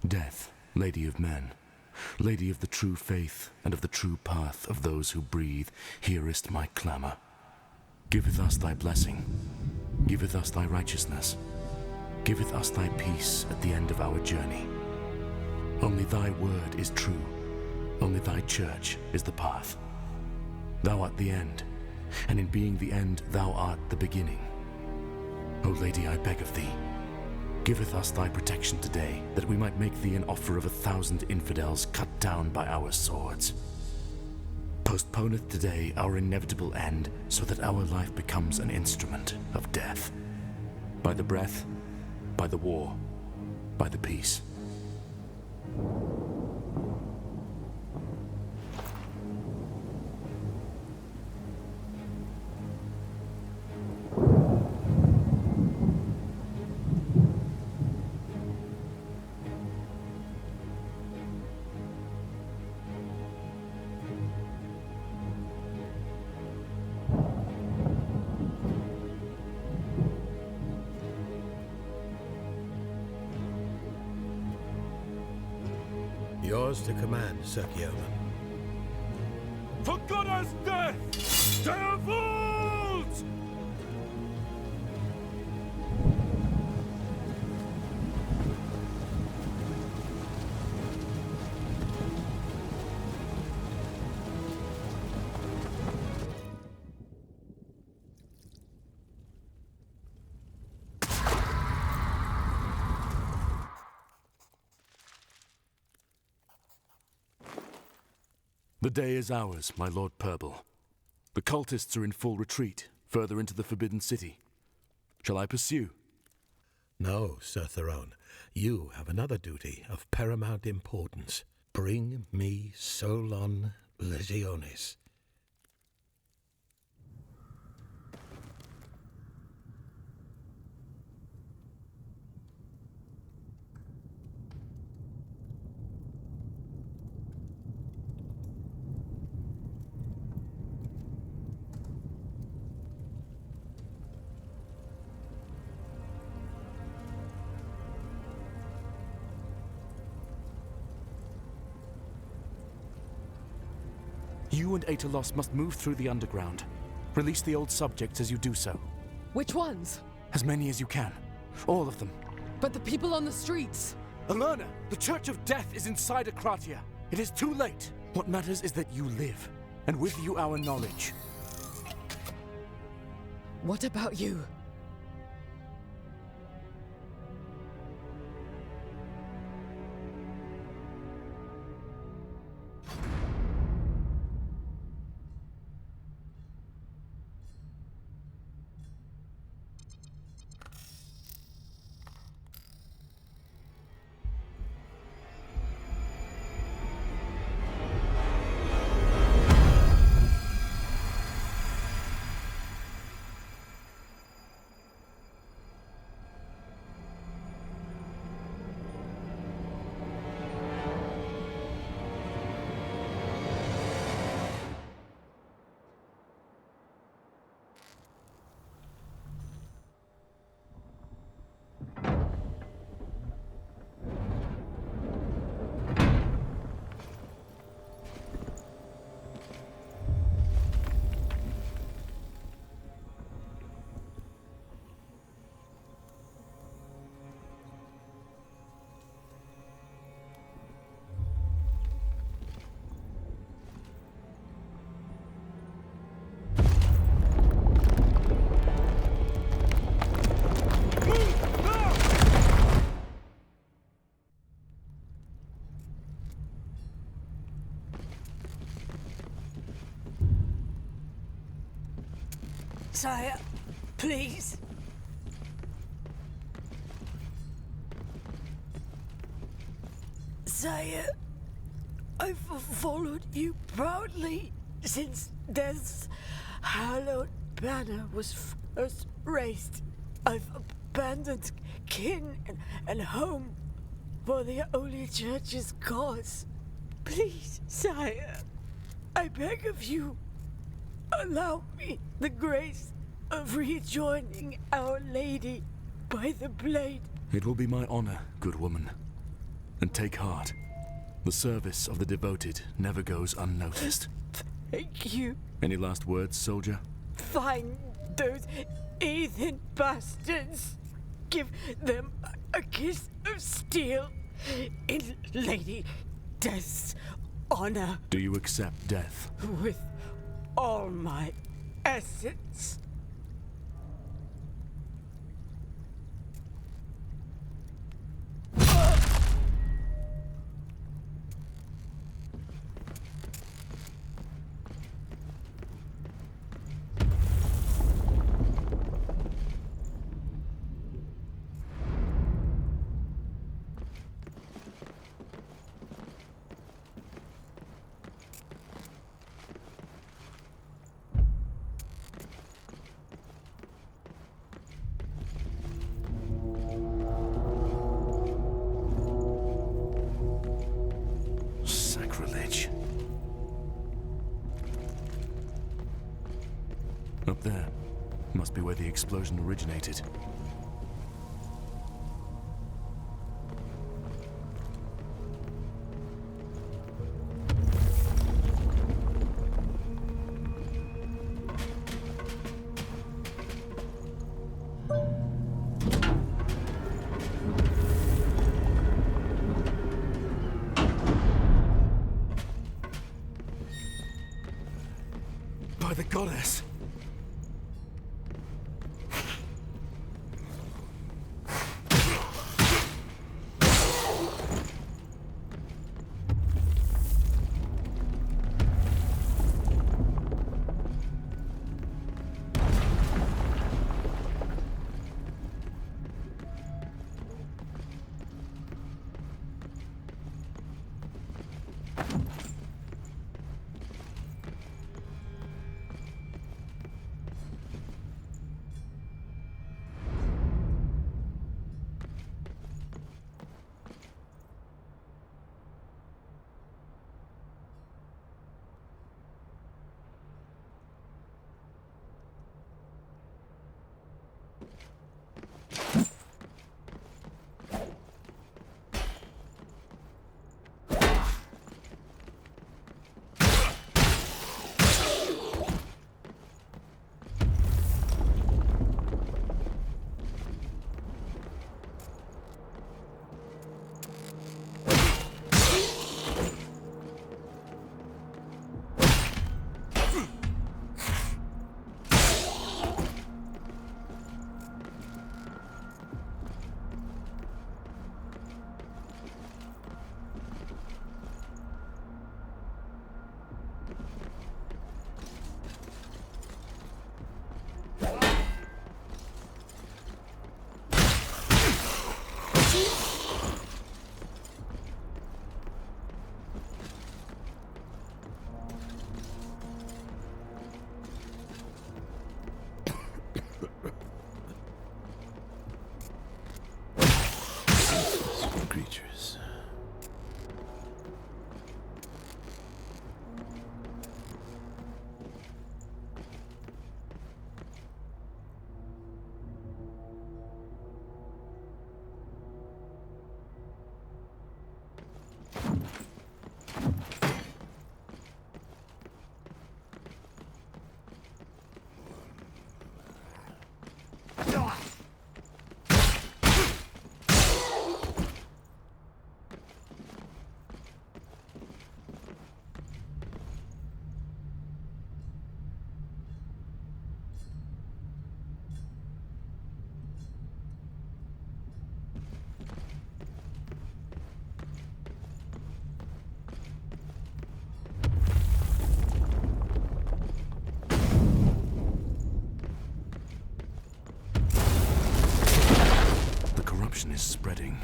Death, Lady of Men, Lady of the true faith and of the true path of those who breathe, hearest my clamor. Giveth us thy blessing, giveth us thy righteousness, giveth us thy peace at the end of our journey. Only thy word is true, only thy church is the path. Thou art the end, and in being the end thou art the beginning. O Lady, I beg of thee, giveth us thy protection today, that we might make thee an offer of 1,000 infidels cut down by our swords. Postponeth today our inevitable end, so that our life becomes an instrument of death. By the breath, by the war, by the peace. Yours to command, Sir Guillermo. For God's death! Devils! The day is ours, my Lord Purble. The cultists are in full retreat, further into the Forbidden City. Shall I pursue? No, Sir Theron. You have another duty of paramount importance. Bring me Solon Legionis. You and Aetolos must move through the underground. Release the old subjects as you do so. Which ones? As many as you can. All of them. But the people on the streets. Alerna, the Church of Death is inside Akratia. It is too late. What matters is that you live, and with you our knowledge. What about you? Sire, please. Sire, I've followed you proudly since Death's hallowed banner was first raised. I've abandoned kin and home for the Holy Church's cause. Please, sire, I beg of you, allow me the grace of rejoining Our Lady by the blade. It will be my honor, good woman. And take heart. The service of the devoted never goes unnoticed. Thank you. Any last words, soldier? Find those heathen bastards. Give them a kiss of steel in Lady Death's honor. Do you accept death? With all my essence. Sacrilege. Up there. Must be where the explosion originated. By the goddess! Creatures. Is spreading.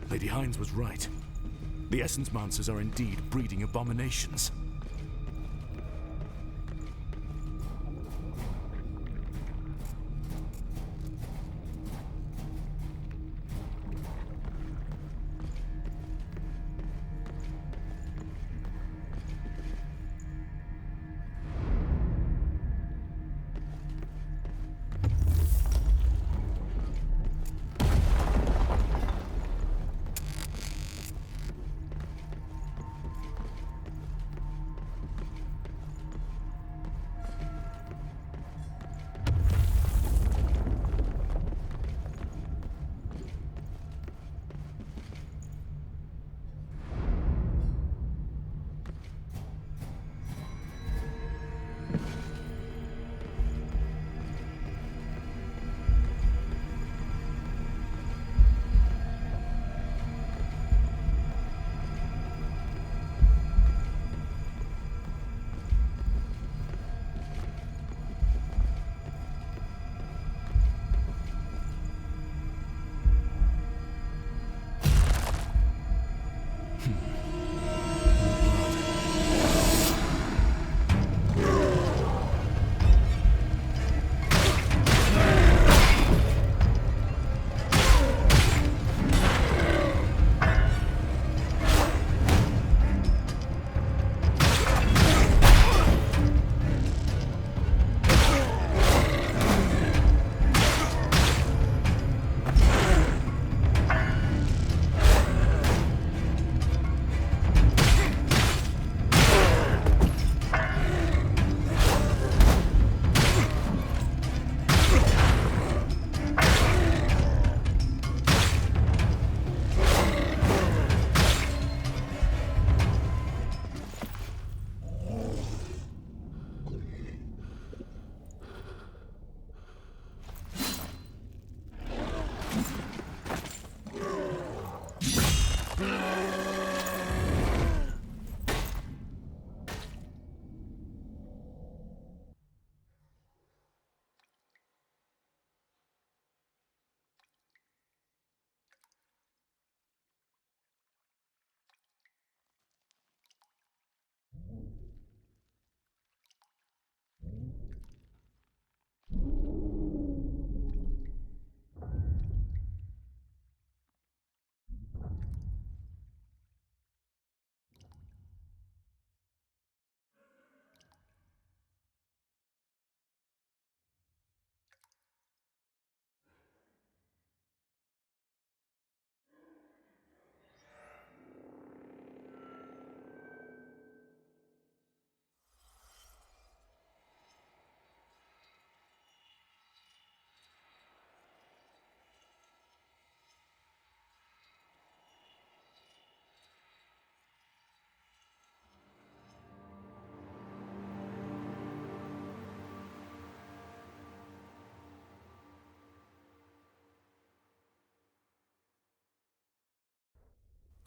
Lady Hines was right. The Essence Monsters are indeed breeding abominations.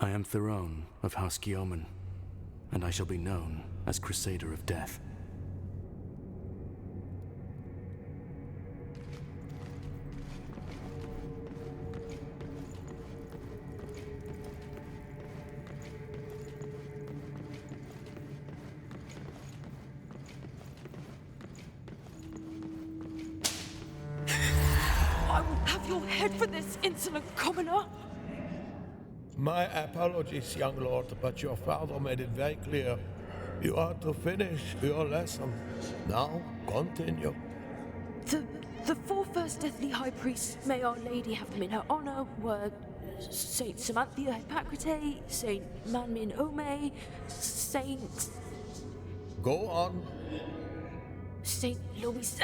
I am Theron of House Guillaumin, and I shall be known as Crusader of Death. I will have your head for this, insolent commoner! My apologies, young lord, but your father made it very clear. You are to finish your lesson. Now, continue. The four first deathly high priests, may Our Lady have them in her honor, were Saint Samanthia Hippocrate, Saint Manmin Ome, Saint... Go on. Saint Louis...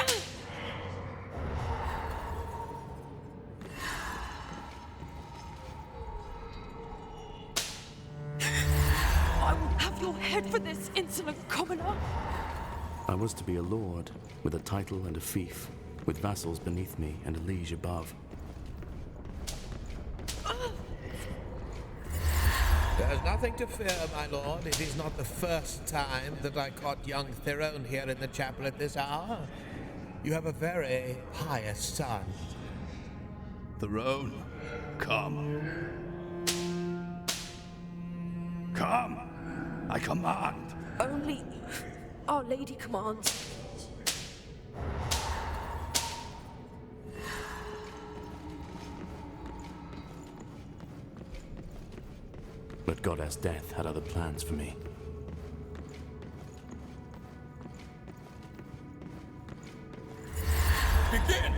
I will have your head for this, insolent commoner! I was to be a lord, with a title and a fief, with vassals beneath me and a liege above. There's nothing to fear, my lord. It is not the first time that I caught young Theron here in the chapel at this hour. You have a very pious son. Theron, come. Come! I command! Only Our Lady commands. But Goddess Death had other plans for me. Begin!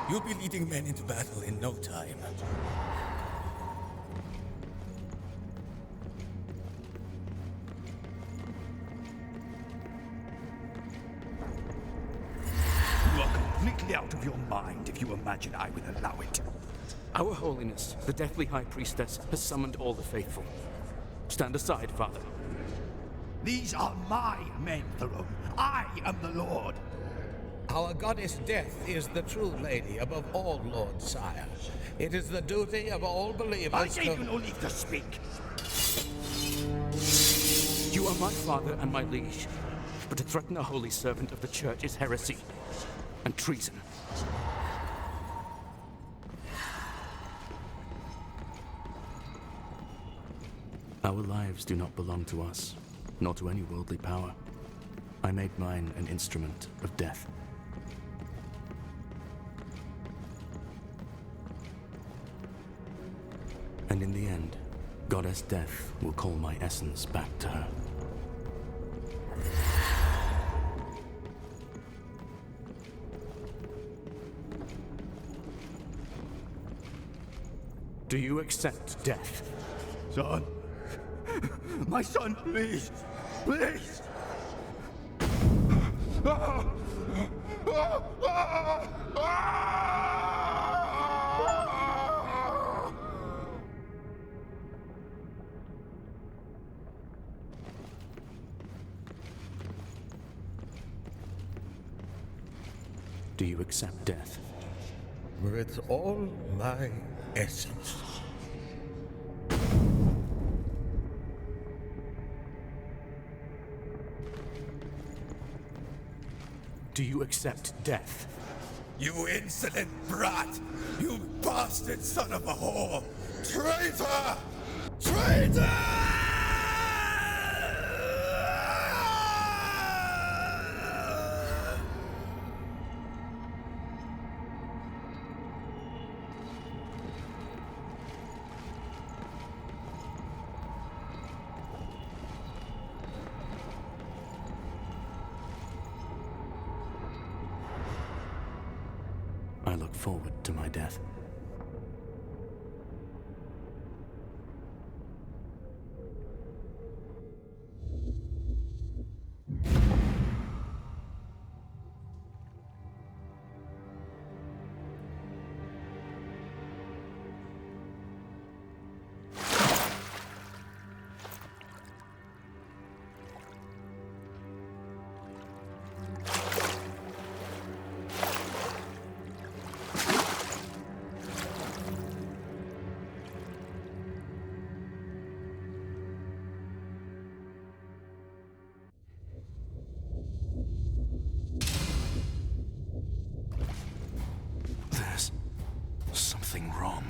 You'll be leading men into battle in no time. You are completely out of your mind if you imagine I would allow it. Our Holiness, the Deathly High Priestess, has summoned all the faithful. Stand aside, Father. These are my men, Theron. I am the Lord. Our goddess Death is the true lady above all lords, sire. It is the duty of all believers I gave you no leave to speak. You are my father and my liege, but to threaten a holy servant of the Church is heresy and treason. Our lives do not belong to us, nor to any worldly power. I made mine an instrument of death. And in the end, Goddess Death will call my essence back to her. Do you accept death? Son. My son, please. Please. Do you accept death? With all my essence. Do you accept death? You insolent brat! You bastard son of a whore! Traitor! Traitor! forward to my death. There's something wrong.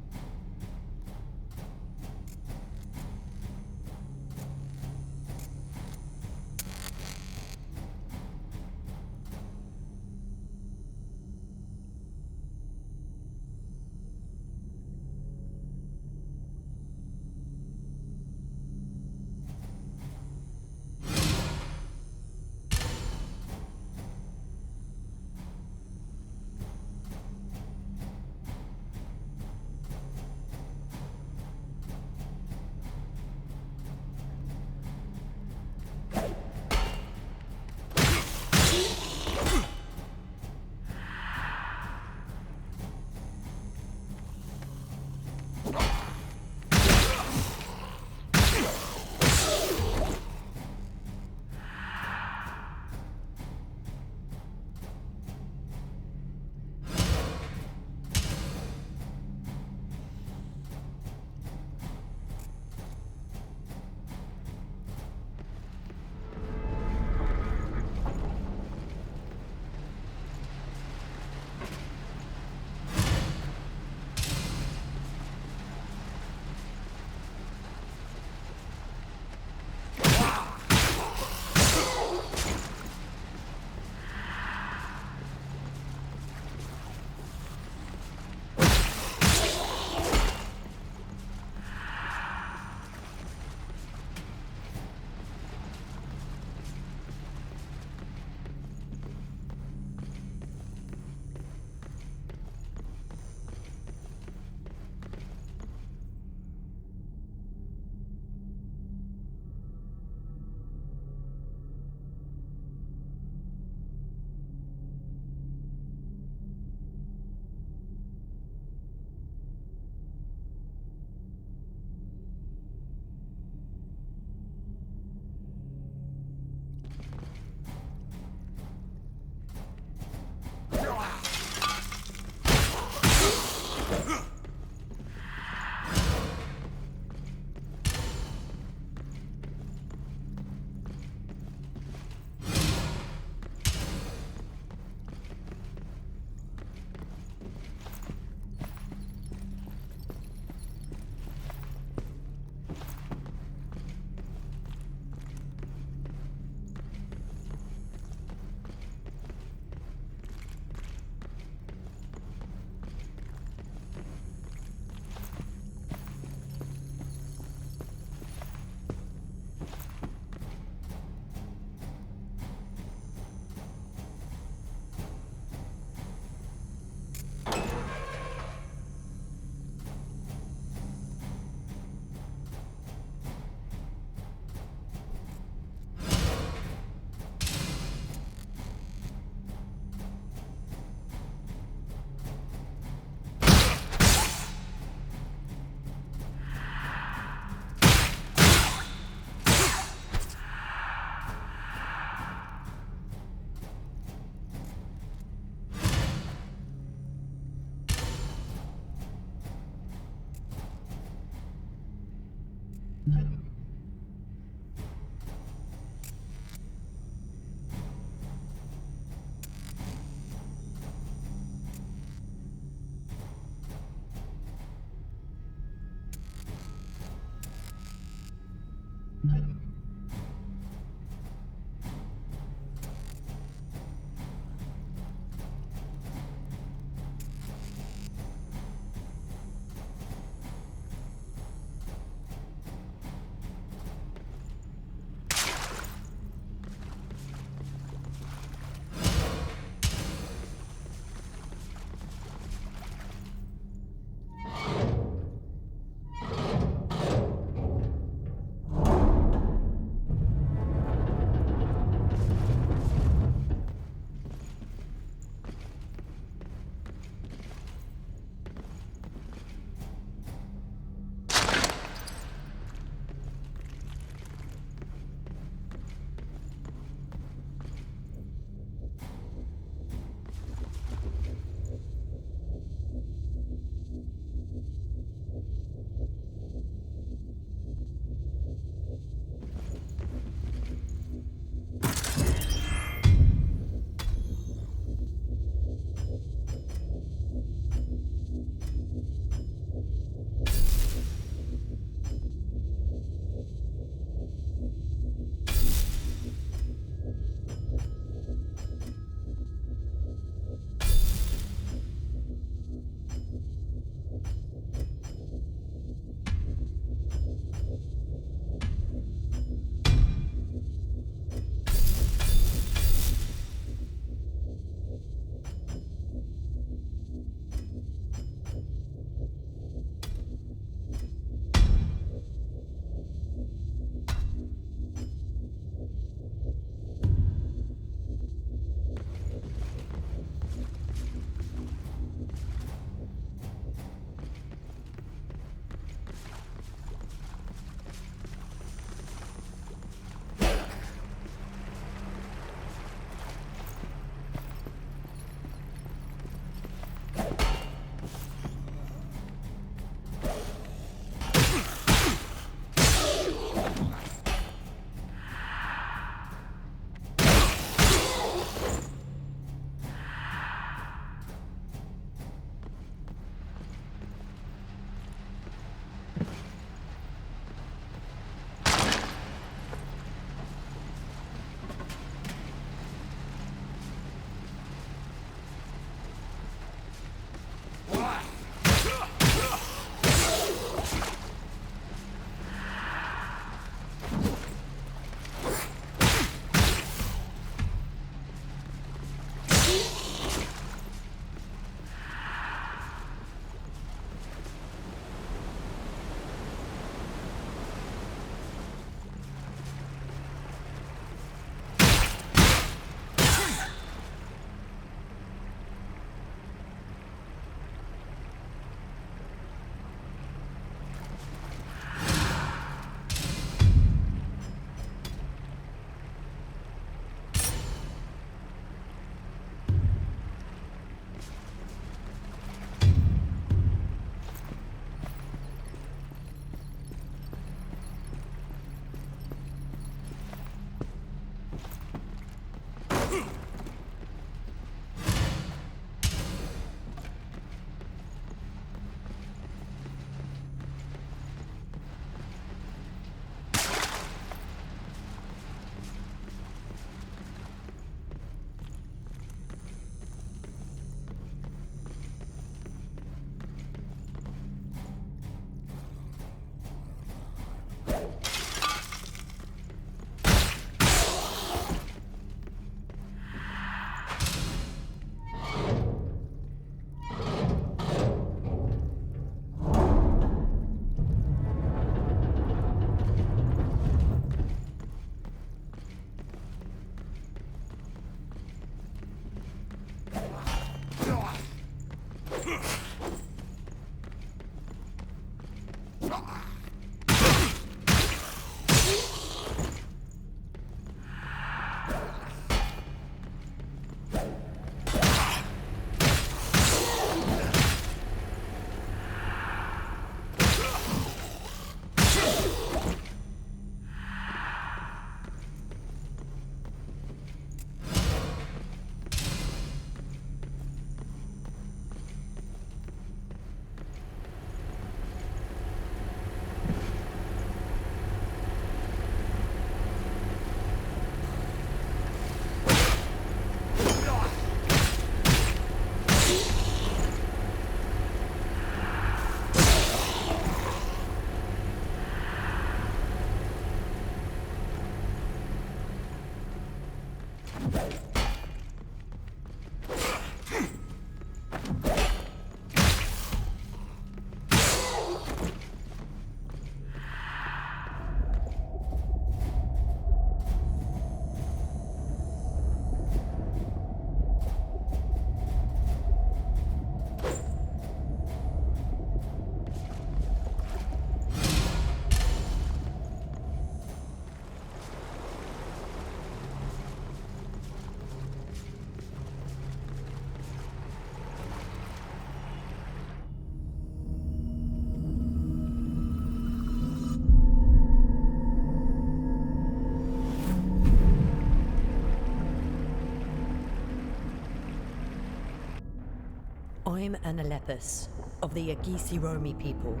I'm an Alepus of the Agisi Romi people,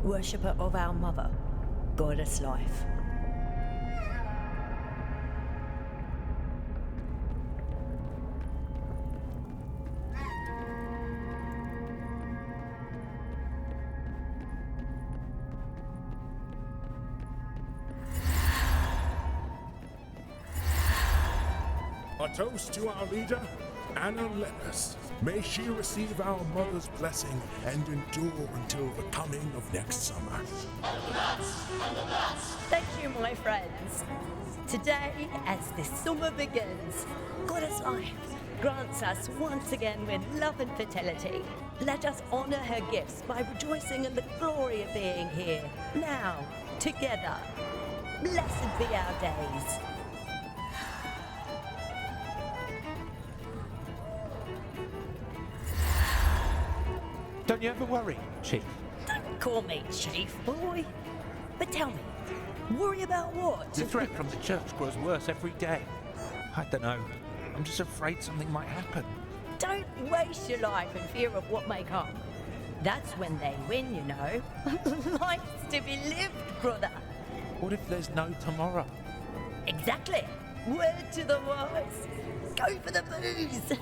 worshipper of our mother, goddess life. A toast to our leader, Anna Lepus. May she receive our mother's blessing and endure until the coming of next summer. Thank you, my friends. Today, as this summer begins, goddess life grants us once again with love and fertility. Let us honor her gifts by rejoicing in the glory of being here, now, together. Blessed be our days. Don't you ever worry, Chief? Don't call me Chief, boy. But tell me, worry about what? The threat from the church grows worse every day. I don't know. I'm just afraid something might happen. Don't waste your life in fear of what may come. That's when they win, you know. Life's to be lived, brother. What if there's no tomorrow? Exactly. Word to the wise. Go for the booze.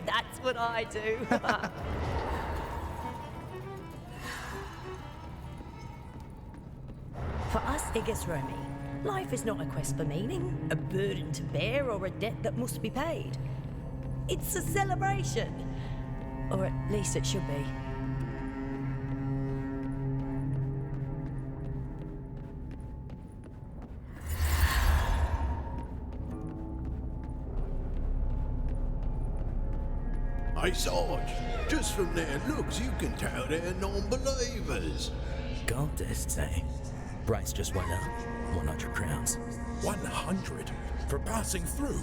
That's what I do. For us Igis Romi, life is not a quest for meaning, a burden to bear, or a debt that must be paid. It's a celebration. Or at least it should be. Hey, Sarge, just from their looks, you can tell they're non-believers. Goddess, eh? Price just went up. 100 crowns. 100 for passing through?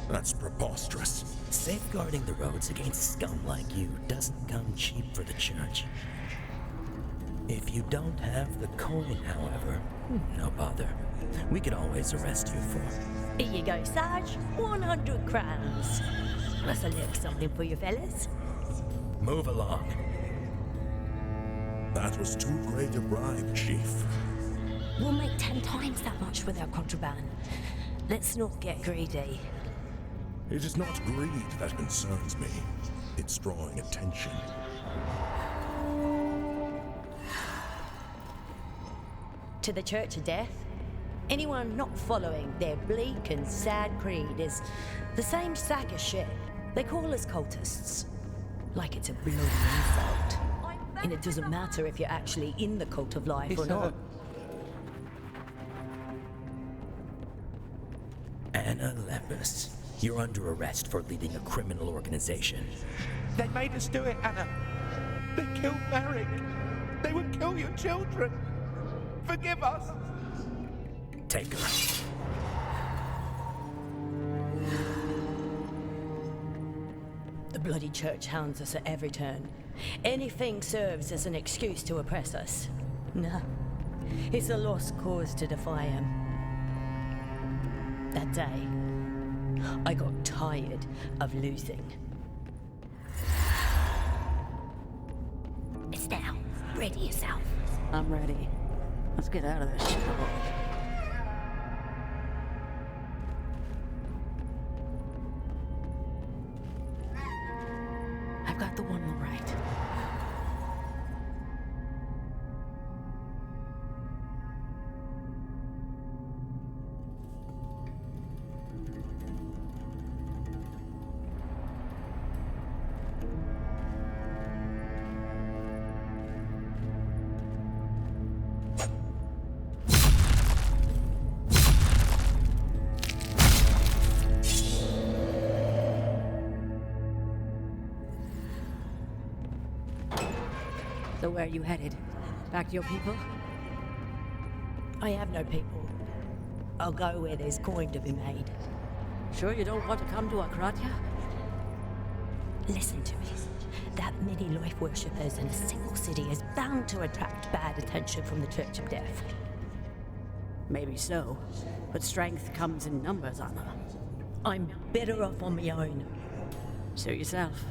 That's preposterous. Safeguarding the roads against scum like you doesn't come cheap for the church. If you don't have the coin, however, no bother. We could always arrest you for. Here you go, Sarge. 100 crowns. That's a little something for you fellas. Move along. That was too great a bribe, Chief. We'll make 10 times that much with our contraband. Let's not get greedy. It is not greed that concerns me. It's drawing attention. To the Church of Death, anyone not following their bleak and sad creed is the same sack of shit. They call us cultists. Like it's a bloody insult. And it doesn't matter if you're actually in the cult of life or not. Anna Lepus, you're under arrest for leading a criminal organization. They made us do it, Anna. They killed Merrick. They would kill your children. Forgive us. Take her. The bloody church hounds us at every turn. Anything serves as an excuse to oppress us. No, it's a lost cause to defy him. That day, I got tired of losing. It's now. Ready yourself. I'm ready. Let's get out of this shit. I've got the one on the right. So where are you headed? Back to your people? I have no people. I'll go where there's coin to be made. Sure you don't want to come to Akratya? Listen to me. That many life worshippers in a single city is bound to attract bad attention from the Church of Death. Maybe so, but strength comes in numbers, Anna. I'm better off on my own. Suit yourself.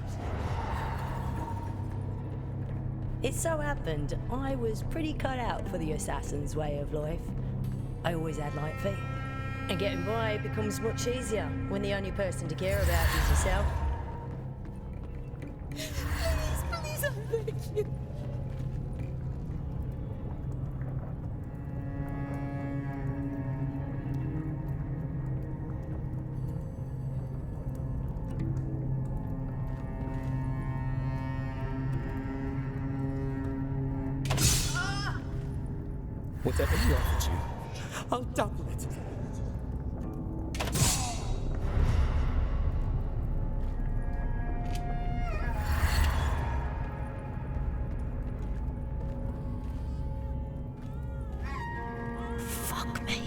It so happened I was pretty cut out for the assassin's way of life. I always had light feet. And getting by becomes much easier when the only person to care about is yourself. Please, I beg you. Whatever he offered you, I'll double it. Fuck me.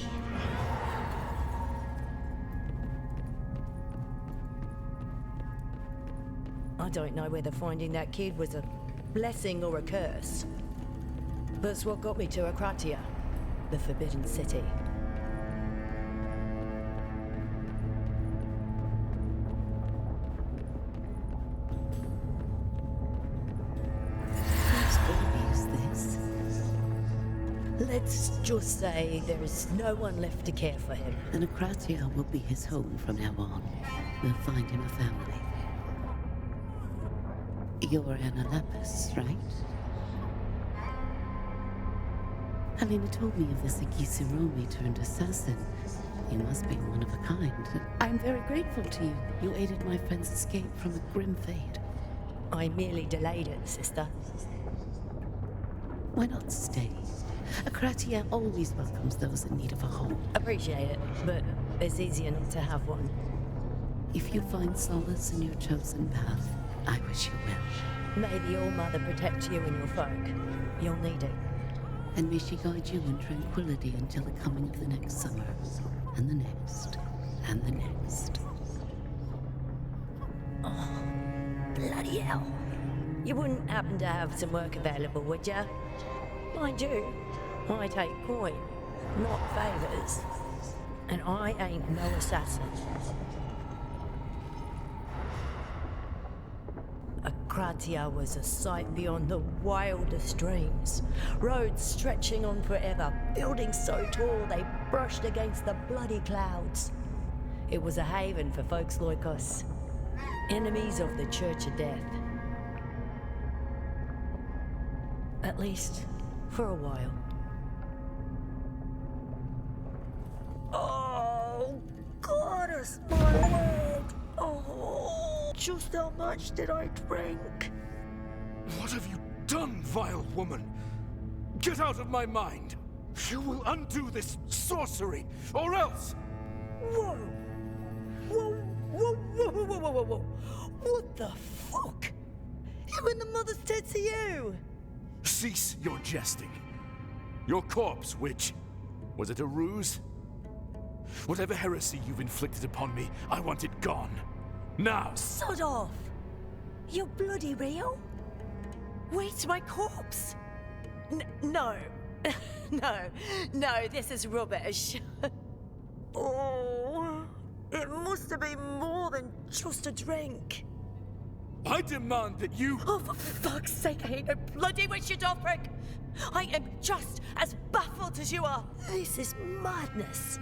I don't know whether finding that kid was a blessing or a curse. But it's what got me to Akratia, the Forbidden City. Whose baby is this? Let's just say there is no one left to care for him. And Akratia will be his home from now on. We'll find him a family. You're Anna Lepus, right? Helena told me of this Agisurumi turned assassin. You must be one of a kind. I'm very grateful to you. You aided my friend's escape from a grim fate. I merely delayed it, sister. Why not stay? Akratia always welcomes those in need of a home. Appreciate it, but it's easier not to have one. If you find solace in your chosen path, I wish you well. May the All-Mother protect you and your folk. You'll need it. And may she guide you in tranquility until the coming of the next summer, and the next, and the next. Oh, bloody hell. You wouldn't happen to have some work available, would ya? Mind you, I take coin, not favors. And I ain't no assassin. Akratia was a sight beyond the wildest dreams. Roads stretching on forever, buildings so tall they brushed against the bloody clouds. It was a haven for folks like us, enemies of the Church of Death. At least, for a while. Oh, goddess, my leg! Oh, just how much did I drink? What have you done, vile woman? Get out of my mind! You will undo this sorcery, or else! Whoa! Whoa, whoa, whoa, whoa, whoa, whoa, whoa! What the fuck? Who in the mother's dead to you? Cease your jesting. Your corpse, witch. Was it a ruse? Whatever heresy you've inflicted upon me, I want it gone. Now! Sod off! You're bloody real? Wait, my corpse? No. No, this is rubbish. Oh, it must have been more than just a drink. I demand that you... Oh, for fuck's sake, I ain't no bloody Richard Doffric! I am just as baffled as you are. This is madness.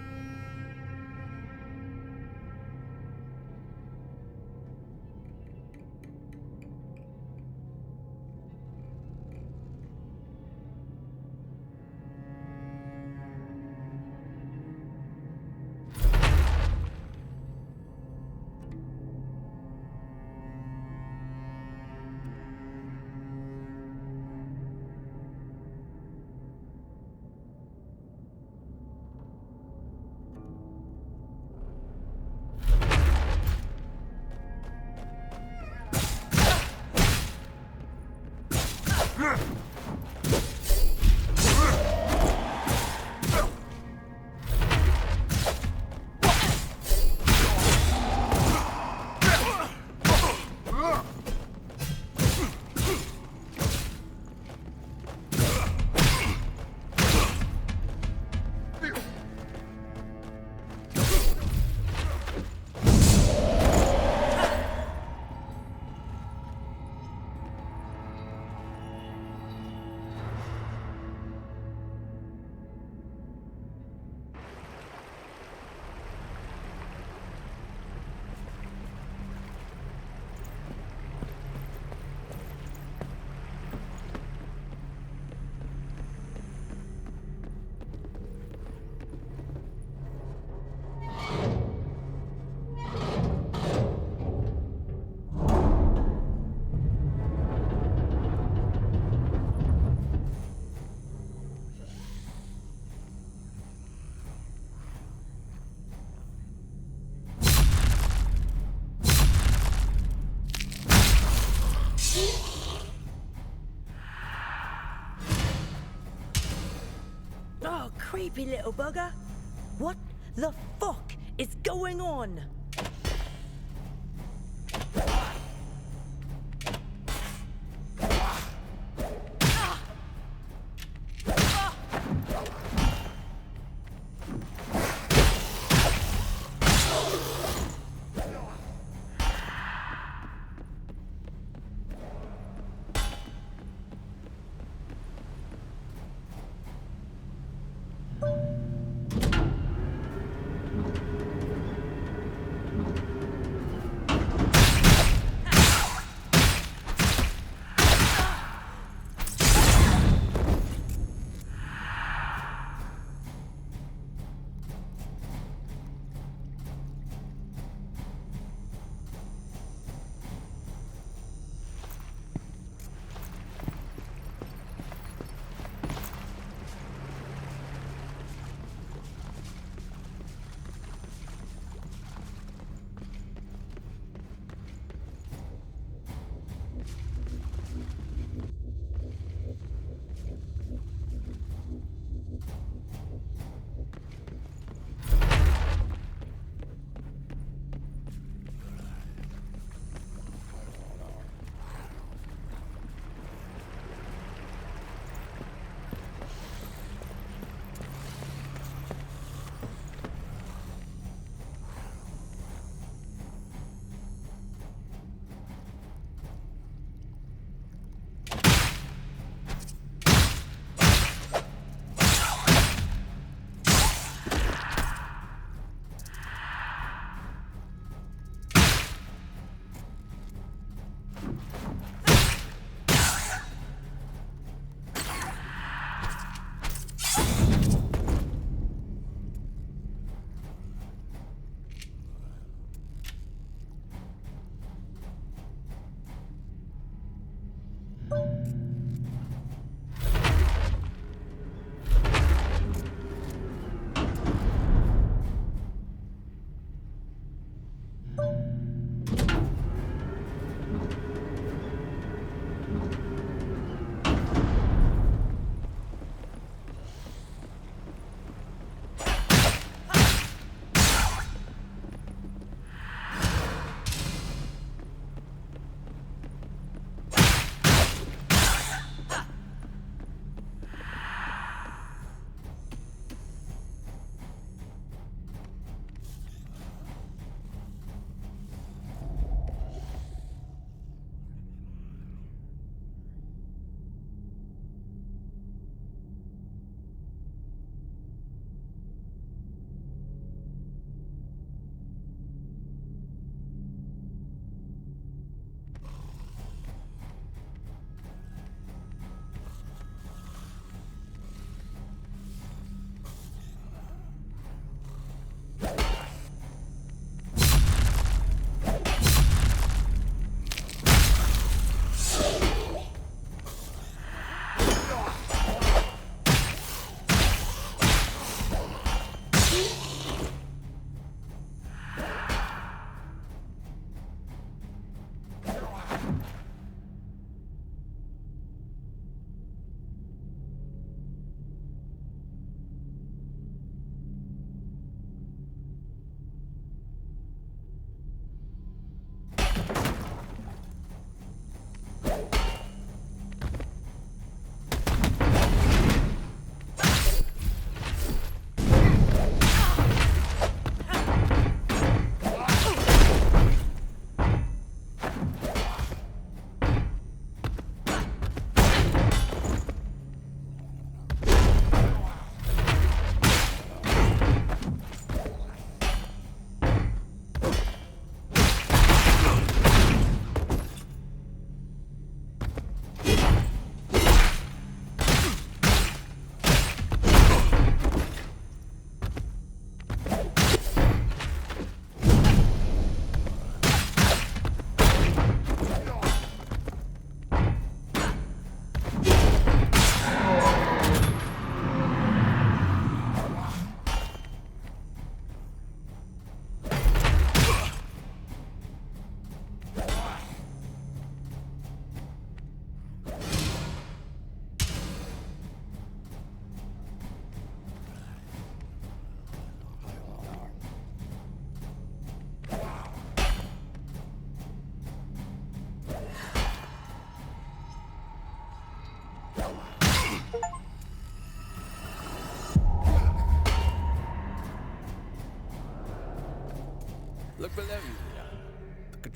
Oh, creepy little bugger. What the fuck is going on?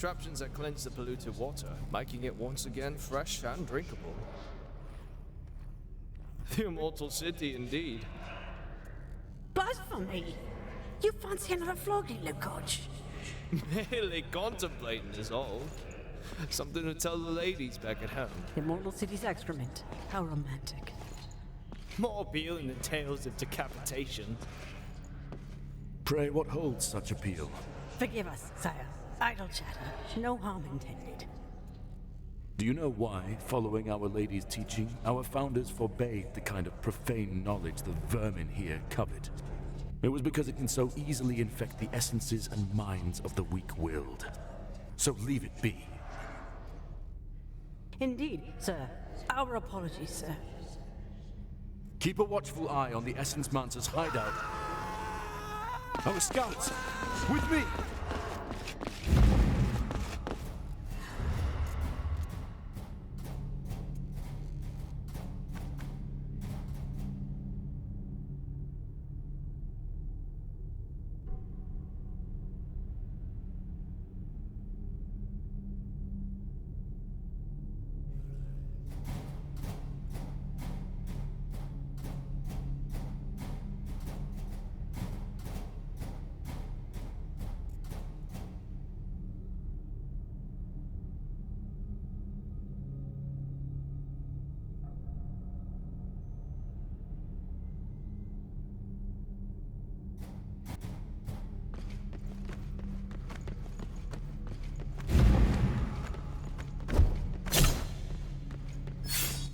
contraptions that cleanse the polluted water, making it once again fresh and drinkable. The immortal city, indeed. Blasphemy! You fancy another flogging, Lukoch? Merely contemplating is all. Something to tell the ladies back at home. The immortal city's excrement. How romantic. More appealing than tales of decapitation. Pray, what holds such appeal? Forgive us, sire. Idle chatter. No harm intended. Do you know why, following Our Lady's teaching, our founders forbade the kind of profane knowledge the vermin here covet? It was because it can so easily infect the essences and minds of the weak-willed. So leave it be. Indeed, sir. Our apologies, sir. Keep a watchful eye on the Essence Mancer's hideout. Our scouts! With me!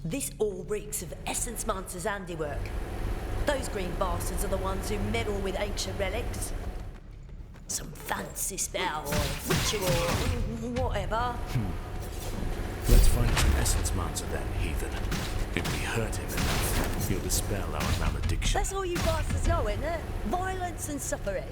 This all reeks of Essence Mancer's handiwork. Those green bastards are the ones who meddle with ancient relics. Some fancy spell or ritual, whatever. Let's find some Essence Mancer then, heathen. If we hurt him enough, he'll dispel our malediction. That's all you bastards know, isn't it? Violence and suffering.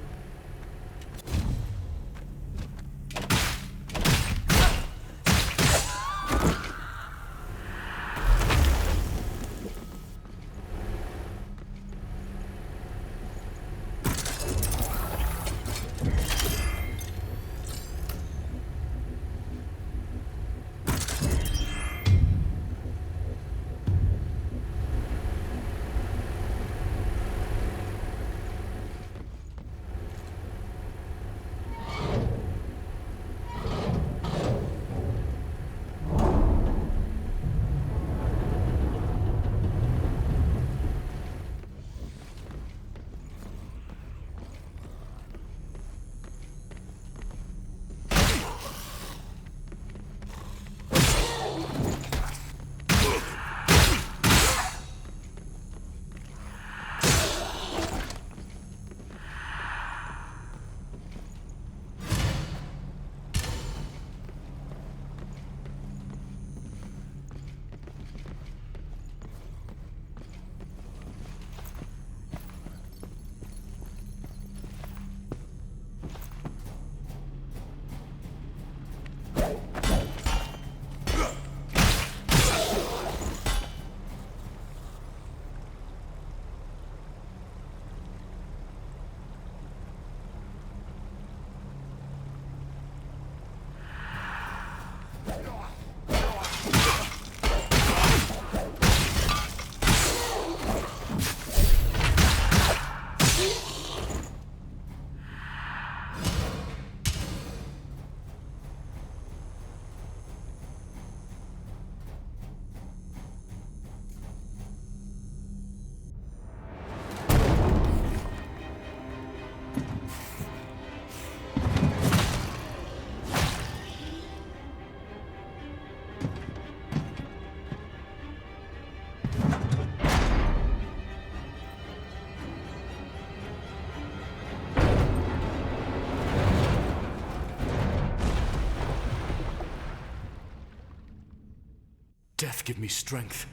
Death give me strength.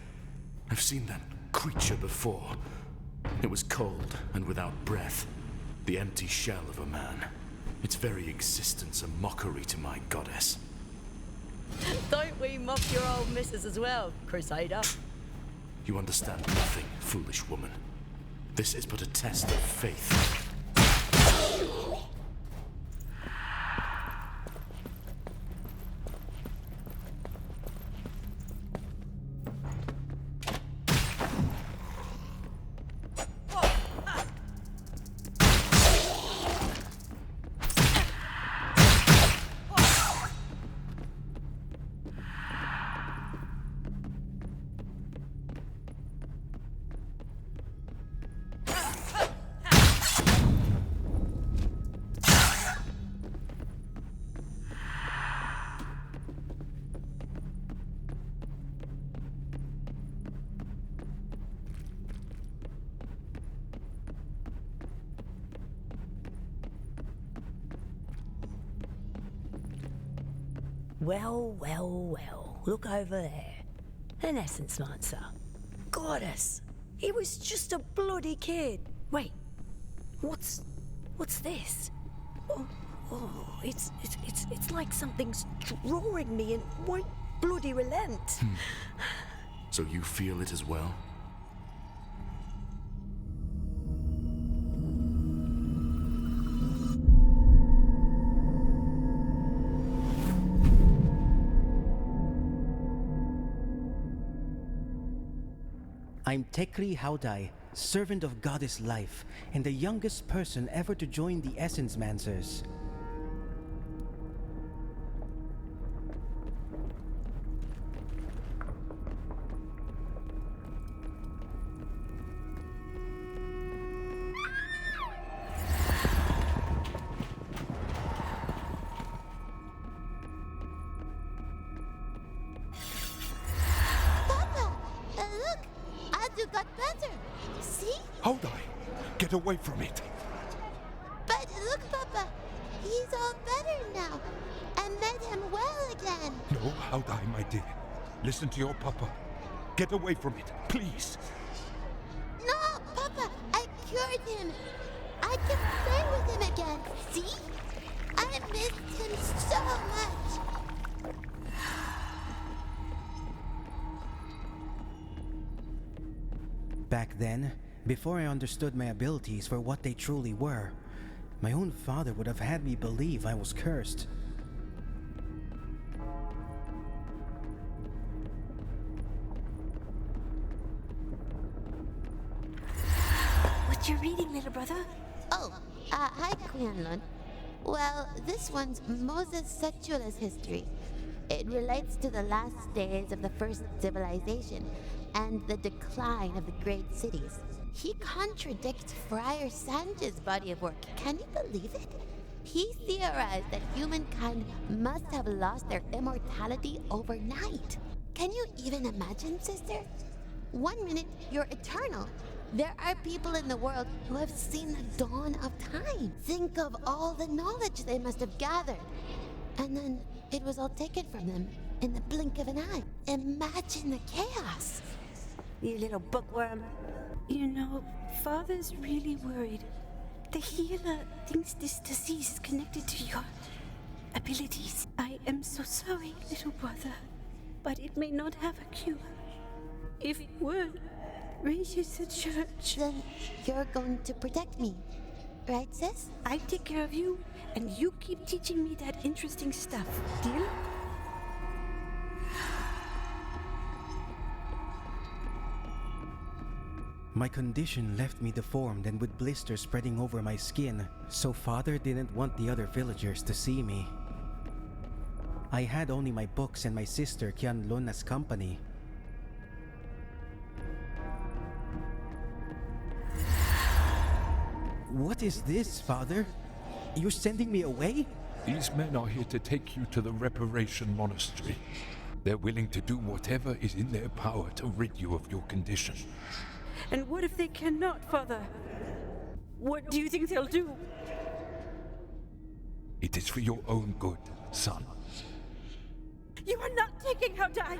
I've seen that creature before. It was cold and without breath. The empty shell of a man. Its very existence a mockery to my goddess. Don't we mock your old missus as well, Crusader? You understand nothing, foolish woman. This is but a test of faith. Well, well, well. Look over there. An essence lancer. Goddess! He was just a bloody kid. Wait. What's this? Oh, it's like something's drawing me and won't bloody relent. So you feel it as well? I'm Tekri Haudai, servant of Goddess Life, and the youngest person ever to join the Essence Mancers. Get away from it. But look, Papa. He's all better now. I made him well again. No, how die, my dear. Listen to your papa. Get away from it, please. No, Papa. I cured him. I can play with him again. See? I missed him so much. Back then, before I understood my abilities for what they truly were, my own father would have had me believe I was cursed. What you reading, little brother? Oh, hi, Qianlun. Well, this one's Moses Setula's history. It relates to the last days of the first civilization and the decline of the great cities. He contradicts Friar Sanj's body of work. Can you believe it? He theorized that humankind must have lost their immortality overnight. Can you even imagine, sister? 1 minute, you're eternal. There are people in the world who have seen the dawn of time. Think of all the knowledge they must have gathered. And then it was all taken from them in the blink of an eye. Imagine the chaos. You little bookworm. You know, Father's really worried. The healer thinks this disease is connected to your abilities. I am so sorry, little brother, but it may not have a cure. If it would, raise the church. Then you're going to protect me, right, sis? I take care of you, and you keep teaching me that interesting stuff. Deal? My condition left me deformed and with blisters spreading over my skin, so Father didn't want the other villagers to see me. I had only my books and my sister Qianlun as company. What is this, Father? You're sending me away? These men are here to take you to the Reparation Monastery. They're willing to do whatever is in their power to rid you of your condition. And what if they cannot, Father? What do you think they'll do? It is for your own good, son. You are not taking Haudai!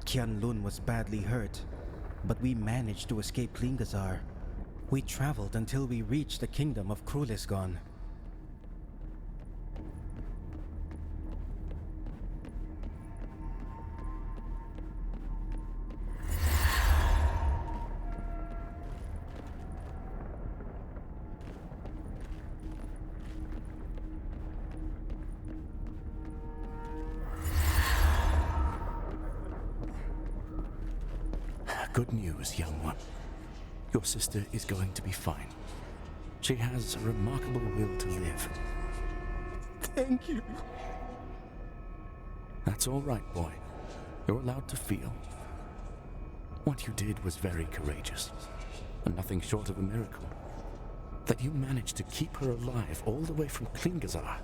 Qianlun was badly hurt, but we managed to escape Klingazar. We traveled until we reached the kingdom of Krulisgon. Good news, young one. Your sister is going to be fine. She has a remarkable will to live. Thank you. That's all right, boy. You're allowed to feel. What you did was very courageous, and nothing short of a miracle. That you managed to keep her alive all the way from Klingazar.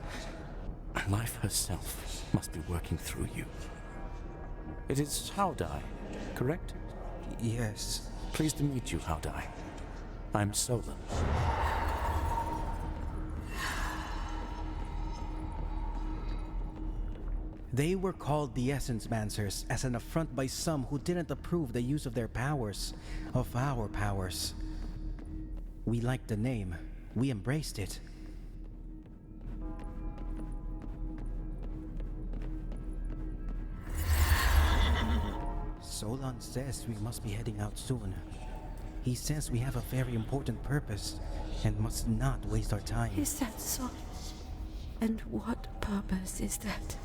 Life herself must be working through you. It is Haudai, correct? Yes. Pleased to meet you, Haudai. I'm Solon. They were called the Essence Mancers as an affront by some who didn't approve the use of their powers, of our powers. We liked the name. We embraced it. Solon says we must be heading out soon. He says we have a very important purpose and must not waste our time. Is that so? And what purpose is that?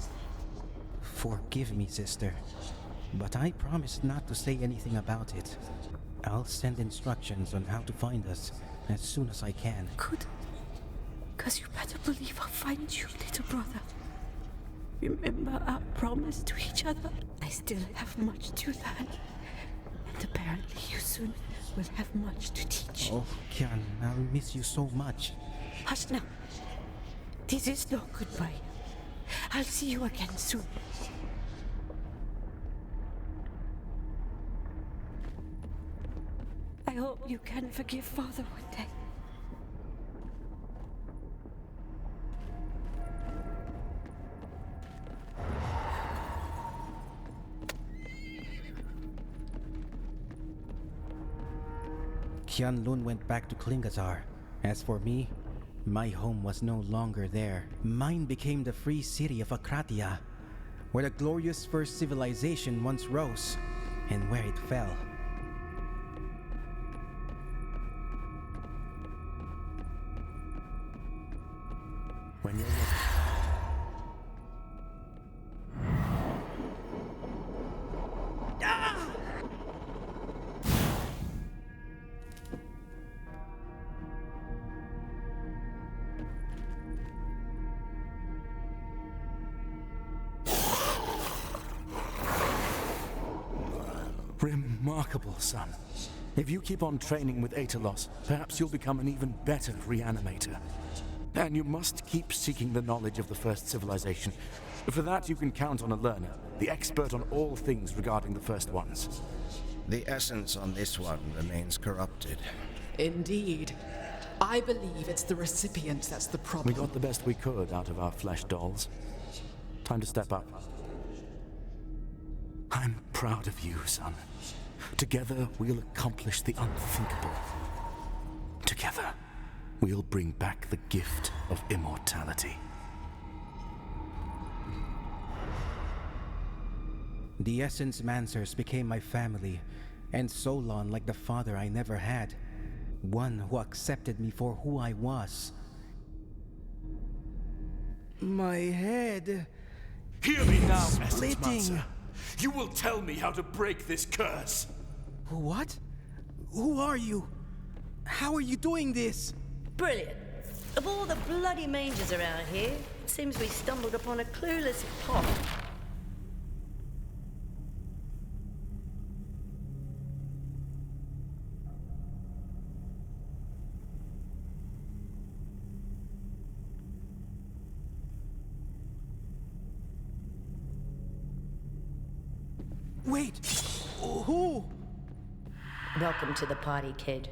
Forgive me, sister, but I promised not to say anything about it. I'll send instructions on how to find us as soon as I can. Good. 'Cause you better believe I'll find you, little brother. Remember our promise to each other? I still have much to learn. And apparently you soon will have much to teach. Oh, Kian, I'll miss you so much. Hush now. This is no goodbye. I'll see you again soon. I hope you can forgive Father one day. Qian Lun went back to Klingazar. As for me, my home was no longer there. Mine became the free city of Akratia, where the glorious first civilization once rose, and where it fell. When you're ready. Remarkable, son. If you keep on training with Aetalos, perhaps you'll become an even better reanimator. And you must keep seeking the knowledge of the first civilization. For that, you can count on a learner, the expert on all things regarding the first ones. The essence on this one remains corrupted. Indeed. I believe it's the recipient that's the problem. We got the best we could out of our flesh dolls. Time to step up. I'm proud of you, son. Together, we'll accomplish the unthinkable. Together, we'll bring back the gift of immortality. The Essence Mancers became my family, and Solon like the father I never had. One who accepted me for who I was. My head... Hear me now, Essence splitting. Mancer. You will tell me how to break this curse. What? Who are you? How are you doing this? Brilliant. Of all the bloody mangers around here, it seems we stumbled upon a clueless pot. Wait! Who? Welcome to the party, kid.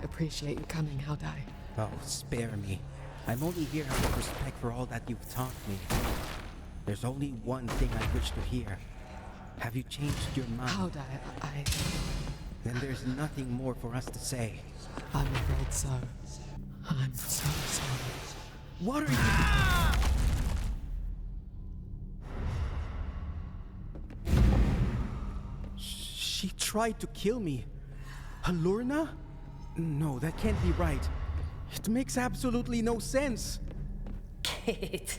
I appreciate you coming, Haldai. Oh, spare me. I'm only here out of respect for all that you've taught me. There's only one thing I wish to hear. Have you changed your mind? Haldai, Then there's nothing more for us to say. I'm afraid so. I'm so sorry. What are you... She tried to kill me. Alurna? No, that can't be right. It makes absolutely no sense. Kid,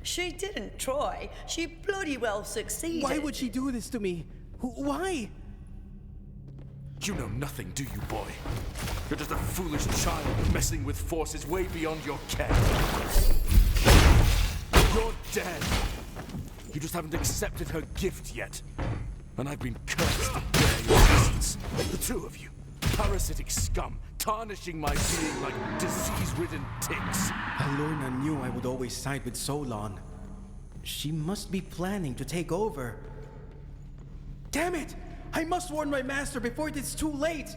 she didn't try. She bloody well succeeded. Why would she do this to me? Why? You know nothing, do you, boy? You're just a foolish child messing with forces way beyond your ken. You're dead. You just haven't accepted her gift yet. And I've been cursed to bear your presence. The two of you. Parasitic scum, tarnishing my being like disease-ridden ticks. Alurna knew I would always side with Solon. She must be planning to take over. Damn it! I must warn my master before it is too late!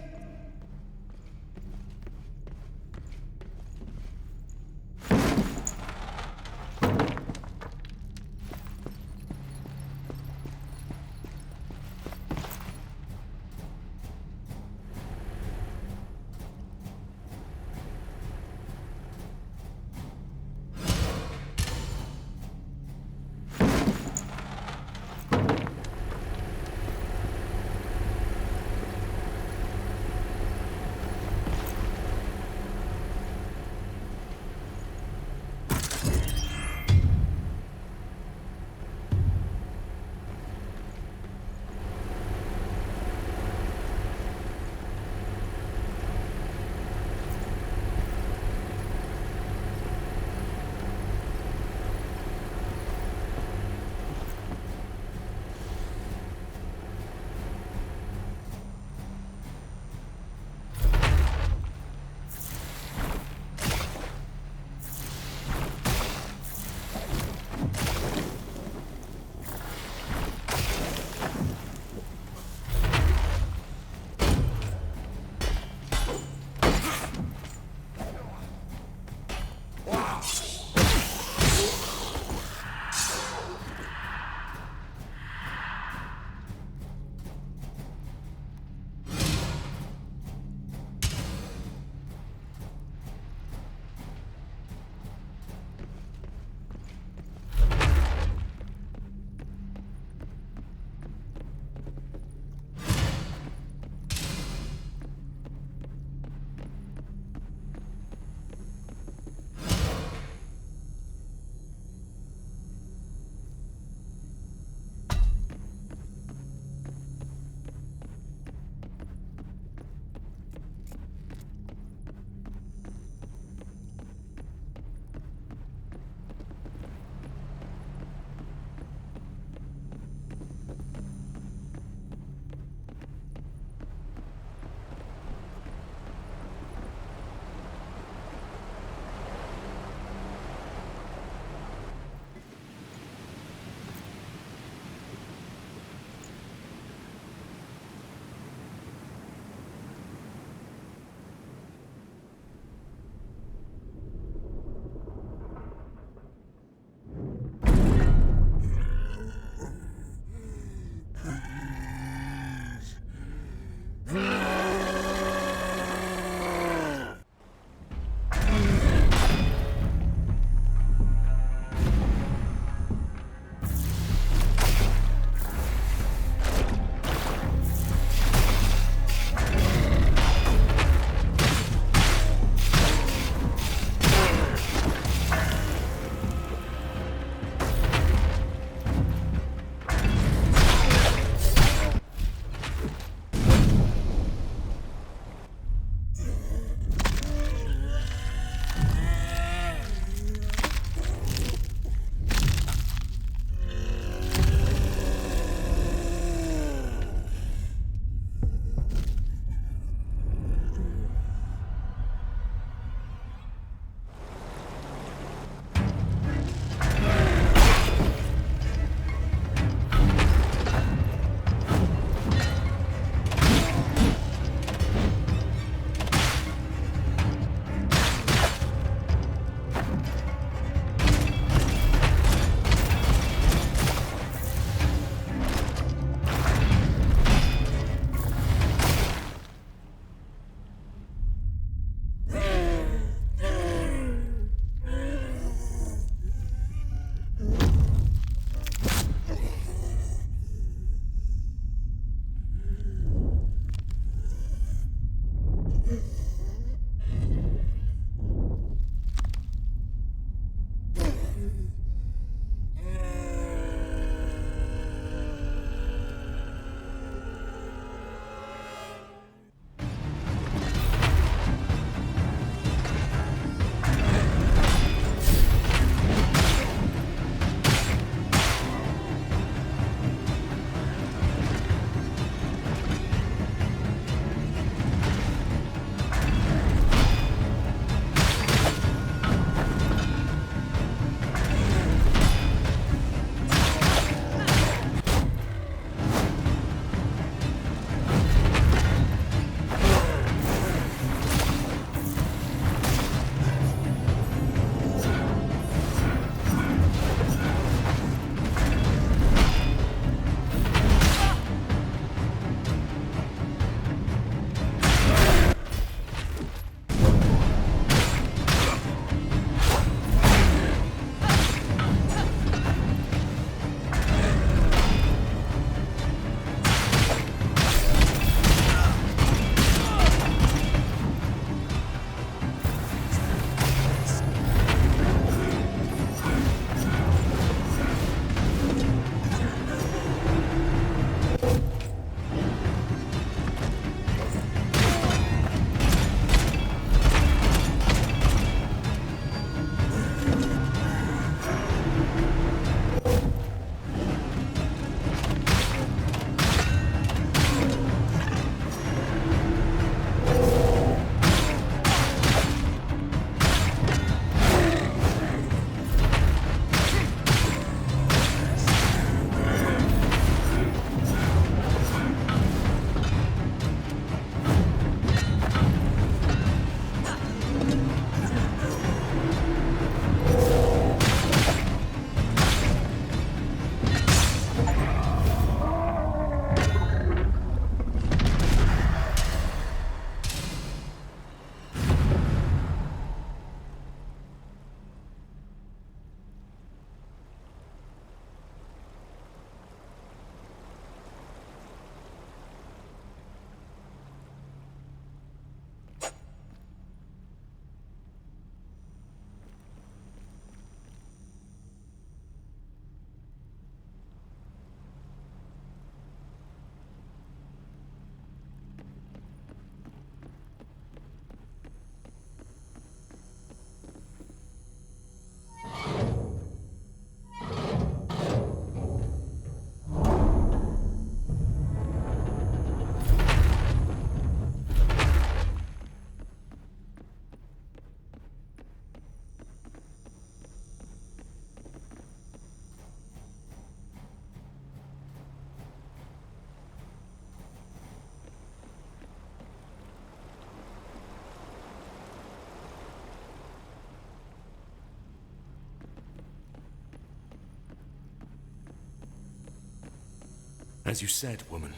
As you said, woman,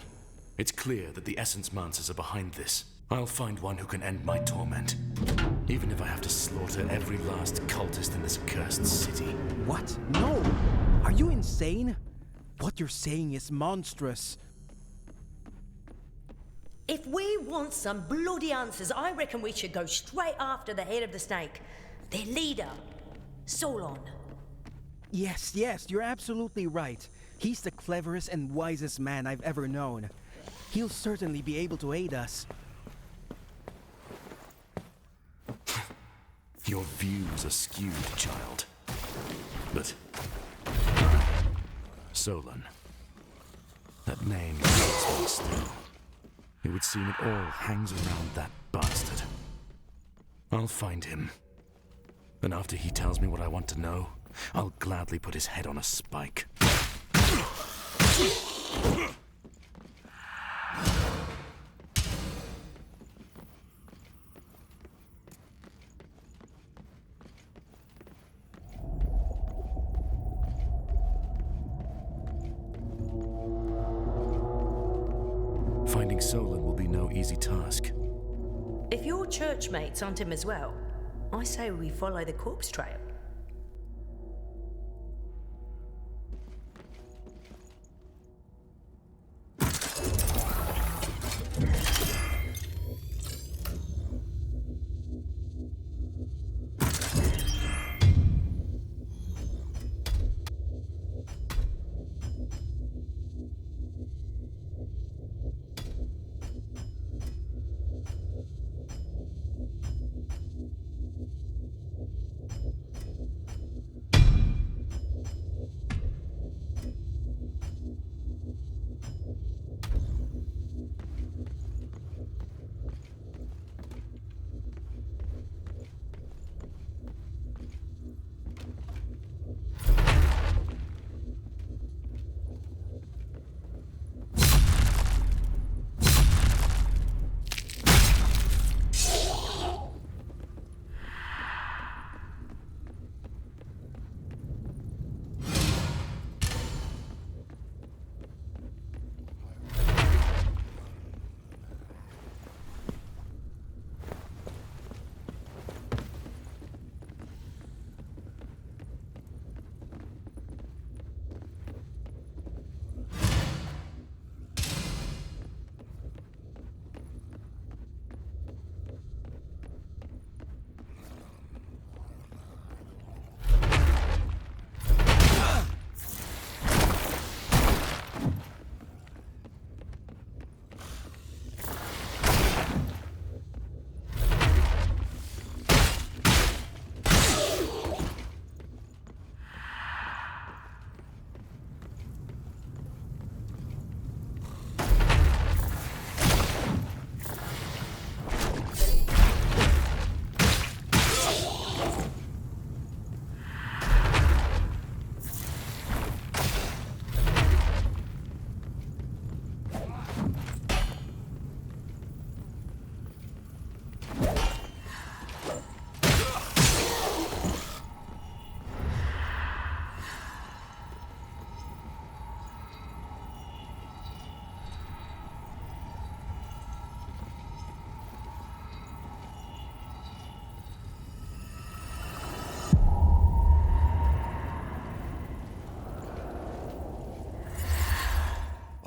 it's clear that the Essence Mancers are behind this. I'll find one who can end my torment, even if I have to slaughter every last cultist in this accursed city. What? No! Are you insane? What you're saying is monstrous. If we want some bloody answers, I reckon we should go straight after the head of the snake. Their leader, Solon. Yes, you're absolutely right. He's the cleverest and wisest man I've ever known. He'll certainly be able to aid us. Your views are skewed, child. But... Solon. That name makes me still. It would seem it all hangs around that bastard. I'll find him. And after he tells me what I want to know, I'll gladly put his head on a spike. Finding Solon will be no easy task. If your church mates aren't him as well, I say we follow the corpse trail.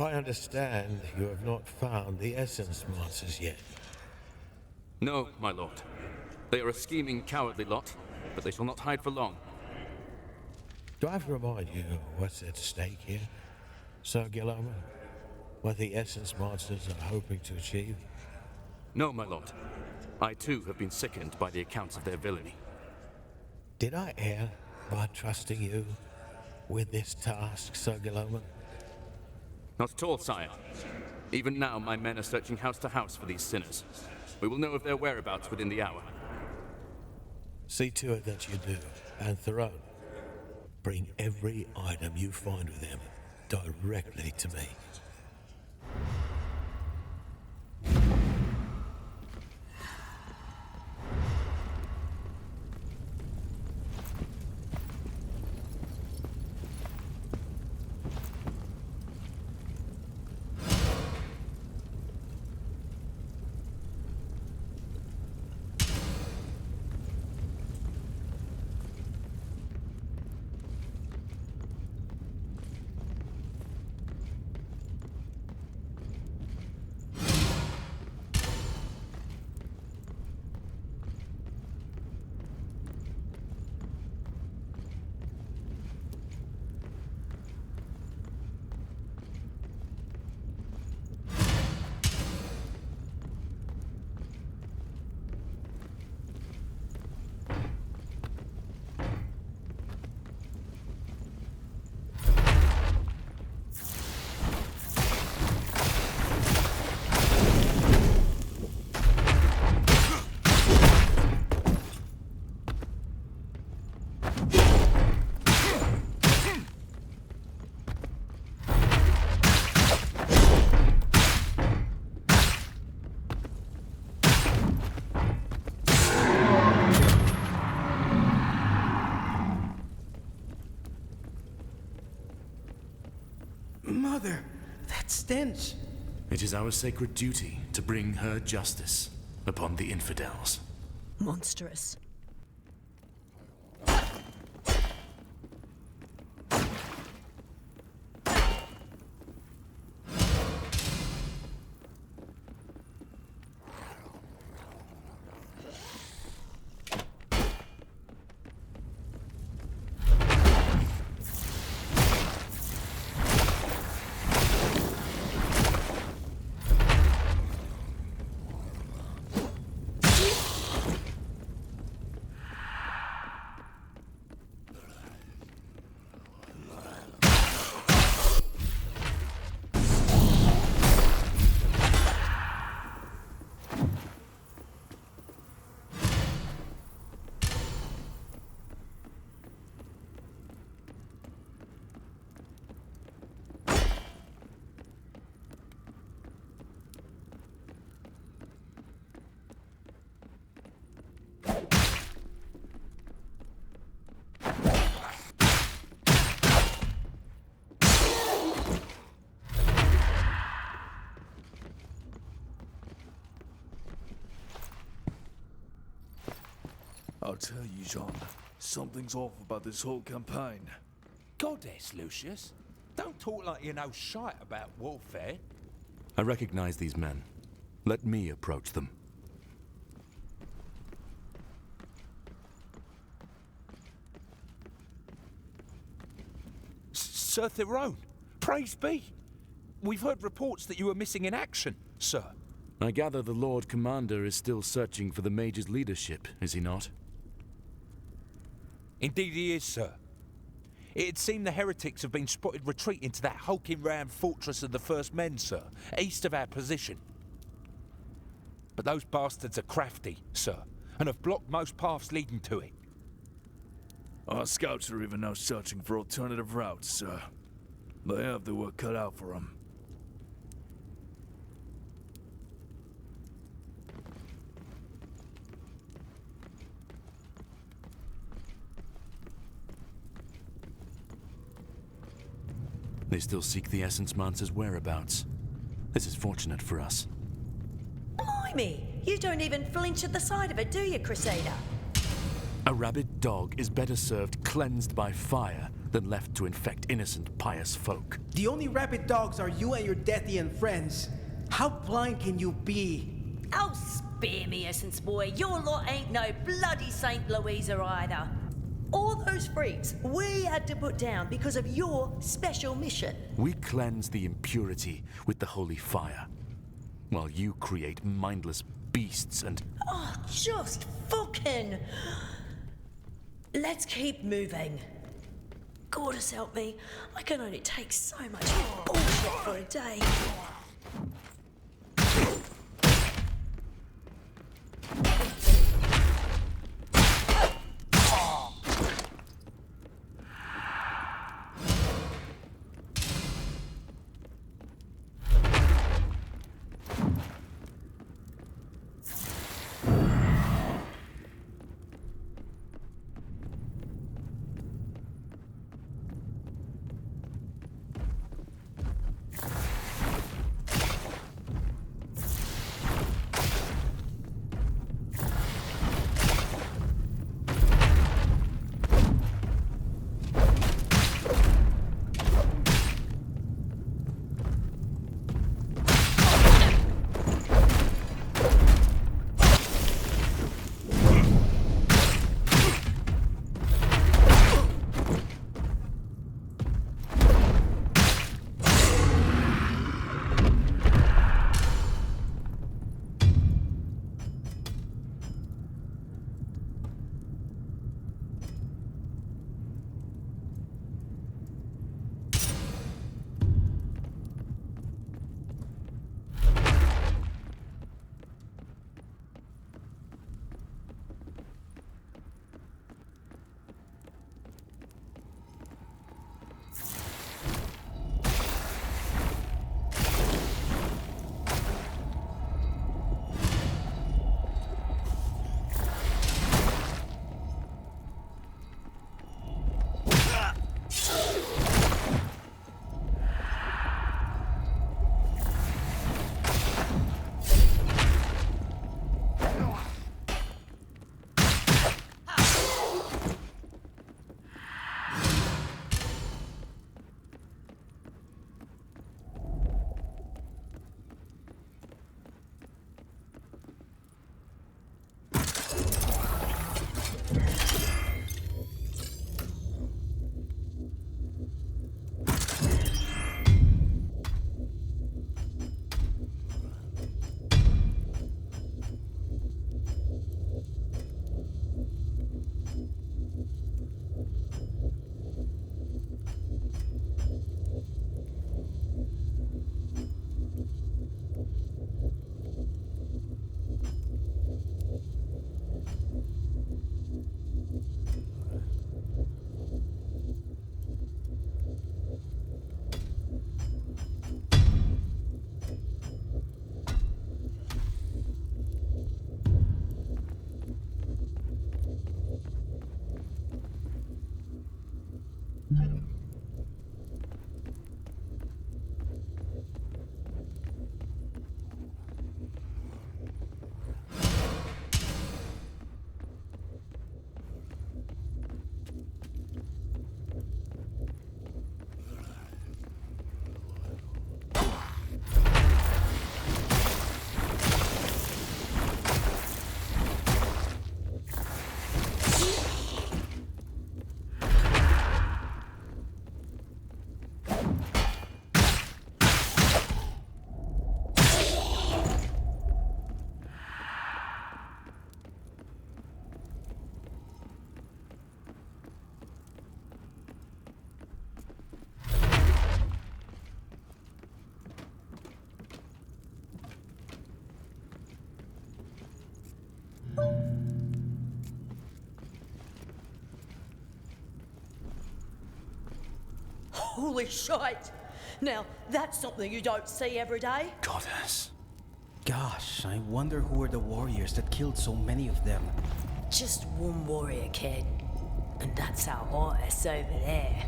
I understand you have not found the essence monsters yet. No, my lord. They are a scheming, cowardly lot, but they shall not hide for long. Do I have to remind you what's at stake here, Sir Gilliman? What the essence monsters are hoping to achieve? No, my lord. I too have been sickened by the accounts of their villainy. Did I err by trusting you with this task, Sir Gilliman? Not at all, sire. Even now, my men are searching house to house for these sinners. We will know of their whereabouts within the hour. See to it that you do. And Theron, bring every item you find with them directly to me. Mother, that stench! It is our sacred duty to bring her justice upon the infidels. Monstrous. I'll tell you, John, something's off about this whole campaign. Goddess, Lucius. Don't talk like you know shite about warfare. I recognize these men. Let me approach them. Sir Theron, praise be. We've heard reports that you were missing in action, sir. I gather the Lord Commander is still searching for the Mage's leadership, is he not? Indeed he is, sir. It'd seem the heretics have been spotted retreating to that hulking round fortress of the First Men, sir, east of our position. But those bastards are crafty, sir, and have blocked most paths leading to it. Our scouts are even now searching for alternative routes, sir. They have the work cut out for them. They still seek the Essence Monster's whereabouts. This is fortunate for us. Blimey! You don't even flinch at the sight of it, do you, Crusader? A rabid dog is better served cleansed by fire than left to infect innocent, pious folk. The only rabid dogs are you and your Deathian friends. How blind can you be? Oh, spare me, Essence Boy. Your lot ain't no bloody St. Louisa either. All those freaks we had to put down because of your special mission. We cleanse the impurity with the holy fire, while you create mindless beasts and... Oh, just fucking... Let's keep moving. Goddess help me, I can only take so much bullshit for a day. Holy shite! Now, that's something you don't see every day. Goddess. Gosh, I wonder who were the warriors that killed so many of them. Just one warrior, kid. And that's our artist over there.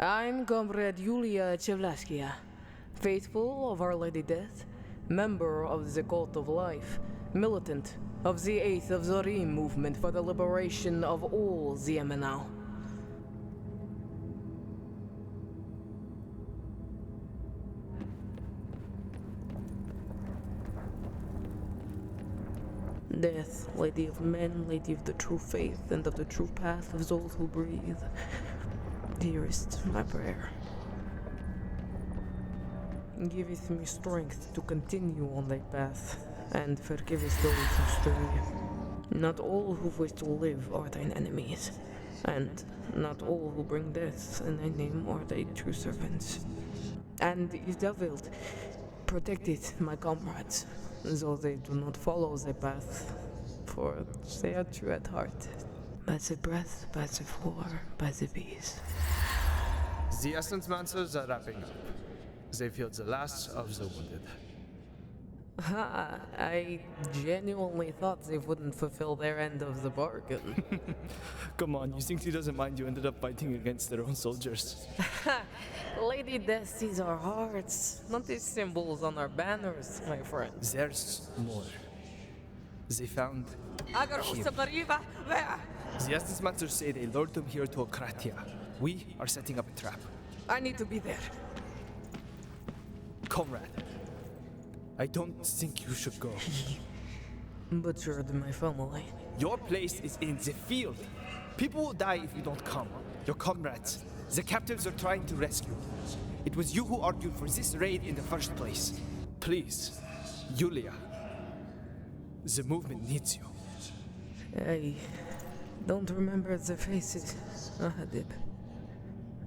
I'm Comrade Yulia Chevlaskia, faithful of Our Lady Death, member of the Cult of Life, militant of the 8th of Zorim movement for the liberation of all Ziemenau. Death, Lady of Men, Lady of the true faith and of the true path of those who breathe, dearest, my prayer. Giveth me strength to continue on thy path, and forgiveth those who stray. Not all who wish to live are thine enemies, and not all who bring death in thy name are thy true servants. And if thou wilt, protect it, my comrades, though they do not follow thy path, for they are true at heart. By the breath, by the war, by the bees. The Essence Mancers are wrapping up. They feel the last of the wounded. Ha! I genuinely thought they wouldn't fulfill their end of the bargain. Come on, you think he doesn't mind you ended up fighting against their own soldiers? Lady Death sees our hearts, not these symbols on our banners, my friend. There's more. They found him. Where? The Essence Mancers say they lured them here to Okratia. We are setting up a trap. I need to be there. Comrade, I don't think you should go. Butchered my family. Your place is in the field. People will die if you don't come. Your comrades, the captives are trying to rescue. It was you who argued for this raid in the first place. Please, Yulia. The movement needs you. I don't remember their faces, Ahadib.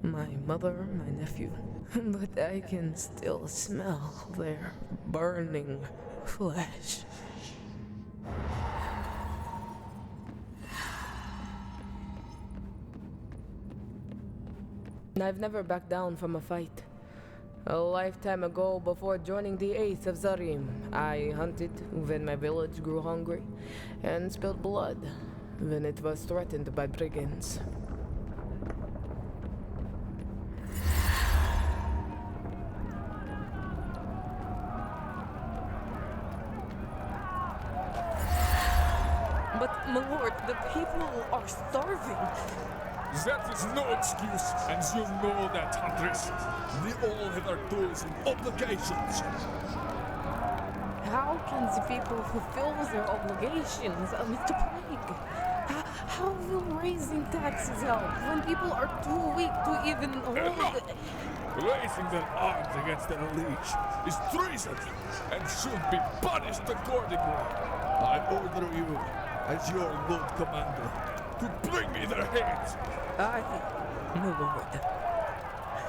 My mother, my nephew. But I can still smell their burning flesh. I've never backed down from a fight. A lifetime ago, before joining the 8th of Zarim, I hunted when my village grew hungry, and spilled blood when it was threatened by brigands. But, my lord, the people are starving. That is no excuse, and you know that, Huntress. We all have our dues and obligations. How can the people fulfill their obligations amid the plague? How will raising taxes help when people are too weak to even hold? Raising their arms against their liege is treason and should be punished accordingly. I order you, as your Lord Commander, to bring me their heads. My lord.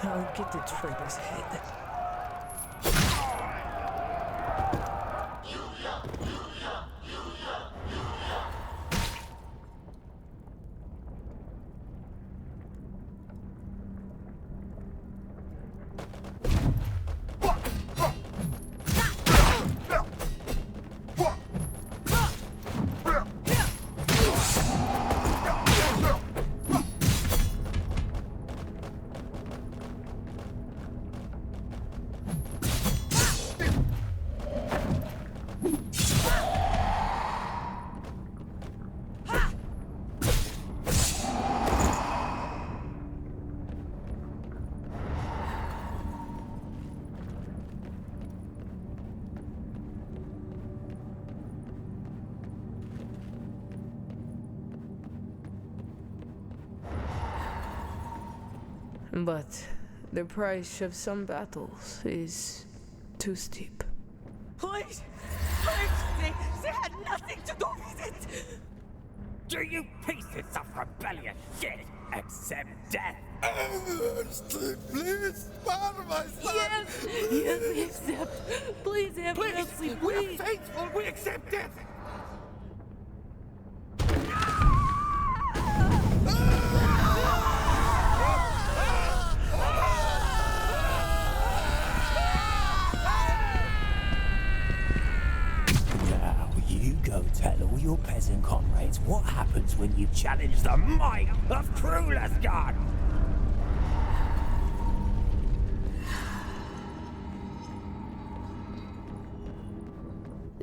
I'll get the traitor's head. But the price of some battles is too steep. Please! Please! They had nothing to do with it! Do you pieces of rebellious shit accept death? Please, spare my son! Yes, we accept. Please have mercy, We are please. faithful, we accept death! Now, you go tell all your peasant comrades what happens when you challenge the might of Cruelasgard!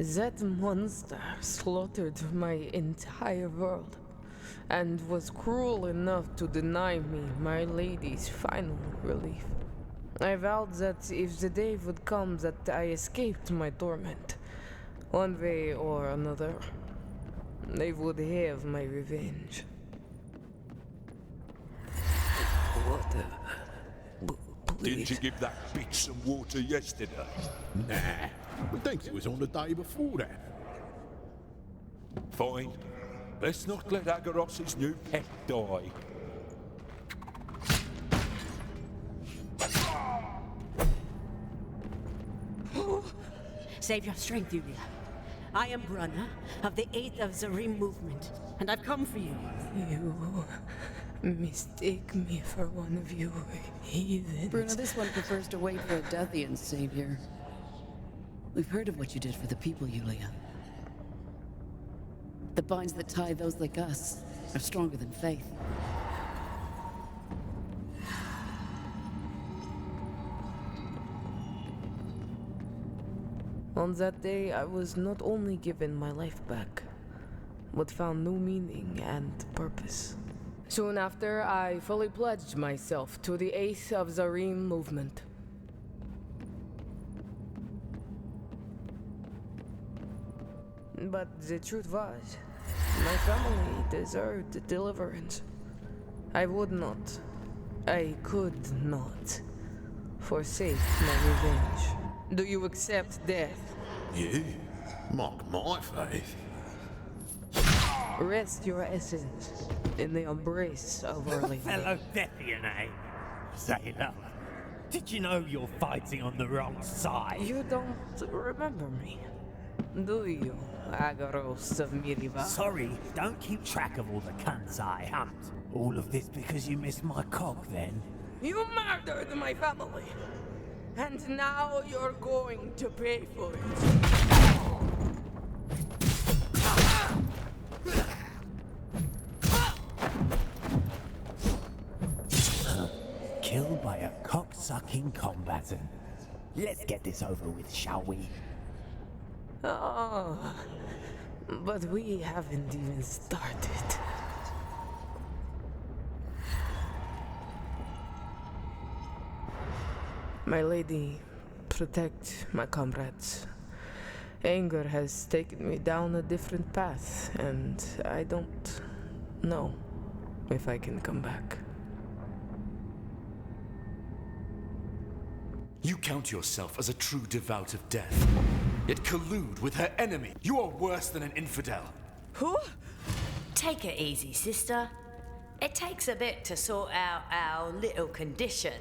That monster slaughtered my entire world, and was cruel enough to deny me my lady's final relief. I vowed that if the day would come that I escaped my torment, one way or another, they would have my revenge. Water. Didn't you give that bitch some water yesterday? Nah, I think it was on the day before that. Fine. Let's not let Agaros's new pet die. Save your strength, Yulia. I am Brunner of the 8th of Zarim movement, and I've come for you. You mistake me for one of you heathens. Bruno, this one prefers to wait for a Deathian savior. We've heard of what you did for the people, Yulia. The binds that tie those like us are stronger than faith. On that day, I was not only given my life back, but found new meaning and purpose. Soon after, I fully pledged myself to the 8th of Zarim movement. But the truth was, my family deserved deliverance. I would not, I could not, forsake my revenge. Do you accept death? Yeah, mock my faith. Rest your essence in the embrace of Our Lady. Fellow Deathian, eh? Sailor, did you know you're fighting on the wrong side? You don't remember me, do you, Agaros of Miriva? Sorry, don't keep track of all the cunts I hunt. All of this because you missed my cock, then? You murdered my family, and now you're going to pay for it. Killed by a cock-sucking combatant. Let's get this over with, shall we? Oh, but we haven't even started. My lady, protect my comrades. Anger has taken me down a different path, and I don't know if I can come back. You count yourself as a true devout of death, yet collude with her enemy. You are worse than an infidel. Who? Take it easy, sister. It takes a bit to sort out our little condition.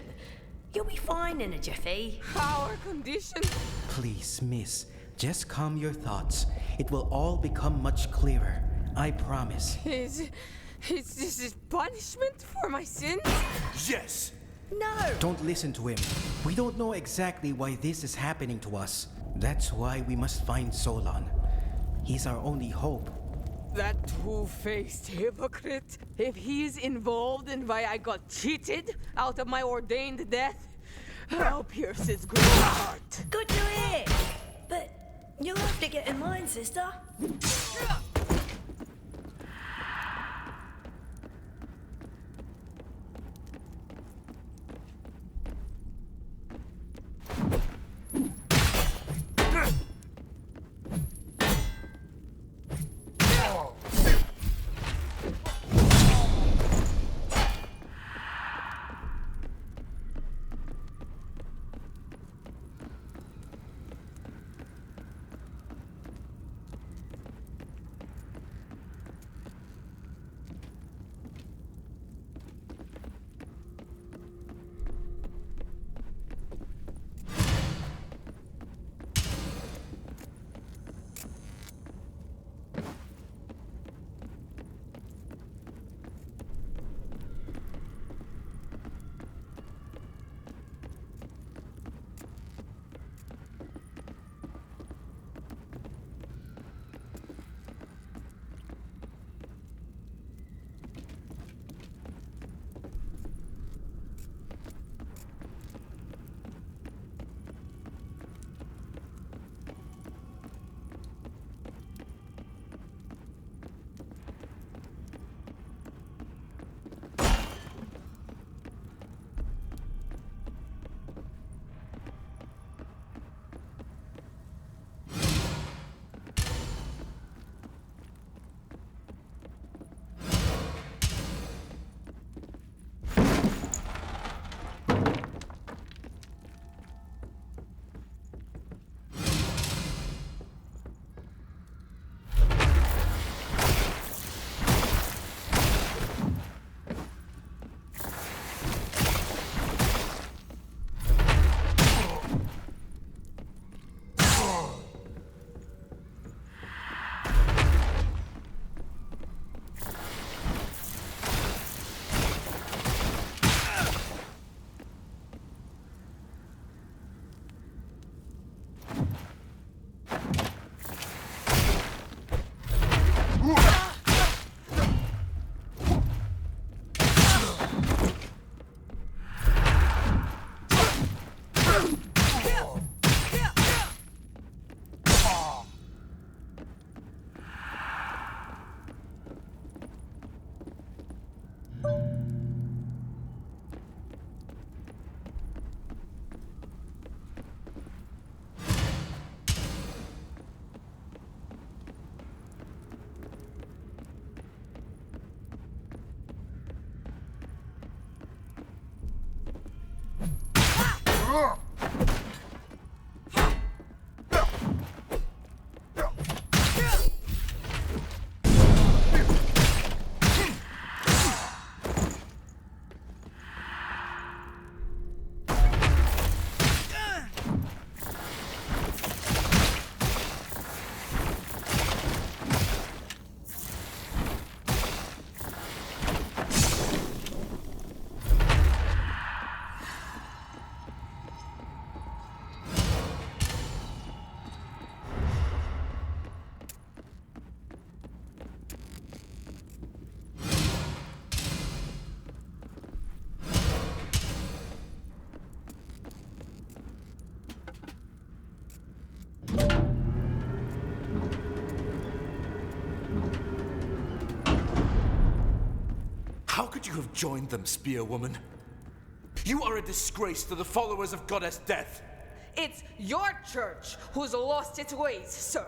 You'll be fine in a jiffy. Our condition? Please, miss, just calm your thoughts. It will all become much clearer. I promise. Is this punishment for my sins? Yes! No! Don't listen to him. We don't know exactly why this is happening to us. That's why we must find Solon. He's our only hope. That two-faced hypocrite. If he's involved in why I got cheated out of my ordained death, I'll pierce his great heart. Good to hear. But you'll have to get in line, sister. How could you have joined them, Spearwoman? You are a disgrace to the followers of Goddess Death. It's your church who's lost its ways, sir.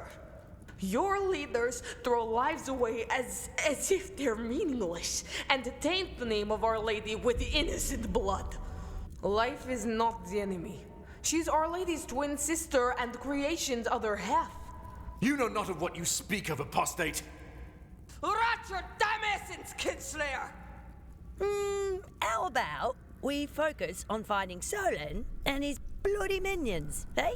Your leaders throw lives away as if they're meaningless and taint the name of Our Lady with innocent blood. Life is not the enemy. She's Our Lady's twin sister and creation's other half. You know not of what you speak of, apostate. Rot your damn essence, Kinslayer! How about we focus on finding Solon and his bloody minions, eh?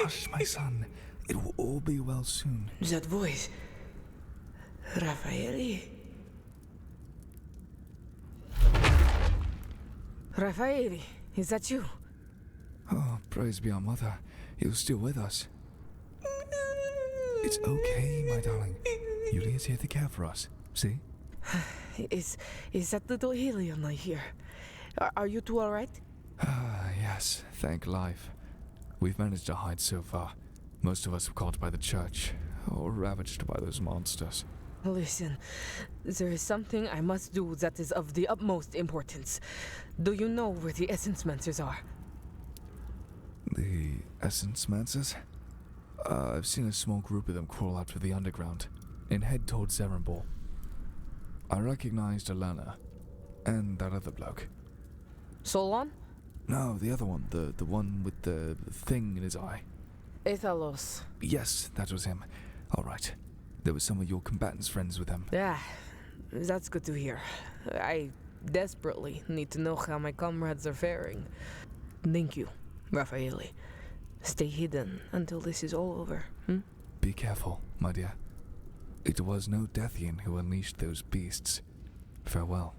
Hush, my son. It will all be well soon. That voice. Raffaele? Raffaele, is that you? Oh, praise be our mother. You're still with us. It's okay, my darling. Yulia's here to care for us. See? Is that little alien I hear? Are you two alright? Yes, thank life. We've managed to hide so far. Most of us were caught by the church, or ravaged by those monsters. Listen, there is something I must do that is of the utmost importance. Do you know where the Essence Mancers are? The Essence Mancers? I've seen a small group of them crawl out of the underground and head towards Zerenball. I recognized Alana and that other bloke. Solon? No, the other one, the one with the thing in his eye. Ethalos. Yes, that was him. All right. There were some of your combatants friends with him. Yeah, that's good to hear. I desperately need to know how my comrades are faring. Thank you, Raffaele. Stay hidden until this is all over, Be careful, my dear. It was no Deathian who unleashed those beasts. Farewell.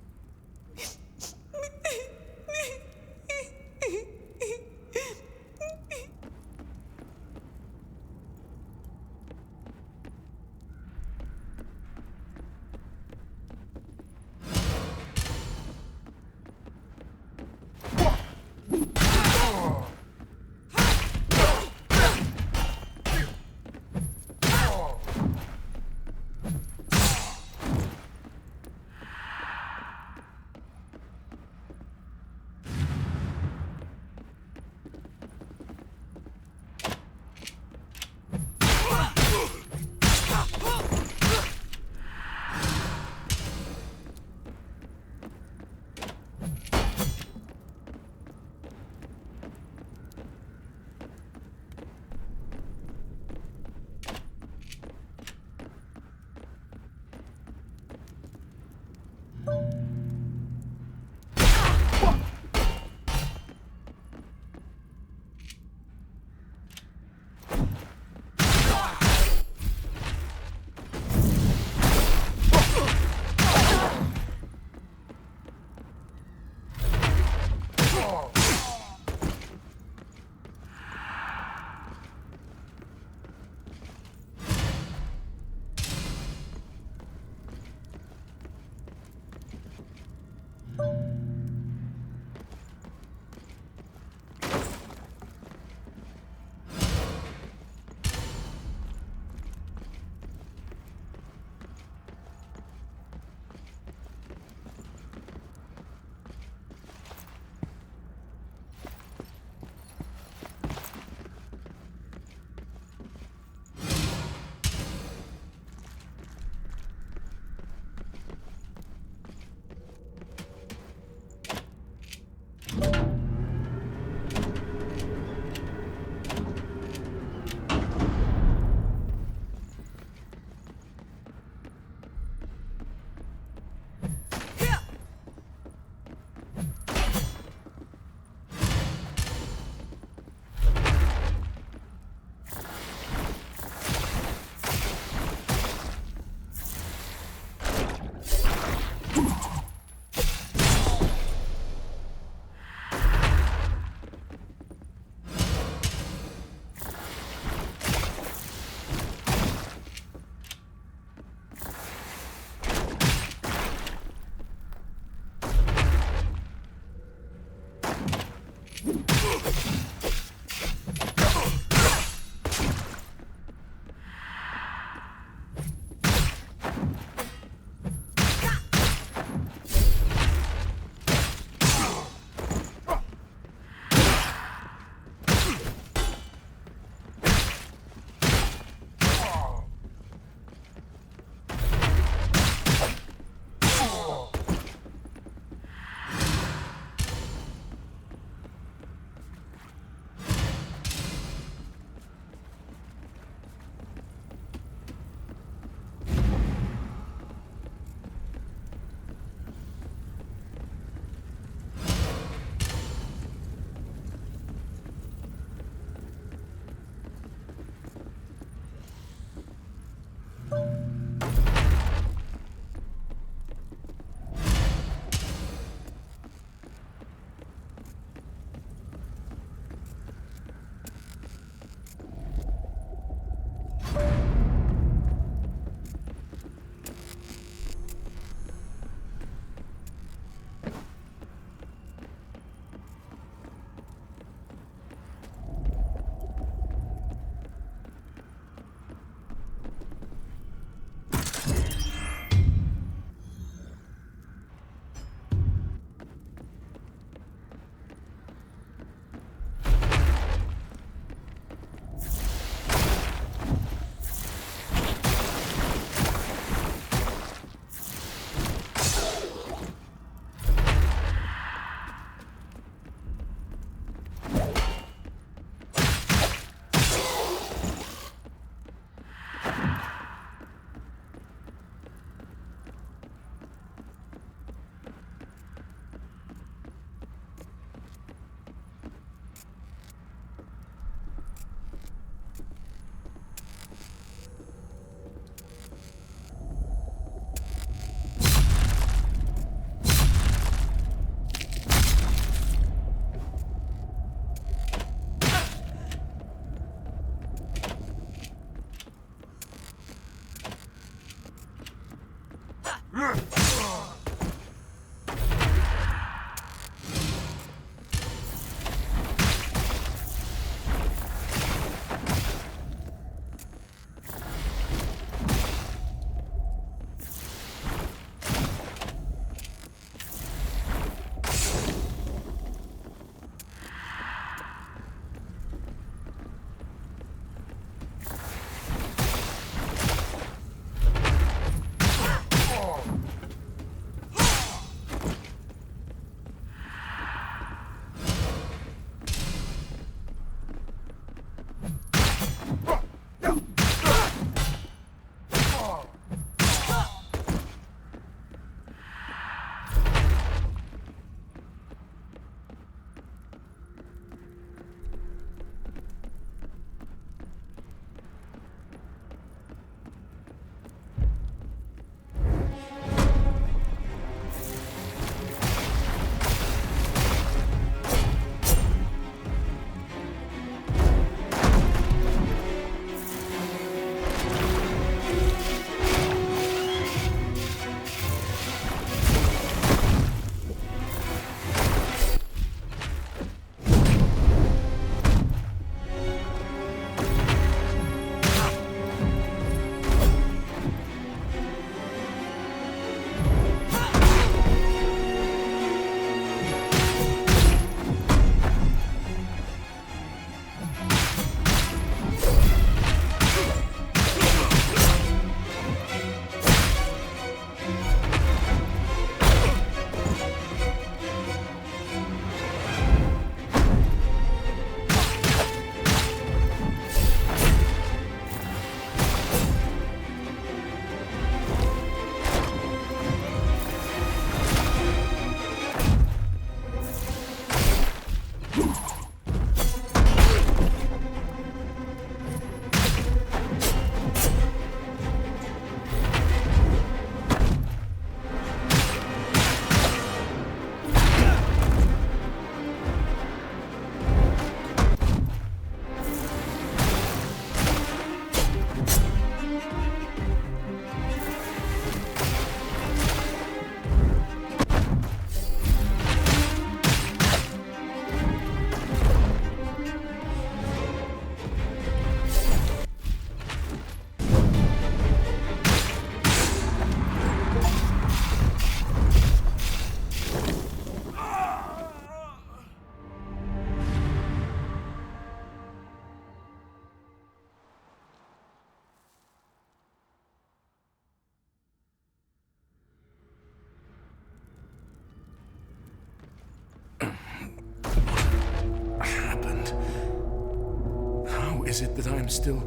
Is it that I am still...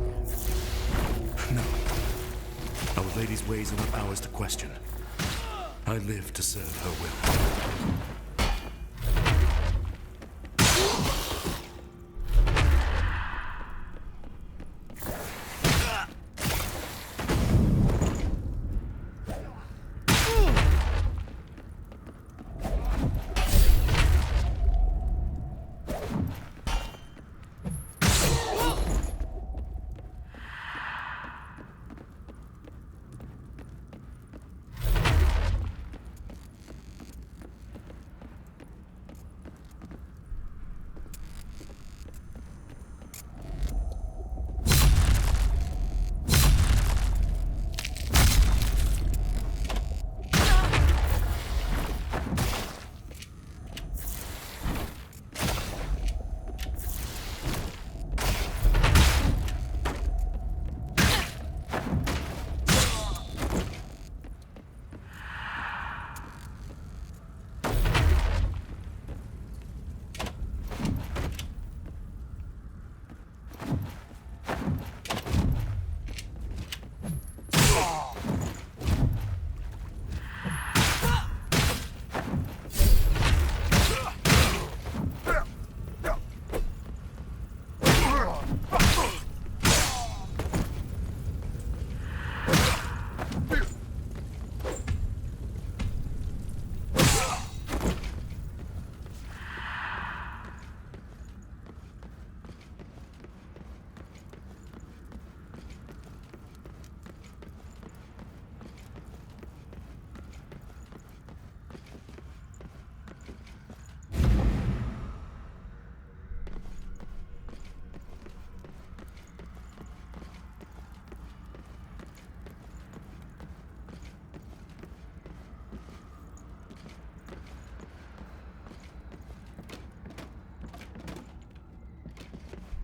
No. Our Lady's ways are not ours to question. I live to serve her will.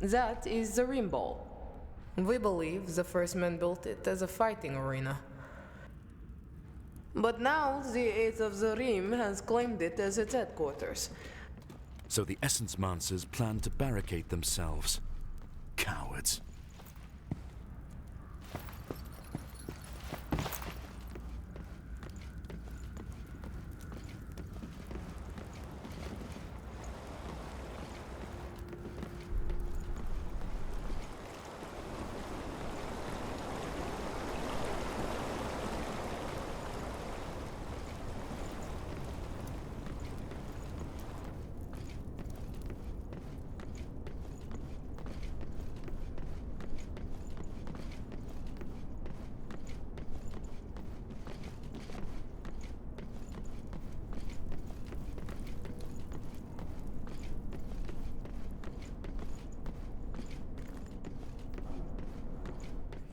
That is the Rim Ball. We believe the first men built it as a fighting arena. But now the Eighth of the Rim has claimed it as its headquarters. So the Essence Mancers plan to barricade themselves. Cowards.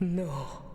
No.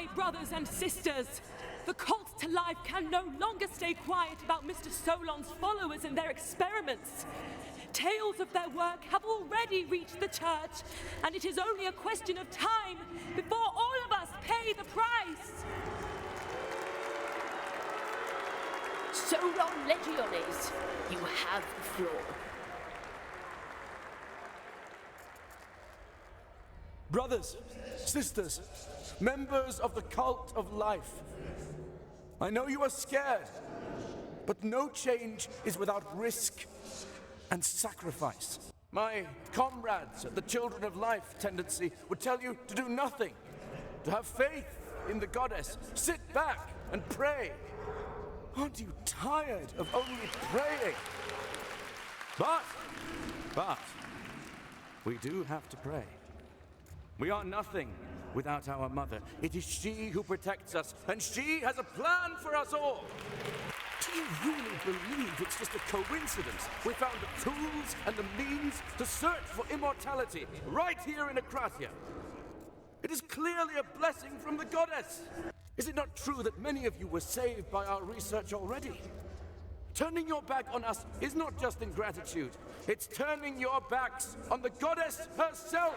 high, brothers and sisters! The cult to life can no longer stay quiet about Mr. Solon's followers and their experiments. Tales of their work have already reached the church, and it is only a question of time before all of us pay the price. Solon Legiones, you have the floor. Brothers, sisters, members of the cult of life, I know you are scared, but no change is without risk and sacrifice. My comrades at the Children of Life tendency would tell you to do nothing, to have faith in the goddess, sit back and pray. Aren't you tired of only praying? But, we do have to pray. We are nothing without our mother. It is she who protects us, and she has a plan for us all. Do you really believe it's just a coincidence we found the tools and the means to search for immortality right here in Akrasia? It is clearly a blessing from the goddess. Is it not true that many of you were saved by our research already? Turning your back on us is not just ingratitude. It's turning your backs on the goddess herself.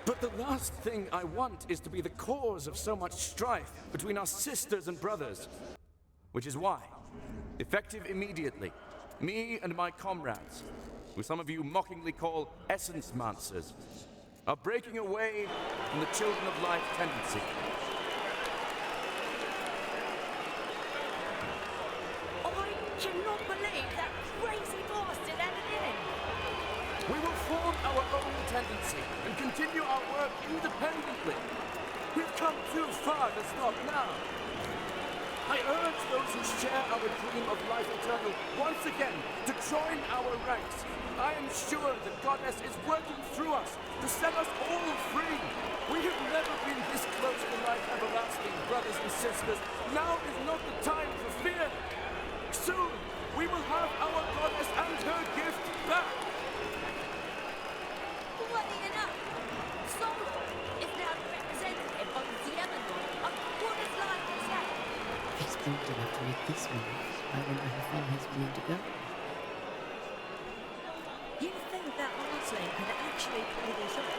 But the last thing I want is to be the cause of so much strife between our sisters and brothers. Which is why, effective immediately, me and my comrades, who some of you mockingly call essence mancers, are breaking away from the Children of Life tendency. I cannot believe that crazy bastard had it in. We will form our own tendency and continue our work independently. We've come too far to stop now. I urge those who share our dream of life eternal once again to join our ranks. I am sure the goddess is working through us to set us all free. We have never been this close to life everlasting, brothers and sisters. Now is not the time for fear. Soon, we will have our goddess and her gift back. What do you know? Solon is now the representative of Dynamically. What is life to say? He's bold enough to make this move. I wonder how far he's willing to go. You think that Arslan could actually pull this off?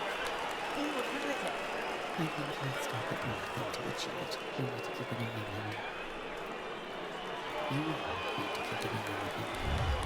He would do it. I think he'll stop at nothing to achieve it. You need to keep an eye on him. You need to keep an eye on him.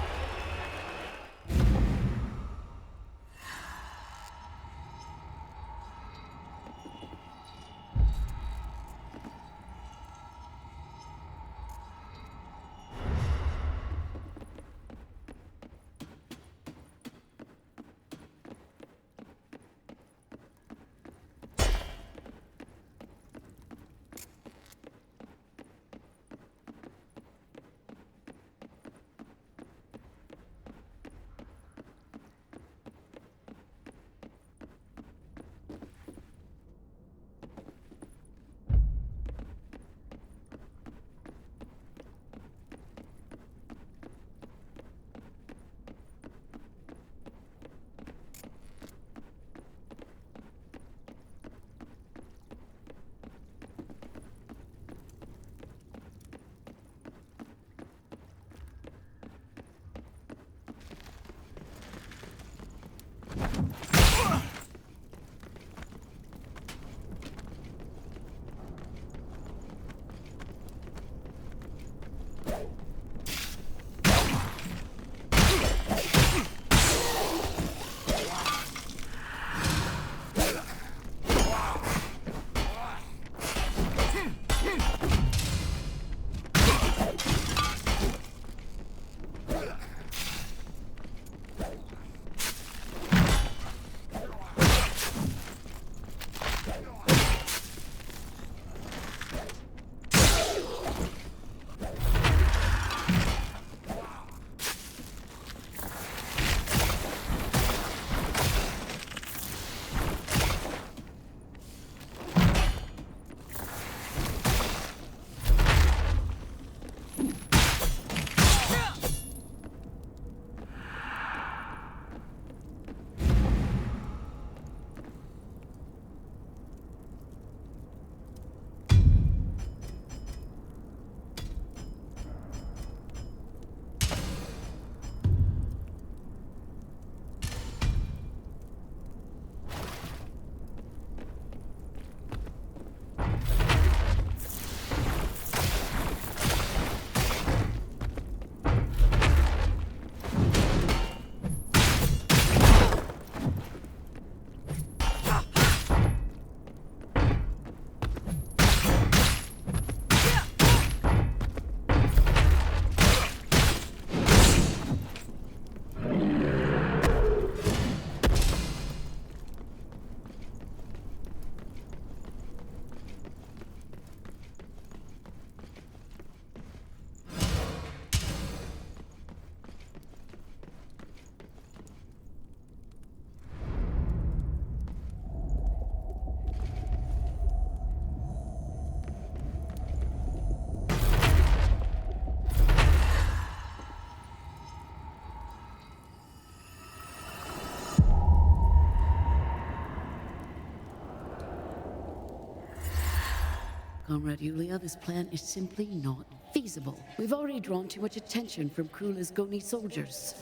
Comrade Yulia, this plan is simply not feasible. We've already drawn too much attention from Krula's Goni soldiers.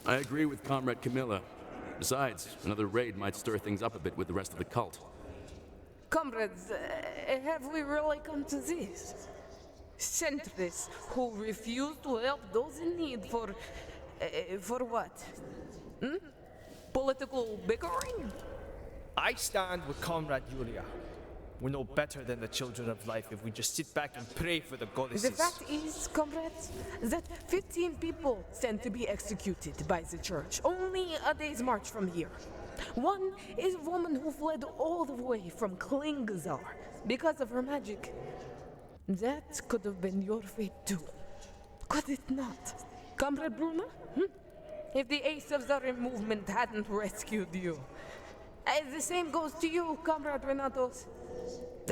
I agree with Comrade Camilla. Besides, another raid might stir things up a bit with the rest of the cult. Comrades, have we really come to this? Sentries who refuse to help those in need for what? Political bickering? I stand with Comrade Yulia. We're no better than the children of life if we just sit back and pray for the goddesses. The fact is, comrades, that 15 people stand to be executed by the church, only a day's march from here. One is a woman who fled all the way from Klingzar because of her magic. That could have been your fate too, could it not? Comrade Bruna? If the Ace of Zarin movement hadn't rescued you. The same goes to you, Comrade Renatos.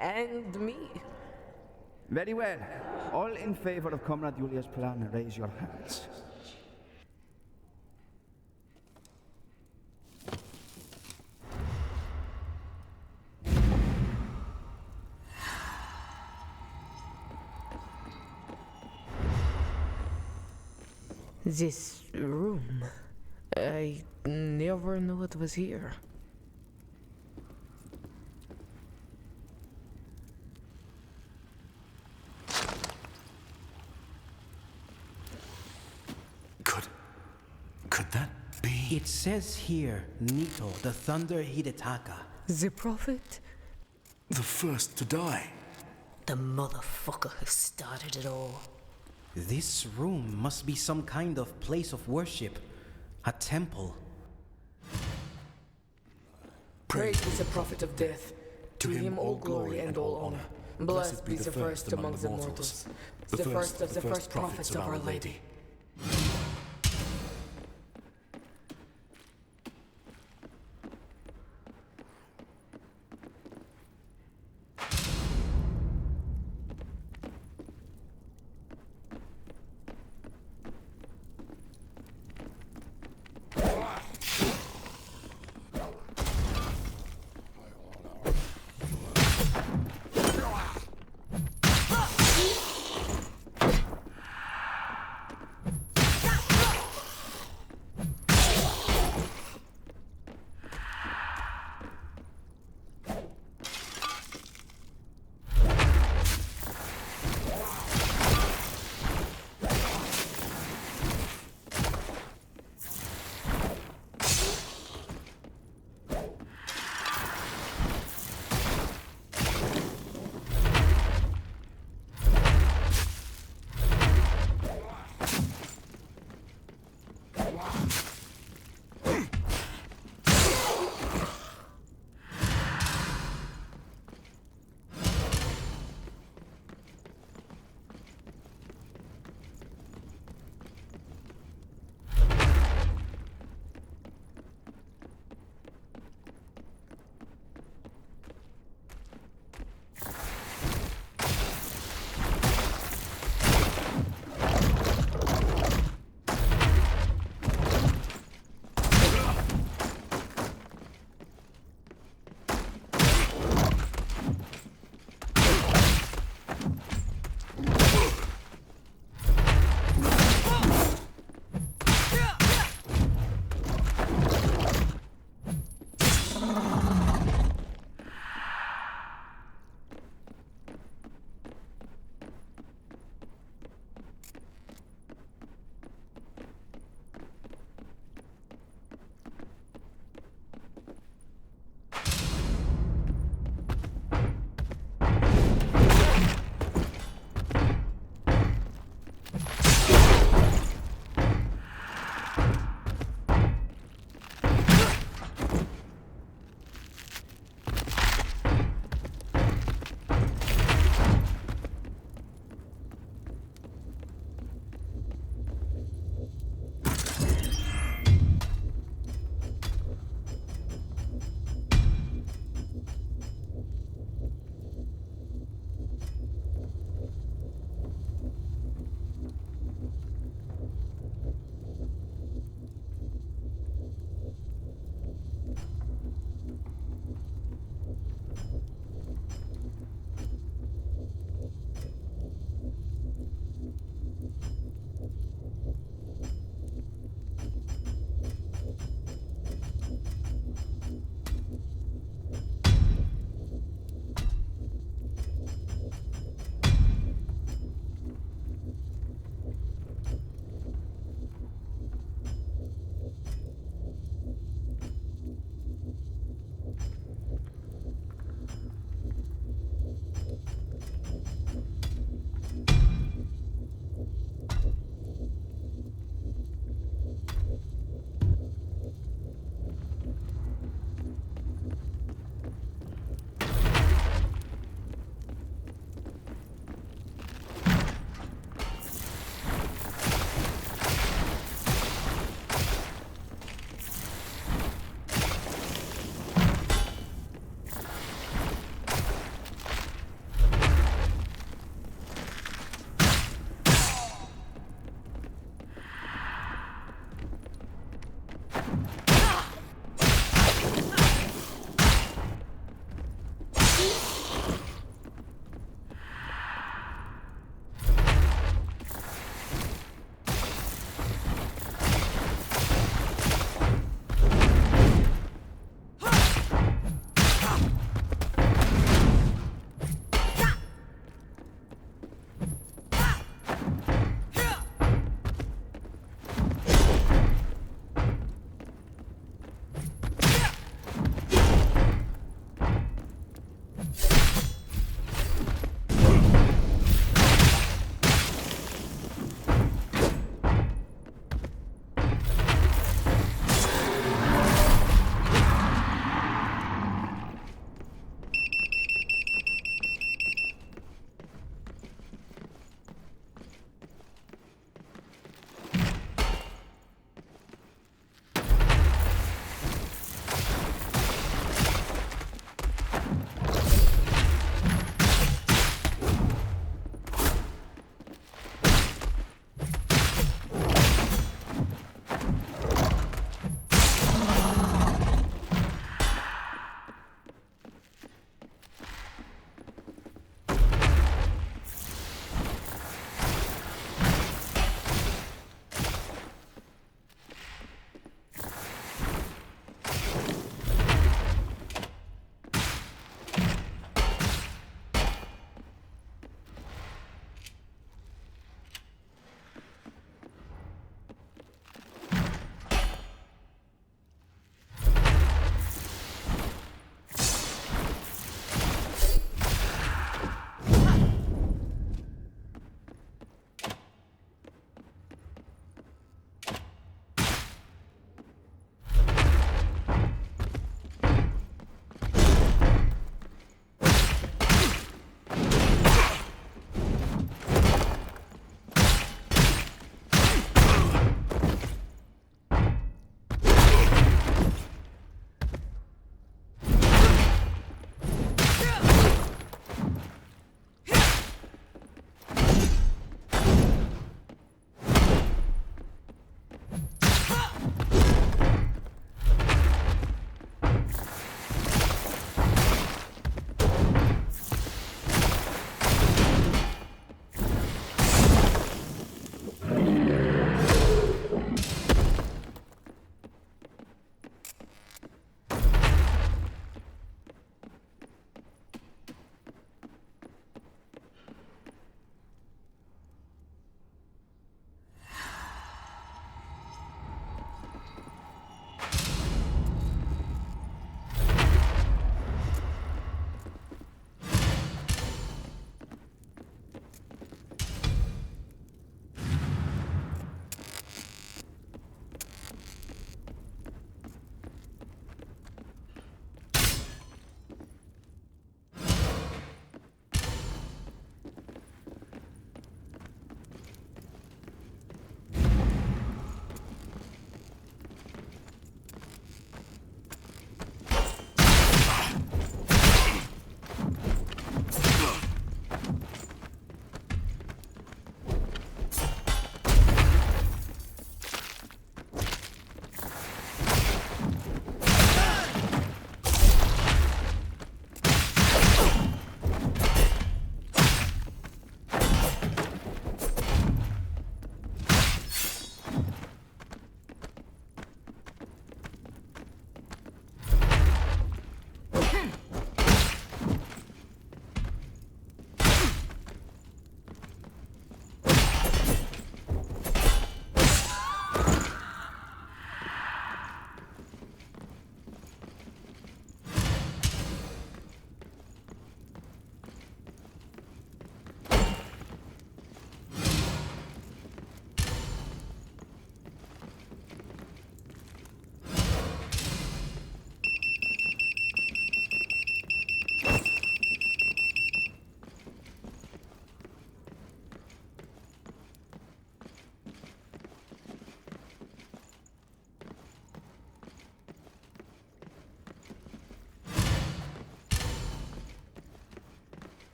And me. Very well. All in favor of Comrade Julia's plan, raise your hands. This room, I never knew it was here. Could that be? It says here, Nito, the Thunder Hidetaka. The Prophet? The first to die. The motherfucker who started it all. This room must be some kind of place of worship. A temple. Praise be the Prophet of Death. To him all glory and all honor. Blessed be the first among the mortals. The first of the first prophets of Our Lady.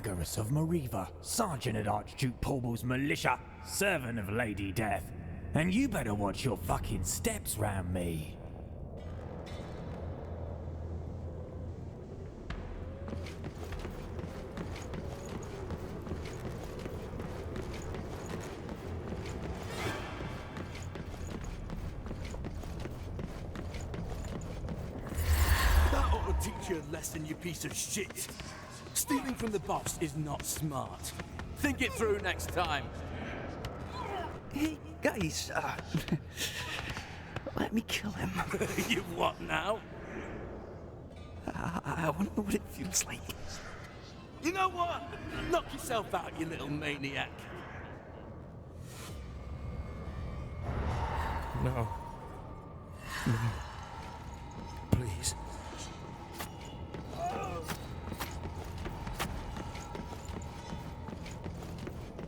Agarus of Mariva, Sergeant at Archduke Paul's militia, servant of Lady Death. And you better watch your fucking steps round me. That ought to teach you a lesson, you piece of shit. Stealing from the boss is not smart. Think it through next time. Hey, guys, let me kill him. You what now? I want to know what it feels like. You know what? Knock yourself out, you little maniac. No. No. Please.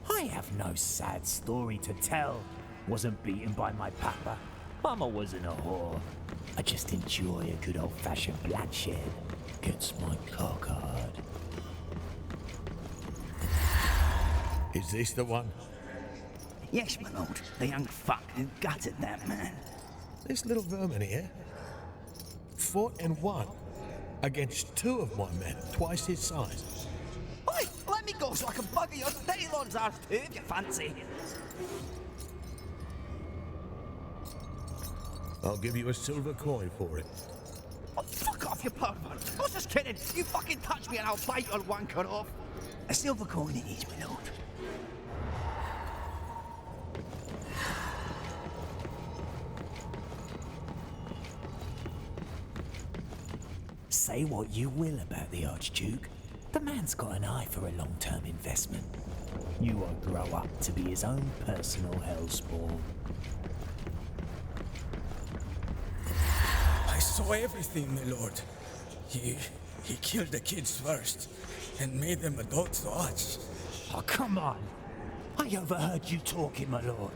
I have no sad story to tell. Wasn't beaten by my papa. Mama wasn't a whore. I just enjoy a good old-fashioned bloodshed. Gets my cock hard. Is this the one? Yes, my lord. The young fuck who gutted that man. This little vermin here fought and won against two of my men, twice his size. Oi, let me go so I can bugger your Daylon's arse too, if you fancy. I'll give you a silver coin for it. Oh, fuck off, you pervert. I was just kidding. You fucking touch me and I'll bite your wanker off. A silver coin it is, my lord. Say what you will about the Archduke, the man's got an eye for a long-term investment. You won't grow up to be his own personal hellspawn. I saw everything, my lord. He killed the kids first, and made them adults to watch. Oh, come on! I overheard you talking, my lord.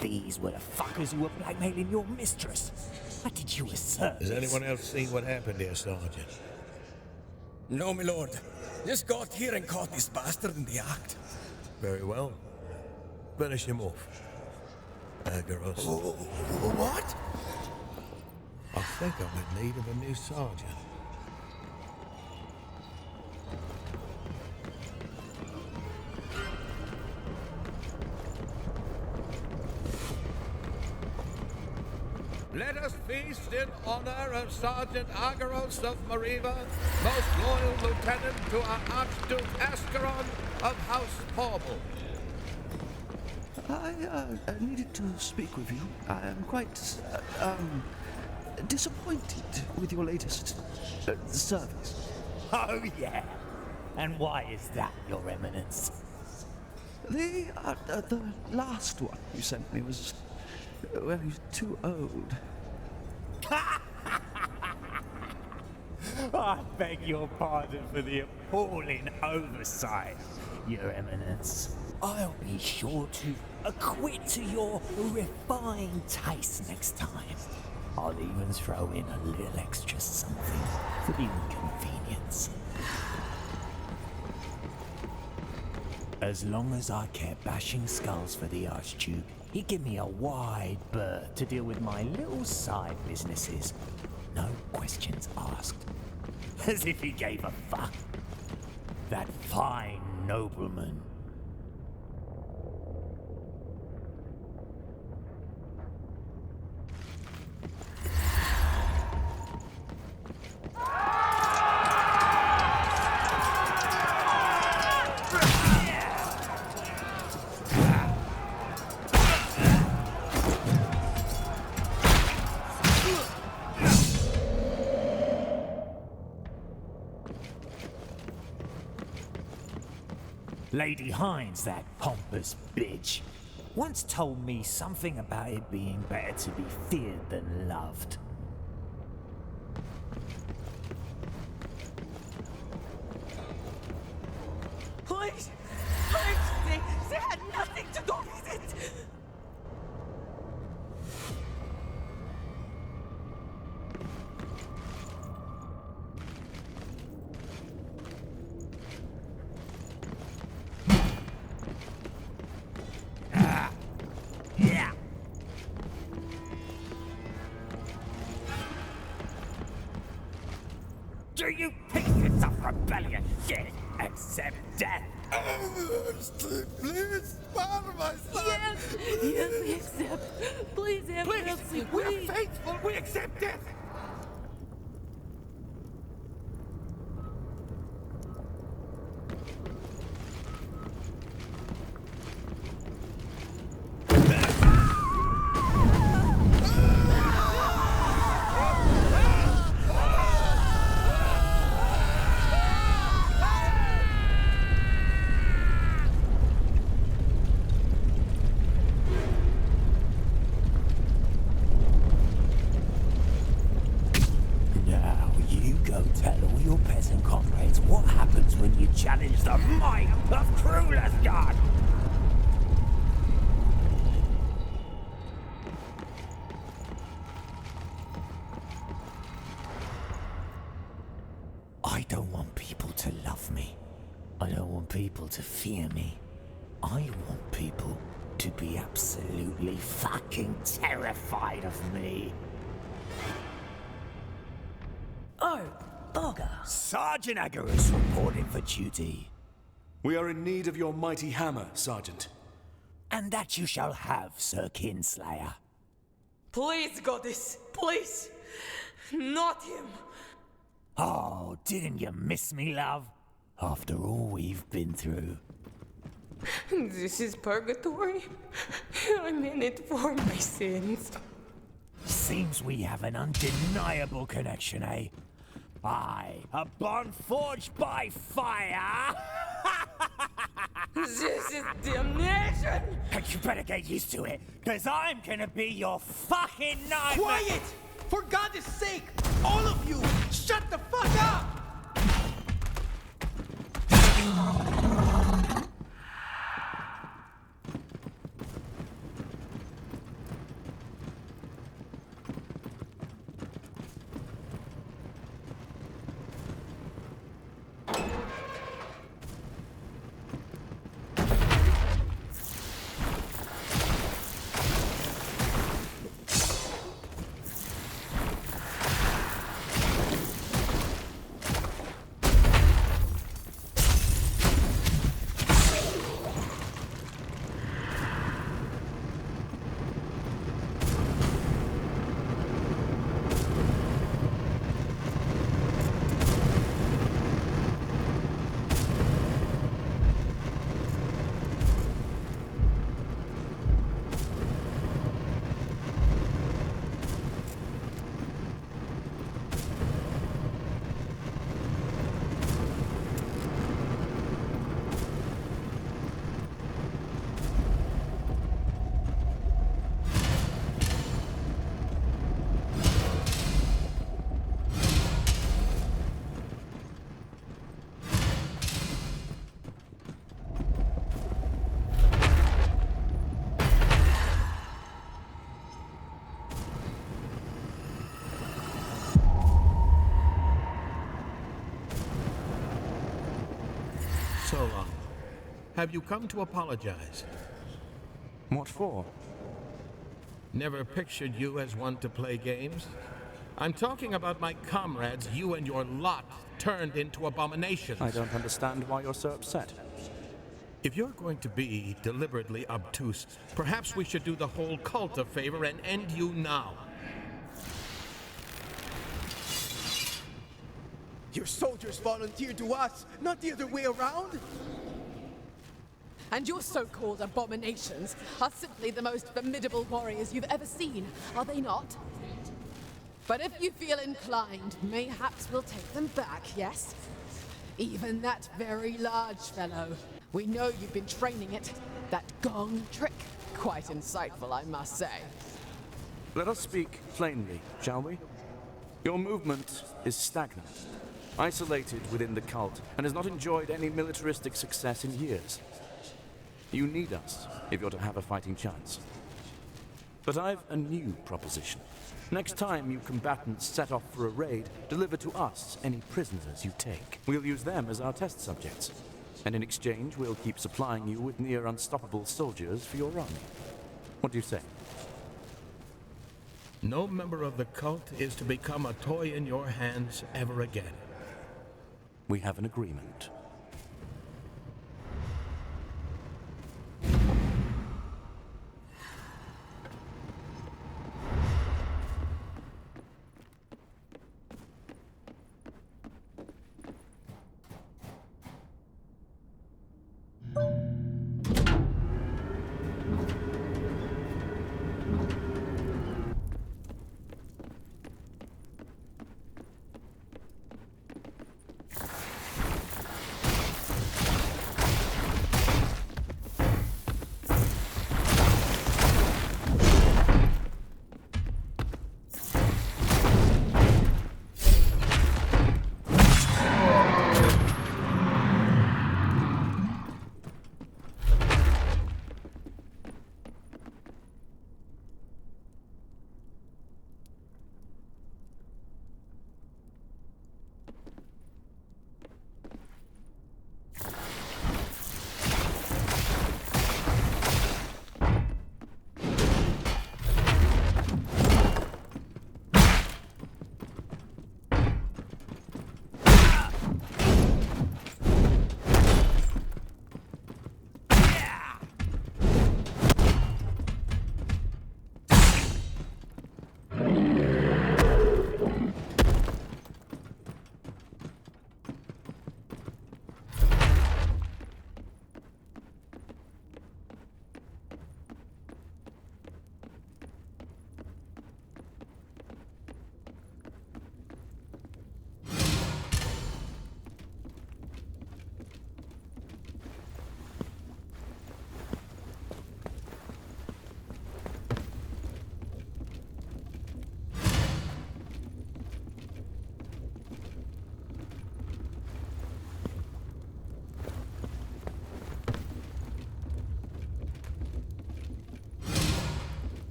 These were the fuckers who were blackmailing your mistress. I did you a service. Has anyone else seen what happened here, Sergeant? No, my lord. Just got here and caught this bastard in the act. Very well. Finish him off. Agarus. What? I think I'm in need of a new sergeant. Let us feast in honor of Sergeant Agaros of Mariva, most loyal lieutenant to our Archduke Ascaron of House Paubel. I needed to speak with you. I am quite, disappointed with your latest service. Oh, yeah. And why is that, Your Eminence? The last one you sent me was, well, he was too old. I beg your pardon for the appalling oversight, Your Eminence. I'll be sure to acquit to your refined taste next time. I'll even throw in a little extra something for the inconvenience. As long as I kept bashing skulls for the Archduke, he'd give me a wide berth to deal with my little side businesses. No questions asked. As if he gave a fuck. That fine nobleman. Lady Hines, that pompous bitch, once told me something about it being better to be feared than loved. Please! They had nothing to do with it! do you pieces of rebellion shit accept death? Please, spare my son! Yes, yes, we accept. Please have mercy, We please. are faithful, we accept death! Now, you go tell all your peasant comrades what happens when you challenge the might of Cruel's God! I don't want people to love me. I don't want people to fear me. I want people to be absolutely fucking terrified of me. Oh, bugger. Sergeant Agarus reporting for duty. We are in need of your mighty hammer, Sergeant. And that you shall have, Sir Kinslayer. Please, Goddess, please. Not him. Oh, didn't you miss me, love? After all we've been through. This is purgatory. I'm in it for my sins. Seems we have an undeniable connection, eh? Aye, a bond forged by fire! This is damnation! You better get used to it, cause I'm gonna be your fucking nightmare! Quiet! For God's sake, all of you, shut the fuck up! So long. Have you come to apologize? What for? Never pictured you as one to play games. I'm talking about my comrades you and your lot turned into abominations. I don't understand why you're so upset. If you're going to be deliberately obtuse, perhaps we should do the whole cult a favor and end you now. Your soldiers volunteered to us, not the other way around. And your so-called abominations are simply the most formidable warriors you've ever seen, are they not? But if you feel inclined, mayhaps we'll take them back, yes? Even that very large fellow. We know you've been training it. That gong trick. Quite insightful, I must say. Let us speak plainly, shall we? Your movement is stagnant, isolated within the cult, and has not enjoyed any militaristic success in years. You need us if you're to have a fighting chance. But I've a new proposition. Next time you combatants set off for a raid, deliver to us any prisoners you take. We'll use them as our test subjects. And in exchange, we'll keep supplying you with near unstoppable soldiers for your army. What do you say? No member of the cult is to become a toy in your hands ever again. We have an agreement.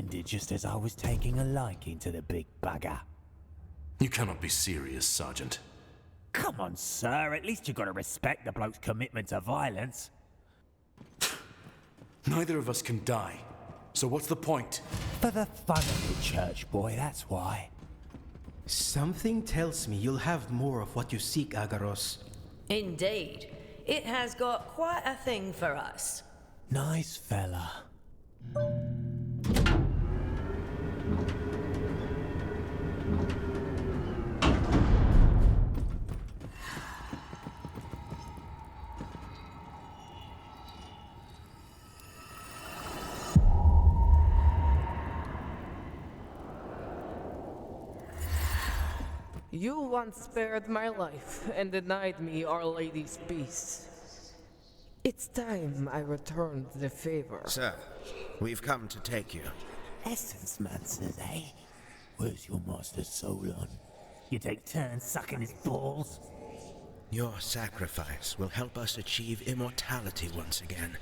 ended just as I was taking a liking to the big bugger. You cannot be serious, Sergeant. Come on, sir. At least you gotta respect the bloke's commitment to violence. Neither of us can die. So what's the point? For the fun of the church, boy, that's why. Something tells me you'll have more of what you seek, Agaros. Indeed. It has got quite a thing for us. Nice fella. You once spared my life and denied me Our Lady's peace. It's time I returned the favor. Sir, we've come to take you. Essence Mancers, eh? Where's your master Solon? You take turns sucking his balls? Your sacrifice will help us achieve immortality once again.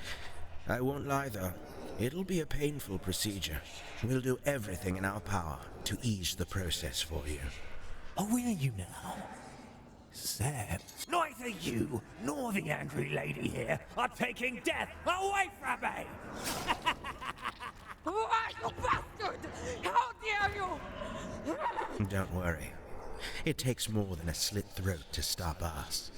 I won't lie, though. It'll be a painful procedure. We'll do everything in our power to ease the process for you. Oh, will you now? Seb, neither you nor the angry lady here are taking death away from me! Why, you bastard! How dare you! Don't worry. It takes more than a slit throat to stop us.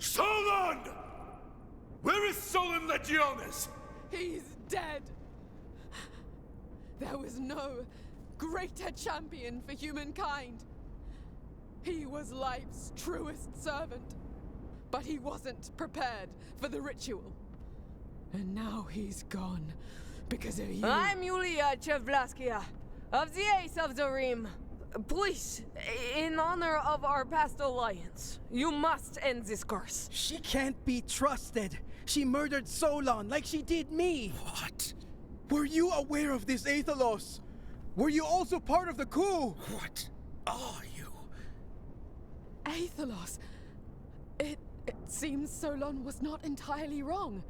Solon! Where is Solon Legionis? He's dead. There was no greater champion for humankind. He was life's truest servant, but he wasn't prepared for the ritual. And now he's gone because of you. I'm Yulia Chevlaskia, of the Ace of the Rim. Please, in honor of our past alliance, you must end this curse. She can't be trusted. She murdered Solon like she did me. What? Were you aware of this, Aethalos? Were you also part of the coup? What are you? Aethalos, it seems Solon was not entirely wrong.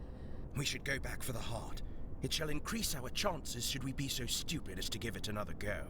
We should go back for the heart. It shall increase our chances should we be so stupid as to give it another go.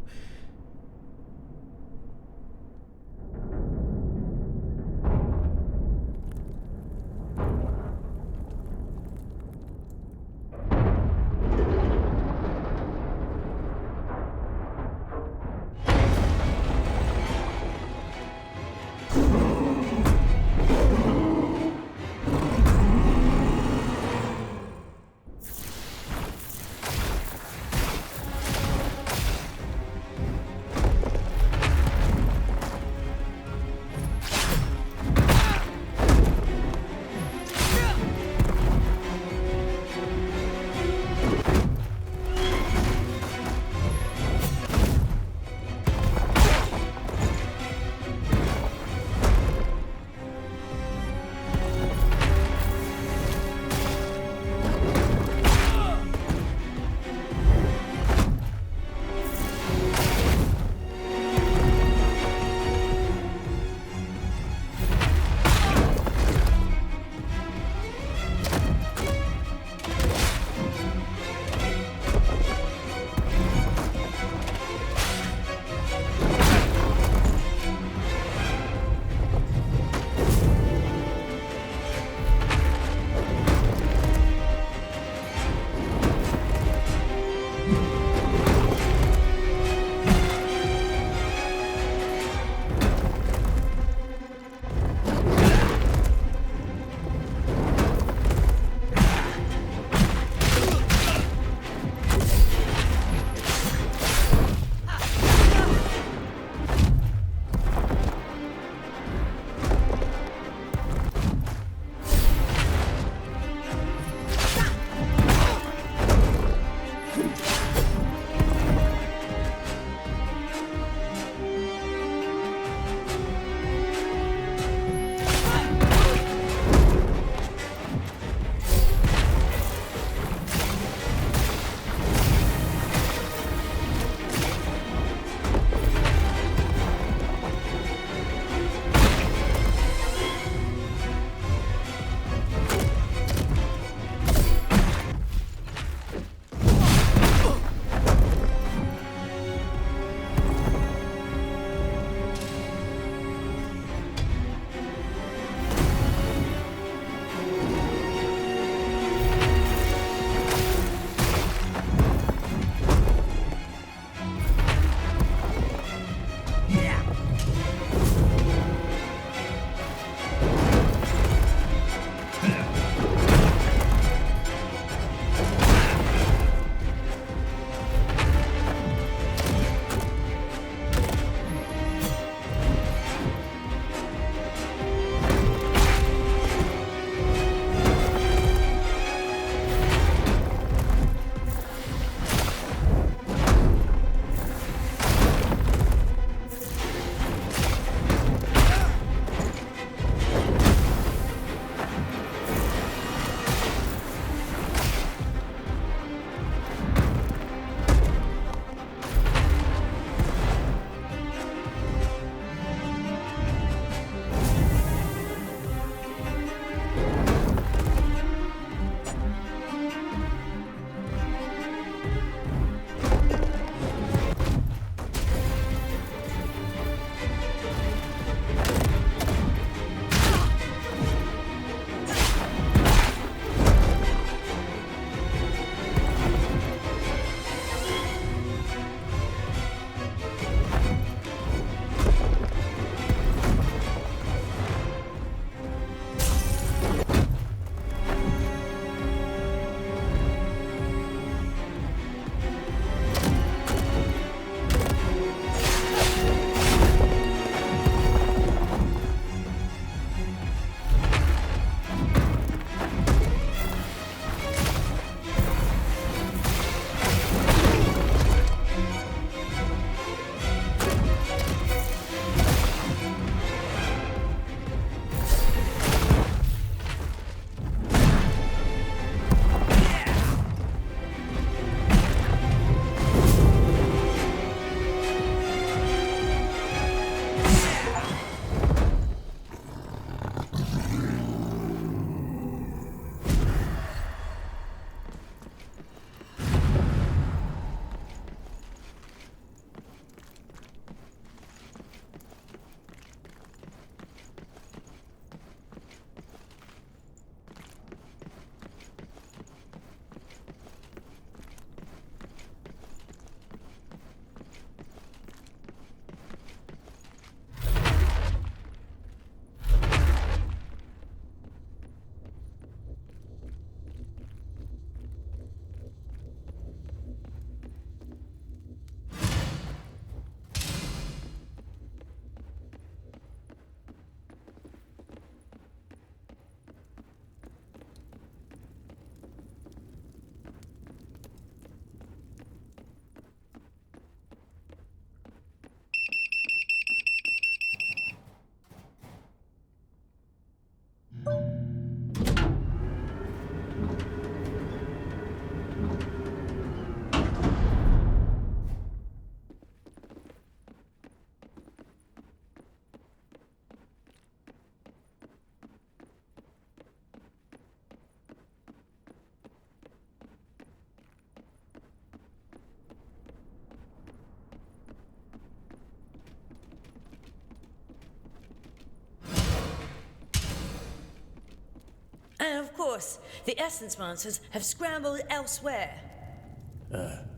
And of course, the essence monsters have scrambled elsewhere.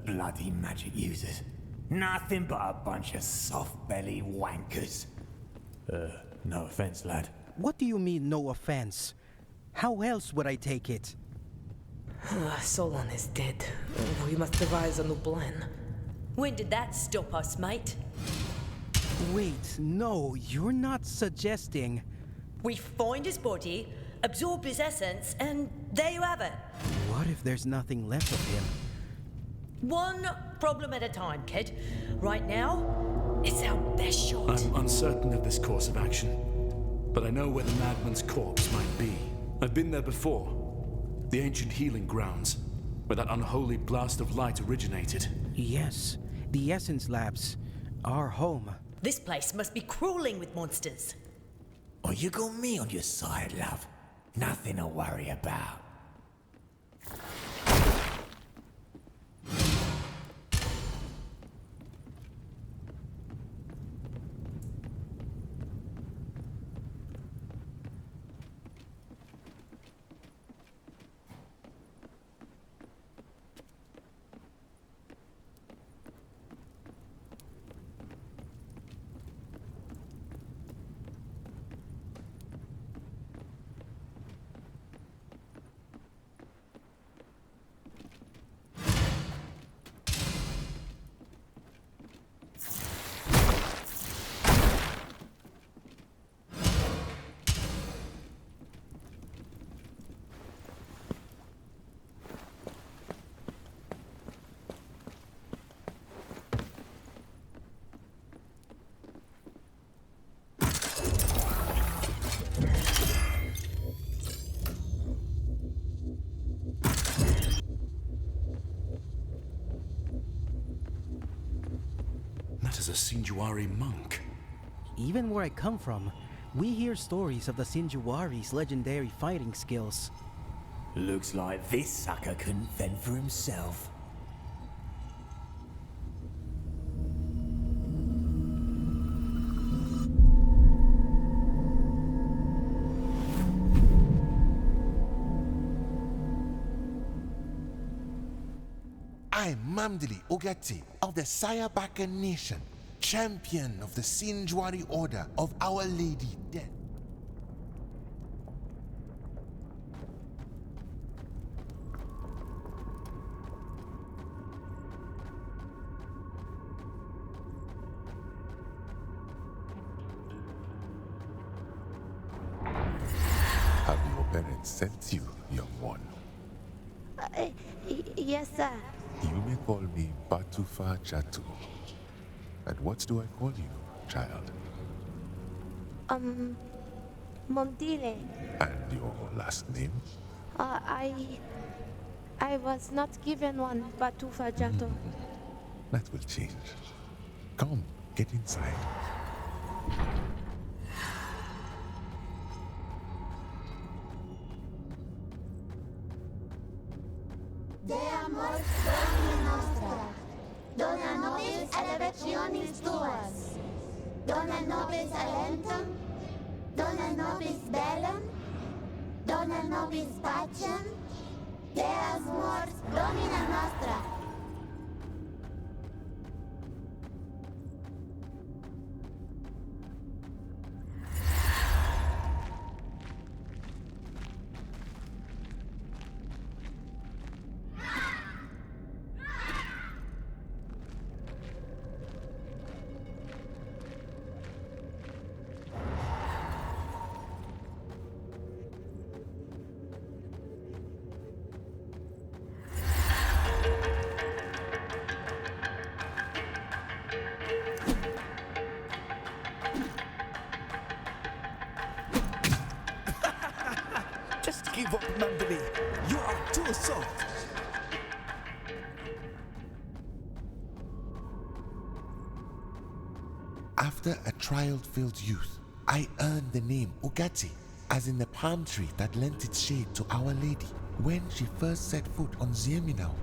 Bloody magic users. Nothing but a bunch of soft-belly wankers. No offense, lad. What do you mean, no offense? How else would I take it? Solon is dead. We must devise a new plan. When did that stop us, mate? Wait, no, you're not suggesting... We find his body, absorb his essence, and there you have it. What if there's nothing left of him? One problem at a time, kid. Right now, it's our best shot. I'm uncertain of this course of action, but I know where the madman's corpse might be. I've been there before. The ancient healing grounds, where that unholy blast of light originated. Yes, the Essence Labs. Our home. This place must be crawling with monsters. Oh, you got me on your side, love. Nothing to worry about. That is a Sinjuari monk. Even where I come from, we hear stories of the Sinjuari's legendary fighting skills. Looks like this sucker couldn't fend for himself. I'm Mamdili Ugati of the Sayabaka Nation, champion of the Sinjuari Order of Our Lady Death. Have your parents sent you, young one? Yes, sir. You may call me Batufa Jatu. And what do I call you, child? Momdile. And your last name? I was not given one, Batufa Jato. That will change. Come, get inside. Deamos Domini Nostra. Dona nobis elevationis tuas. Dona nobis alentum. Dona nobis bellum. Dona nobis pacem. Deas mors Domina Nostra. Just give up, Mandalay. You are too soft. After a trial-filled youth, I earned the name Ugati, as in the palm tree that lent its shade to Our Lady when she first set foot on Zieminau.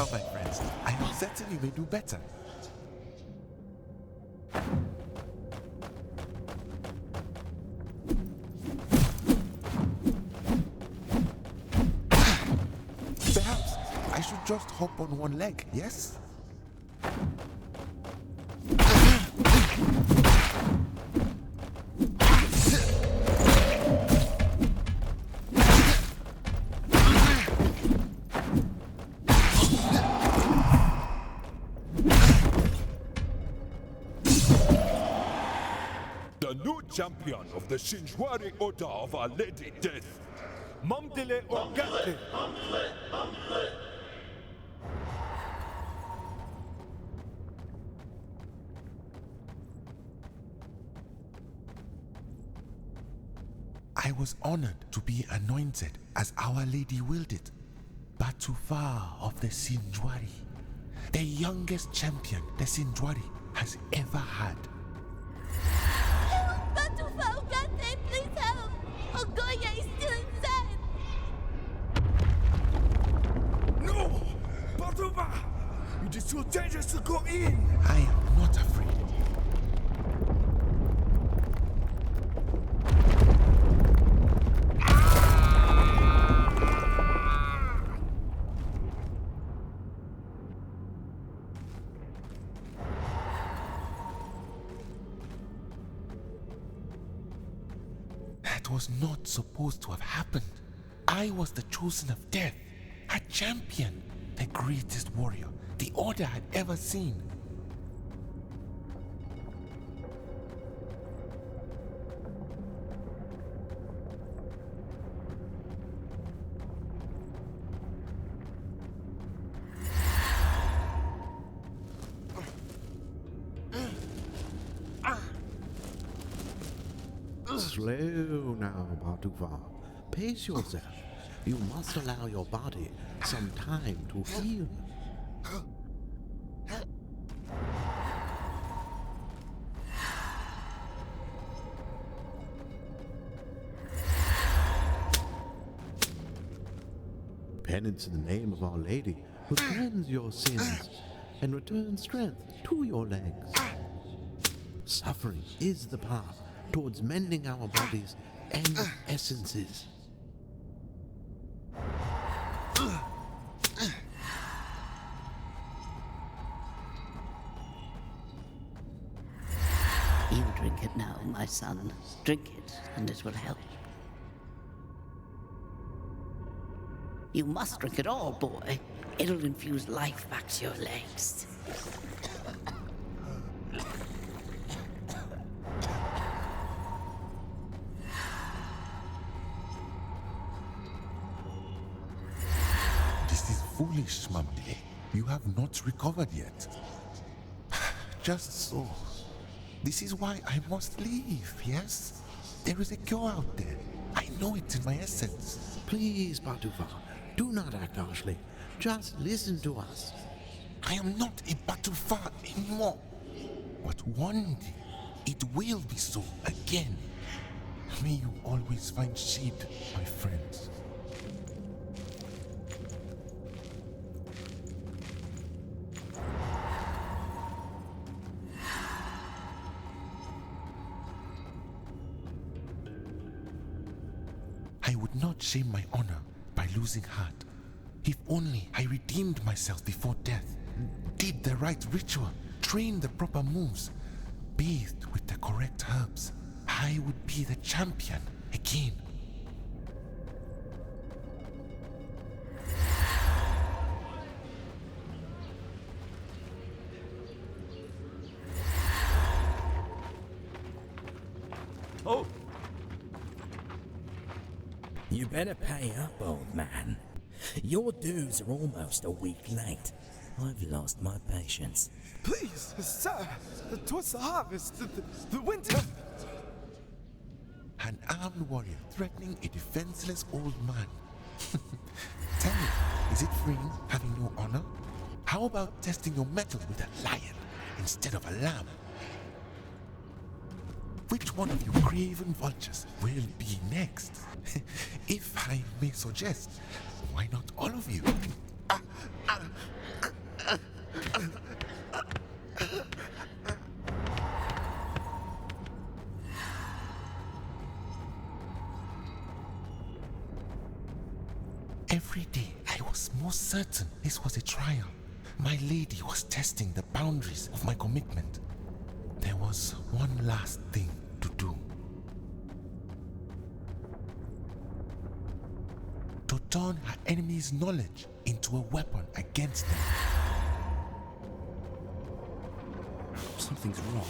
Now, my friends, I am certain you may do better. Perhaps I should just hop on one leg, yes? The new champion of the Shinjwari Order of Our Lady Death, Mamdele Organte. I was honored to be anointed as Our Lady willed it. Batufa of the Shinjwari, the youngest champion the Shinjwari has ever had. Help! Batufa Ugarte, please help! Ogoya is still inside! No! Batufa! It is too dangerous to go in! I am not afraid. That was not supposed to have happened. I was the chosen of death, a champion, the greatest warrior the Order had ever seen. Slow now, Batufa. Pace yourself. You must allow your body some time to heal. Penance in the name of Our Lady will cleanse your sins and return strength to your legs. Suffering is the path towards mending our bodies and essences. You drink it now, my son. Drink it, and it will help. You must drink it all, boy. It'll infuse life back to your legs. This is foolish, Mamdele. You have not recovered yet. Just so. This is why I must leave, yes? There is a cure out there. I know it in my essence. Please, Batufa, do not act harshly. Just listen to us. I am not a Batufa anymore. But one day, it will be so again. May you always find shade, my friends. I would not shame my honor by losing heart. If only I redeemed myself before death, did the right ritual, trained the proper moves, bathed with the correct herbs, I would be the champion again. Oh! You better pay up, old man. Your dues are almost a week late. I've lost my patience. Please, sir, towards the harvest, the winter. An armed warrior threatening a defenseless old man. Tell me, is it freeing having no honor? How about testing your mettle with a lion instead of a lamb? Which one of you craven vultures will be next? If I may suggest, why not all of you? Every day I was more certain this was a trial. My lady was testing the boundaries of my commitment. There was one last thing to do. To turn her enemy's knowledge into a weapon against them. Something's wrong.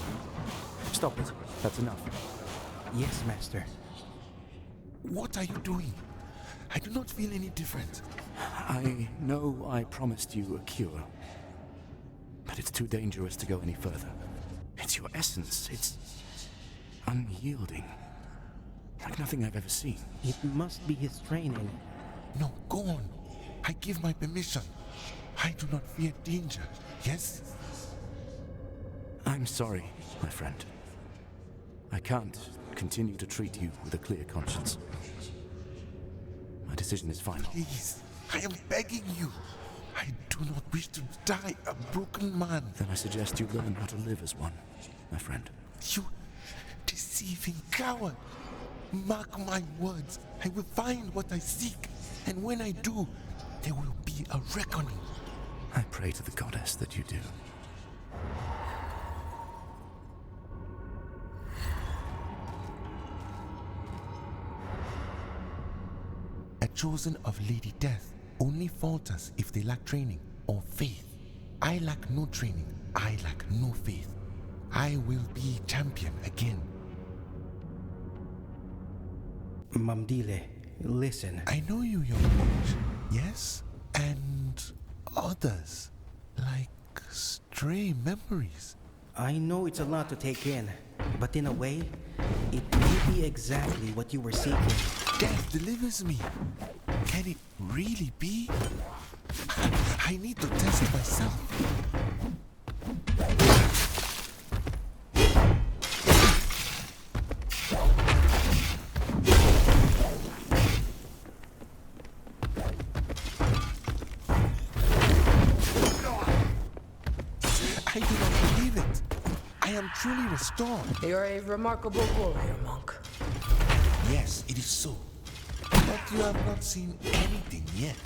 Stop it. That's enough. Yes, Master. What are you doing? I do not feel any different. I know I promised you a cure, but it's too dangerous to go any further. It's your essence. It's unyielding. Like nothing I've ever seen. It must be his training. No, go on. I give my permission. I do not fear danger, yes? I'm sorry, my friend. I can't continue to treat you with a clear conscience. My decision is final. Please, I am begging you. I do not wish to die a broken man. Then I suggest you learn how to live as one, my friend. You deceiving coward. Mark my words. I will find what I seek. And when I do, there will be a reckoning. I pray to the goddess that you do. A chosen of Lady Death only falters if they lack training or faith. I lack no training. I lack no faith. I will be champion again. Mamdile, listen. I know you, young mage. Yes? And others. Like stray memories. I know it's a lot to take in, but in a way, it may be exactly what you were seeking. Death delivers me. Can it really be? I need to test it myself. I do not believe it. I am truly restored. You're a remarkable warrior, monk. Yes, it is so. But you have not seen anything yet.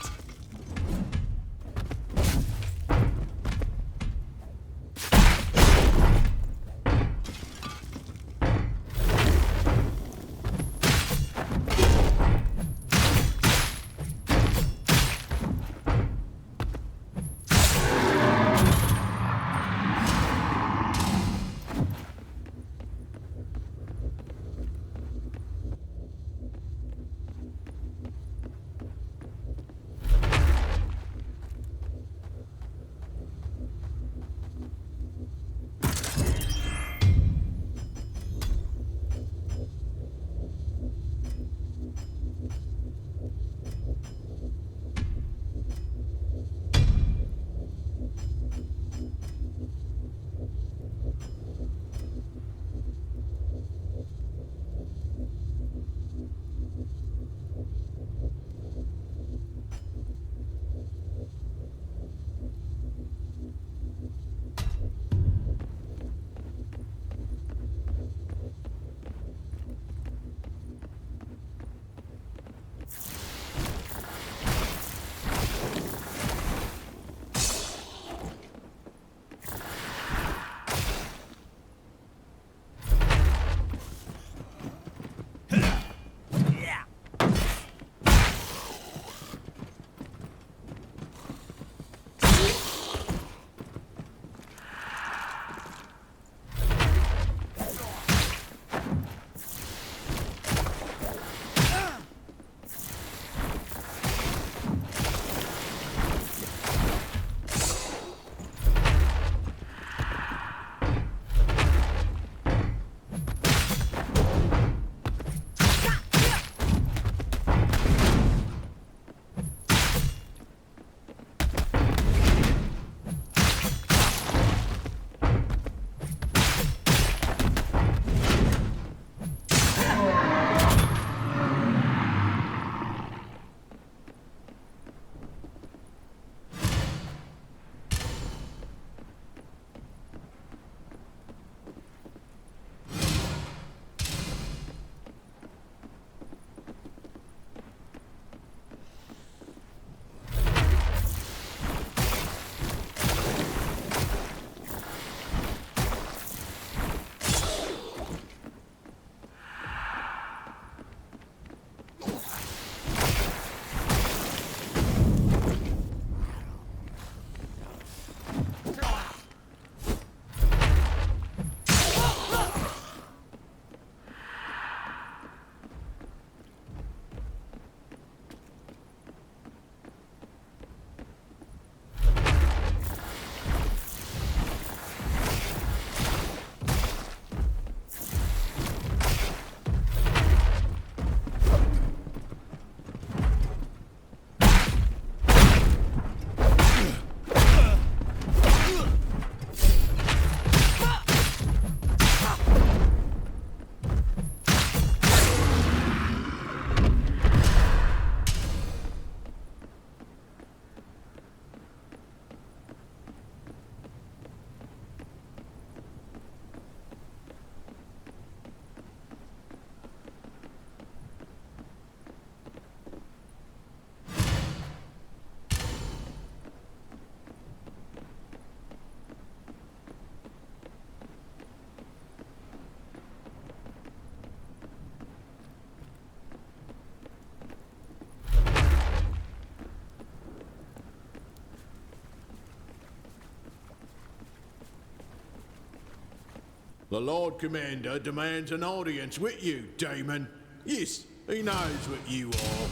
The Lord Commander demands an audience with you, Damon. Yes, he knows what you are.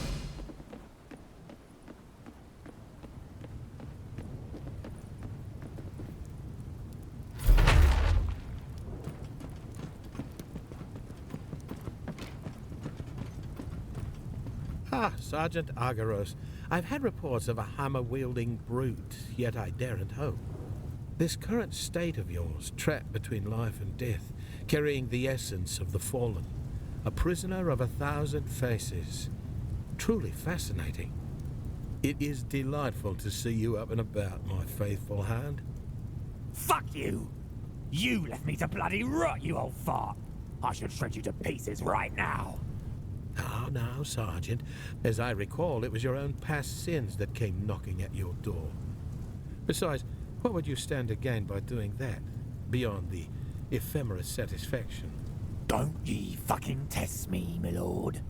Ah, Sergeant Argyros. I've had reports of a hammer-wielding brute, yet I daren't hope. This current state of yours, trapped between life and death, carrying the essence of the fallen, a prisoner of 1,000 faces. Truly fascinating. It is delightful to see you up and about, my faithful hand. Fuck you! You left me to bloody rot, you old fart! I should shred you to pieces right now! Now, Sergeant. As I recall, it was your own past sins that came knocking at your door. Besides, what would you stand to gain by doing that, beyond the ephemeral satisfaction? Don't ye fucking test me, my lord.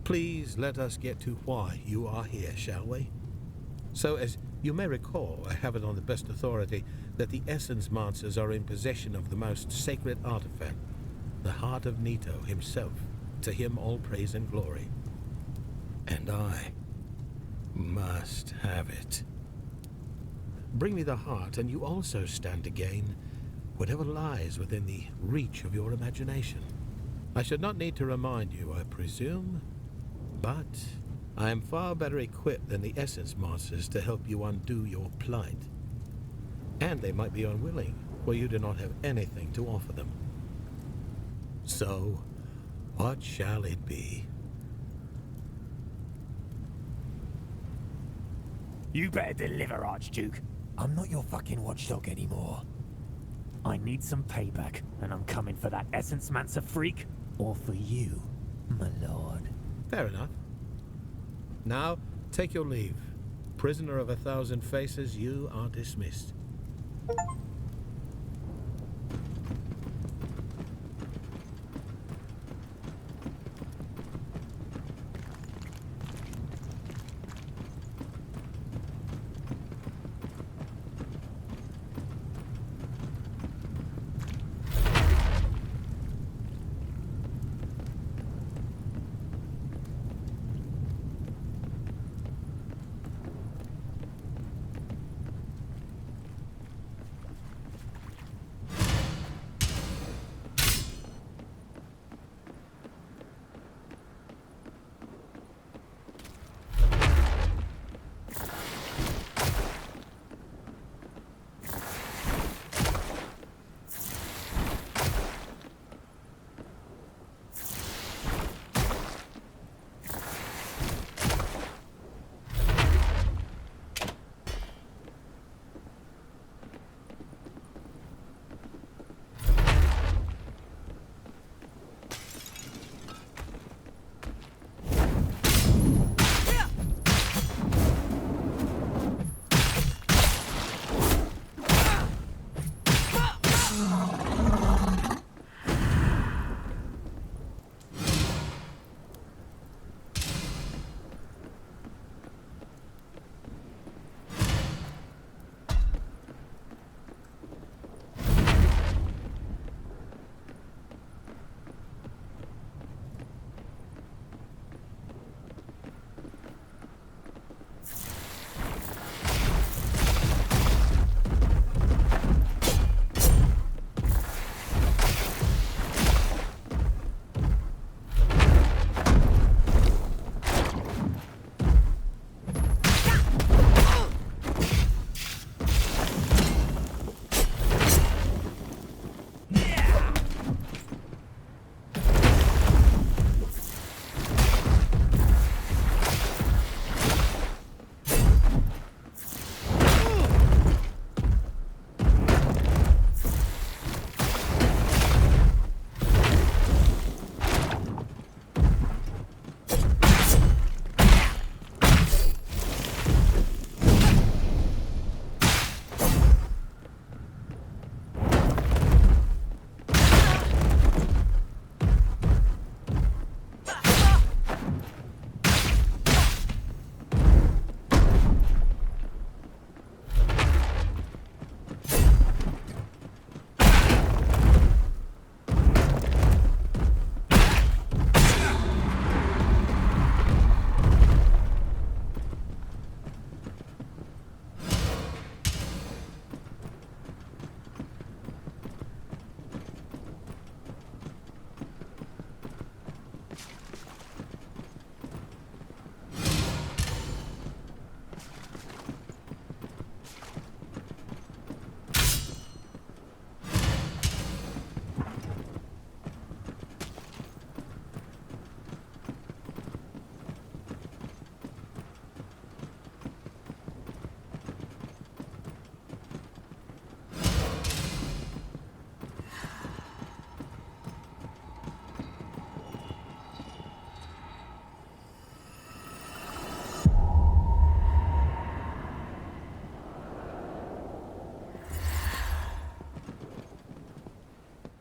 Please let us get to why you are here, shall we? So, as you may recall, I have it on the best authority that the Essence Monsters are in possession of the most sacred artifact, the heart of Nito himself. To him all praise and glory. And I must have it. Bring me the heart, and you also stand to gain whatever lies within the reach of your imagination. I should not need to remind you, I presume, but I am far better equipped than the Essence Monsters to help you undo your plight. And they might be unwilling, for you do not have anything to offer them. So, what shall it be? You better deliver, Archduke. I'm not your fucking watchdog anymore. I need some payback, and I'm coming for that Essence Mancer freak, or for you, my lord. Fair enough. Now, take your leave. Prisoner of 1,000 faces, you are dismissed.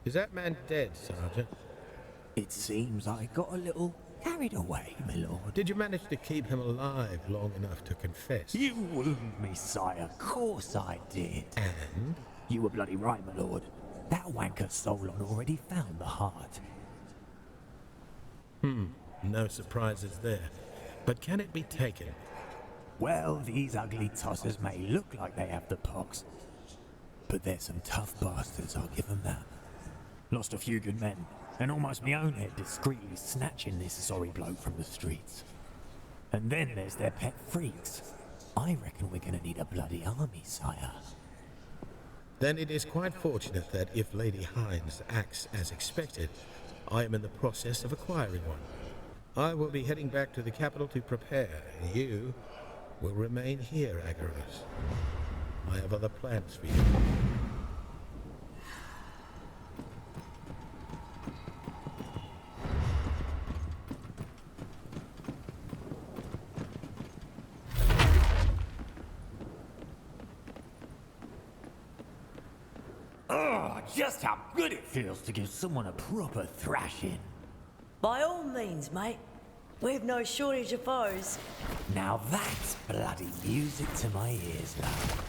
Is that man dead, Sergeant? It seems I got a little carried away, my lord. Did you manage to keep him alive long enough to confess? You wound me, sire. Of course I did. And? You were bloody right, my lord. That wanker Solon already found the heart. No surprises there. But can it be taken? Well, these ugly tossers may look like they have the pox, but they're some tough bastards, I'll give them that. Lost a few good men, and almost my own head discreetly snatching this sorry bloke from the streets. And then there's their pet freaks. I reckon we're gonna need a bloody army, sire. Then it is quite fortunate that if Lady Hines acts as expected, I am in the process of acquiring one. I will be heading back to the capital to prepare. You will remain here, Agarus. I have other plans for you. Oh, just how good it feels to give someone a proper thrashing. By all means, mate. We've no shortage of foes. Now that's bloody music to my ears, love.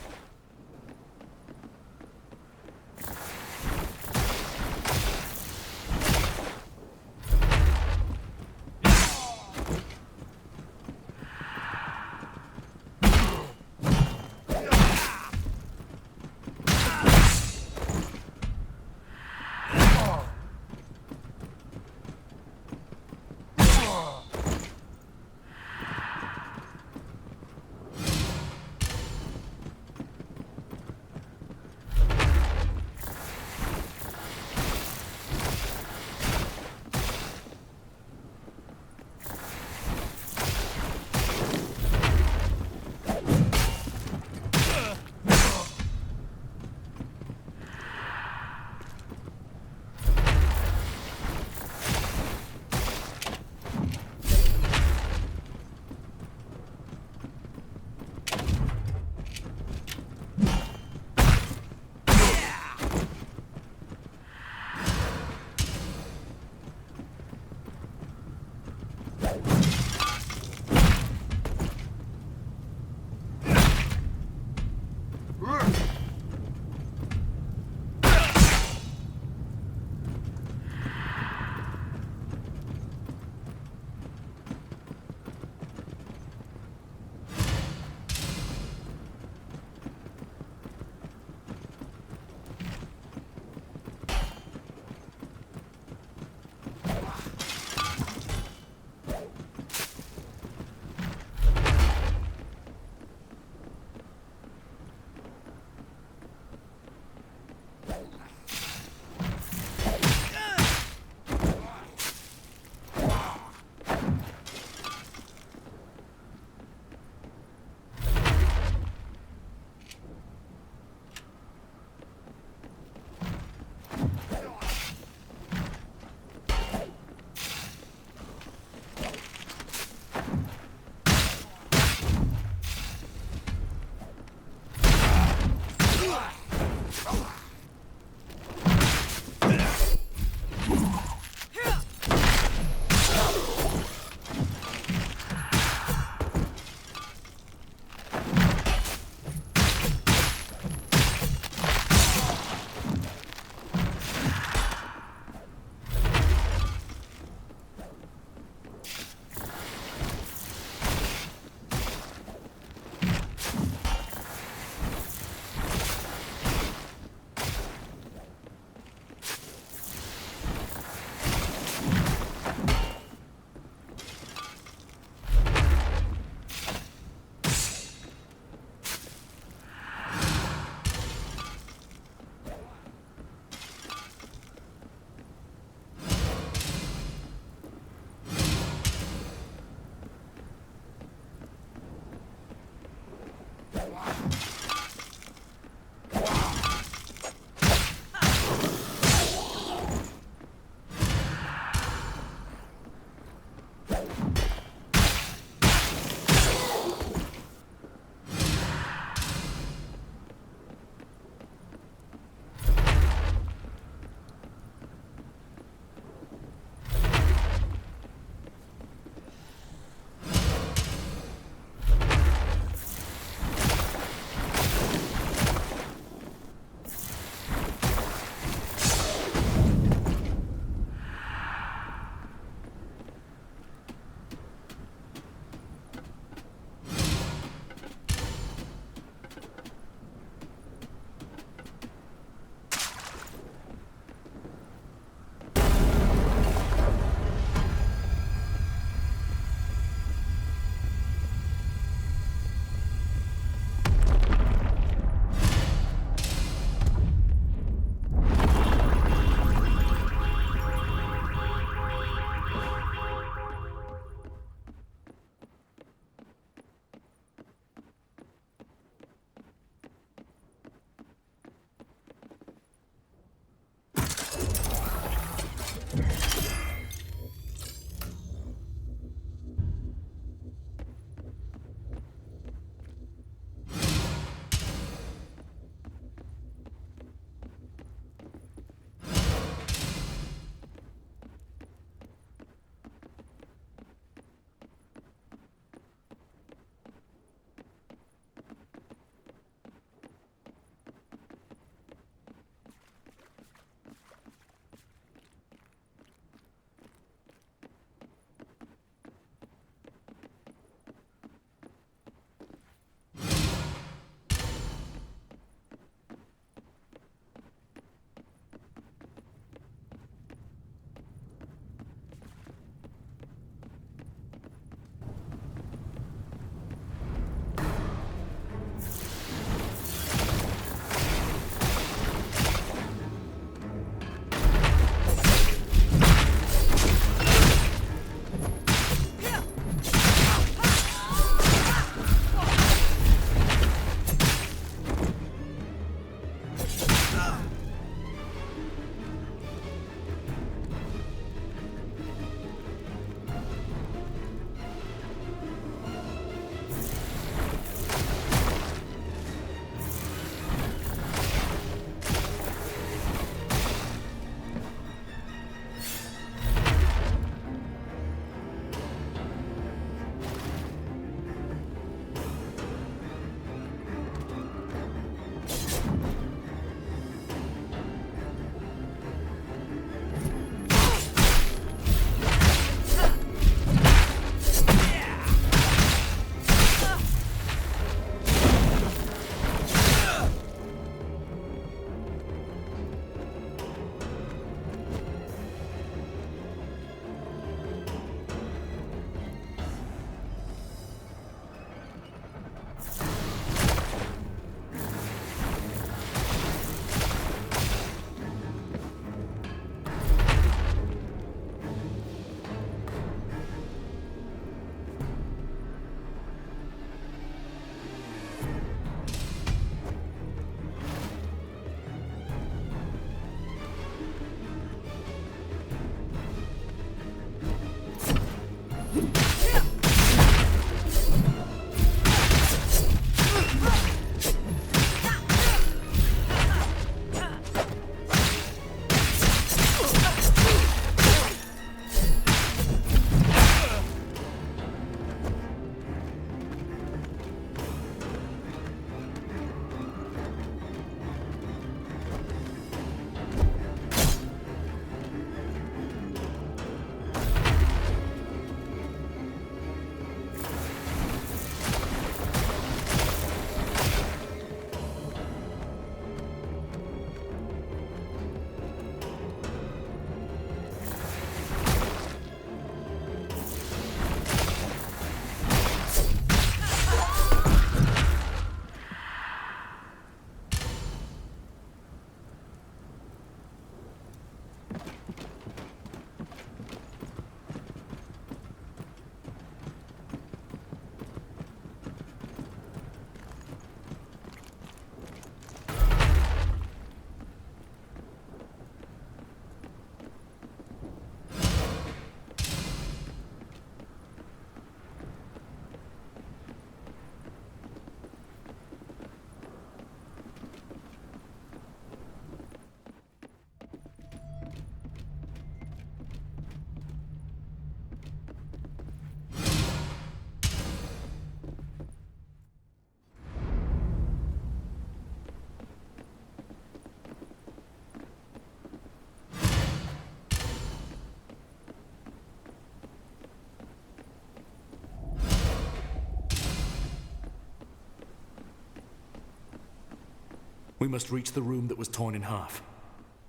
We must reach the room that was torn in half.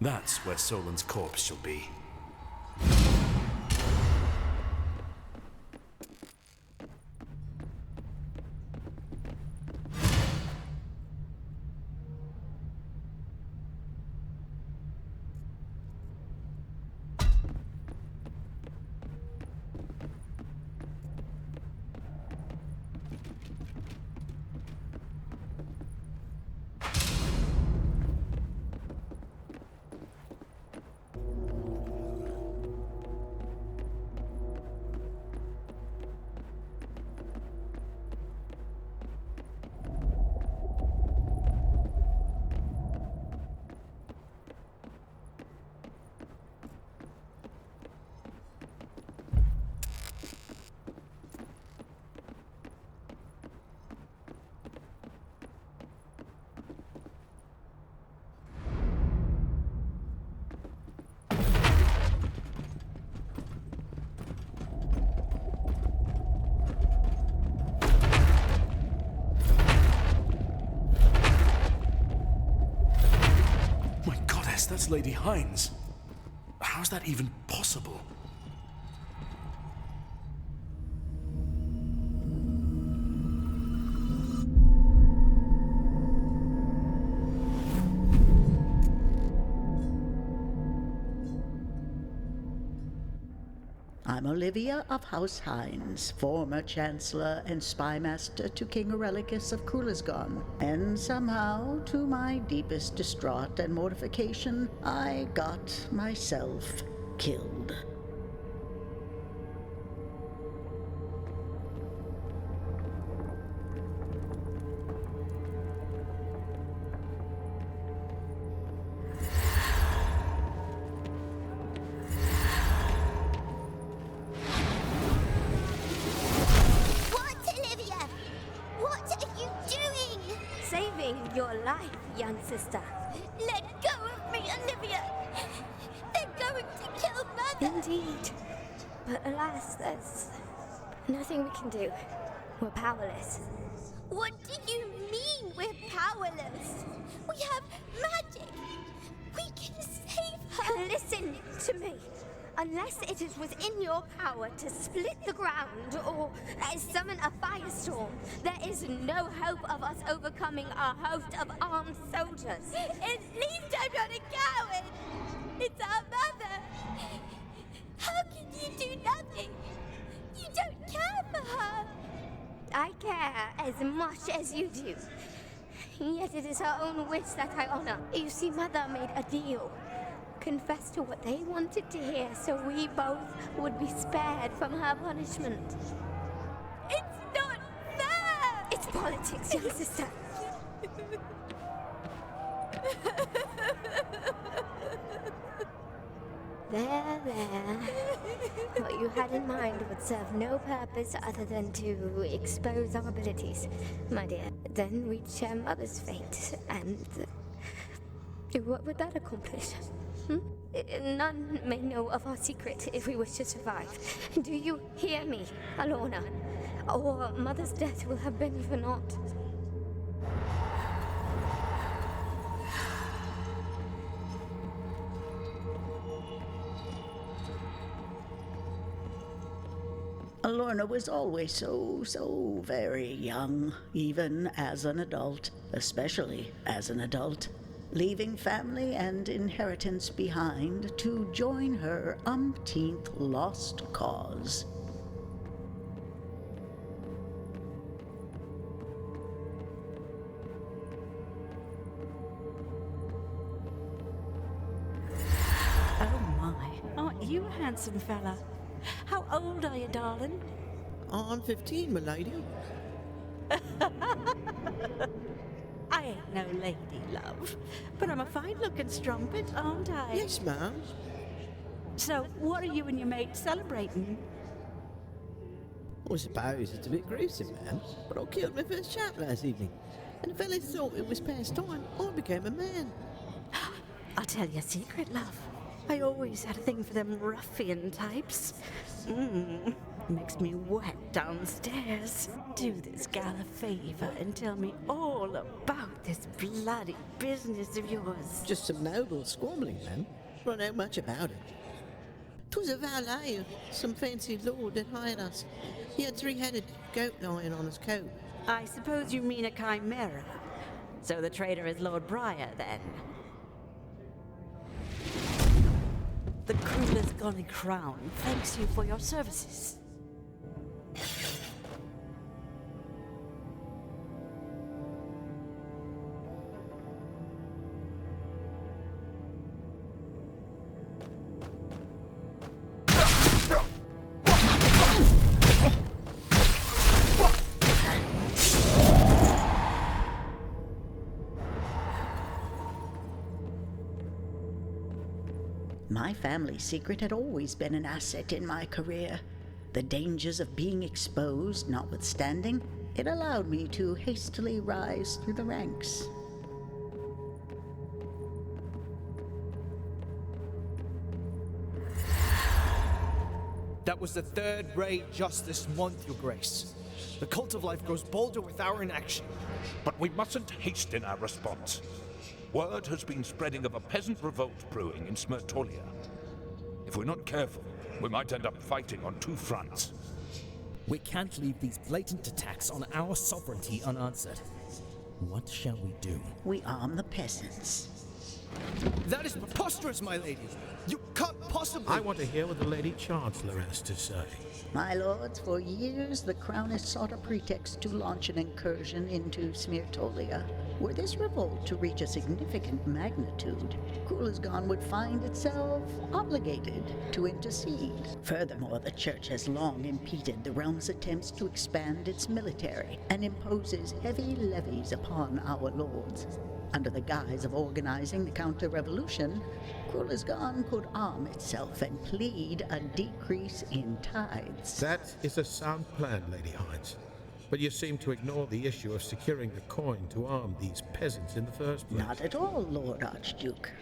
That's where Solon's corpse shall be. That's Lady Hines. How's that even possible? I'm Olivia of House Hines, former Chancellor and Spymaster to King Aurelicus of Kulasgon, and somehow, to my deepest distraught and mortification, I got myself killed. Your life, young sister. Let go of me, Olivia! They're going to kill Mother! Indeed. But alas, there's nothing we can do. We're powerless. What do you mean we're powerless? We have magic! We can save her! Listen to me. Unless it is within your power to split the ground or summon a firestorm, there is no hope of us overcoming our host of armed soldiers. At least I'm not a coward! It's our mother! How can you do nothing? You don't care for her! I care as much as you do. Yet it is her own wish that I honor. You see, Mother made a deal. Confessed to what they wanted to hear, so we both would be spared from her punishment. It's not fair! It's politics, young sister. There. What you had in mind would serve no purpose other than to expose our abilities, my dear. Then we'd share Mother's fate, and what would that accomplish? None may know of our secret if we wish to survive. Do you hear me, Alorna? Or Mother's death will have been for naught. Alorna was always so very young, even as an adult, especially as an adult. leaving family and inheritance behind to join her umpteenth lost cause. Oh my, aren't you a handsome fella? How old are you, darling? I'm 15, my lady. I ain't no lady, love, but I'm a fine-looking strumpet, aren't I? Yes, ma'am. So, what are you and your mate celebrating? I suppose it's a bit gruesome, ma'am, but I killed my first chap last evening, and the fellas thought it was past time. I became a man. I'll tell you a secret, love. I always had a thing for them ruffian types. Makes me wet downstairs. Do this gal a favour and tell me all about this bloody business of yours. Just some noble squabbling, ma'am. Don't know much about it. 'Twas a valet, some fancy lord that hired us. He had 3-headed goat lion on his coat. I suppose you mean a chimera. So the traitor is Lord Briar, then? The cruelest Golly Crown thanks you for your services. My family secret had always been an asset in my career. The dangers of being exposed notwithstanding, it allowed me to hastily rise through the ranks. That was the third raid just this month, Your Grace. The cult of life grows bolder with our inaction. But we mustn't hasten our response. Word has been spreading of a peasant revolt brewing in Smirtolia. If we're not careful, we might end up fighting on two fronts. We can't leave these blatant attacks on our sovereignty unanswered. What shall we do? We arm the peasants. That is preposterous, my lady. You can't possibly... I want to hear what the Lady Chancellor has to say. My lords, for years the Crown has sought a pretext to launch an incursion into Smirtolia. Were this revolt to reach a significant magnitude, Kulisgan would find itself obligated to intercede. Furthermore, the Church has long impeded the realm's attempts to expand its military and imposes heavy levies upon our lords. Under the guise of organizing the counter-revolution, Kulisgan could arm itself and plead a decrease in tithes. That is a sound plan, Lady Hines. But you seem to ignore the issue of securing the coin to arm these peasants in the first place. Not at all, Lord Archduke.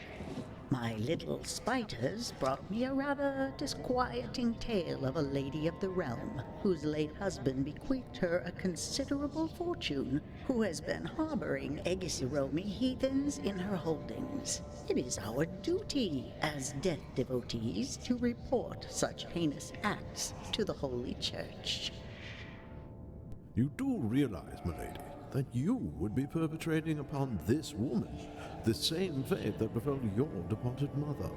My little spiders brought me a rather disquieting tale of a lady of the realm, whose late husband bequeathed her a considerable fortune, who has been harboring Egisiromi heathens in her holdings. It is our duty, as death devotees, to report such heinous acts to the Holy Church. You do realize, my lady, that you would be perpetrating upon this woman the same fate that befell your departed mother.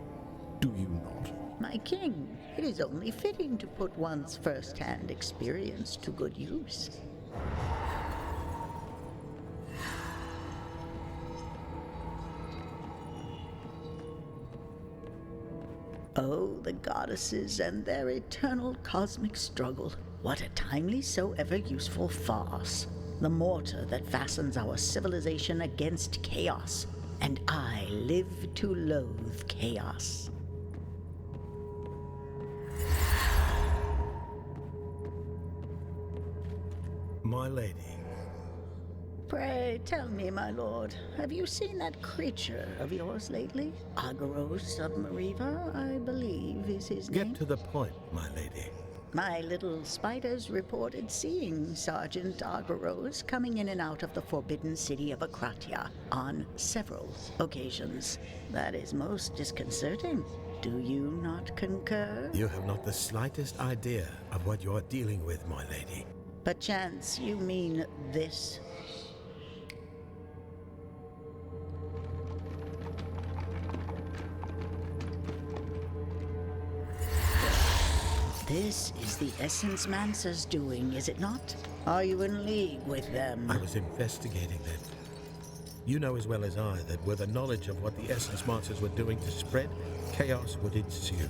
Do you not? My king, it is only fitting to put one's first-hand experience to good use. Oh, the goddesses and their eternal cosmic struggle. What a timely, so ever useful farce. The mortar that fastens our civilization against chaos. And I live to loathe chaos. My lady. Pray tell me, my lord, have you seen that creature of yours lately? Agaros Submariva, I believe is his name. Get to the point, my lady. My little spiders reported seeing Sergeant Agaros coming in and out of the forbidden city of Akratia on several occasions. That is most disconcerting. Do you not concur? You have not the slightest idea of what you are dealing with, my lady. Perchance you mean this? This is the Essence Mancer's doing, is it not? Are you in league with them? I was investigating them. You know as well as I that with the knowledge of what the Essence Monsters were doing to spread, chaos would ensue.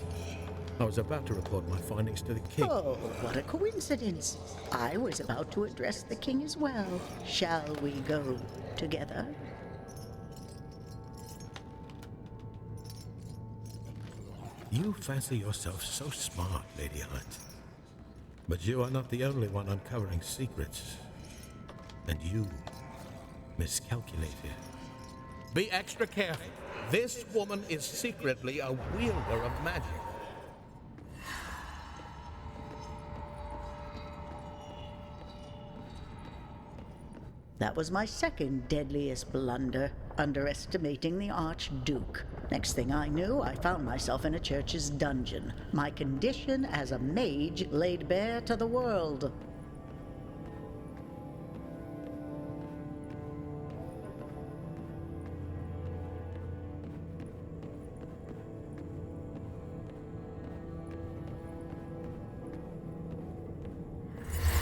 I was about to report my findings to the king. Oh, what a coincidence. I was about to address the king as well. Shall we go together? You fancy yourself so smart, Lady Hines. But you are not the only one uncovering secrets. And you miscalculated. Be extra careful. This woman is secretly a wielder of magic. That was my second deadliest blunder, underestimating the Archduke. Next thing I knew, I found myself in a church's dungeon. My condition as a mage laid bare to the world.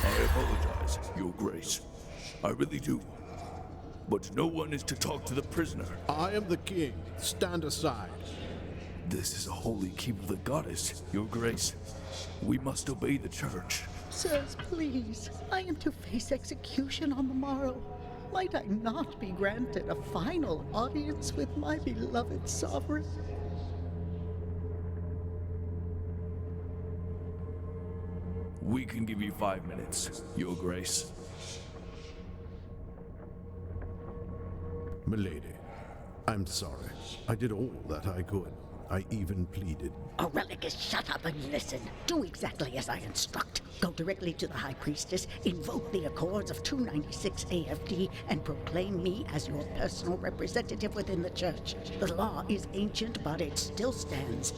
I apologize, Your Grace. I really do. But no one is to talk to the prisoner. I am the king. Stand aside. This is a holy keep of the goddess, Your Grace. We must obey the church. Sirs, please. I am to face execution on the morrow. Might I not be granted a final audience with my beloved sovereign? We can give you 5 minutes, Your Grace. Milady, I'm sorry. I did all that I could. I even pleaded. Aurelicus, shut up and listen. Do exactly as I instruct. Go directly to the High Priestess, invoke the Accords of 296 AFD, and proclaim me as your personal representative within the Church. The law is ancient, but it still stands.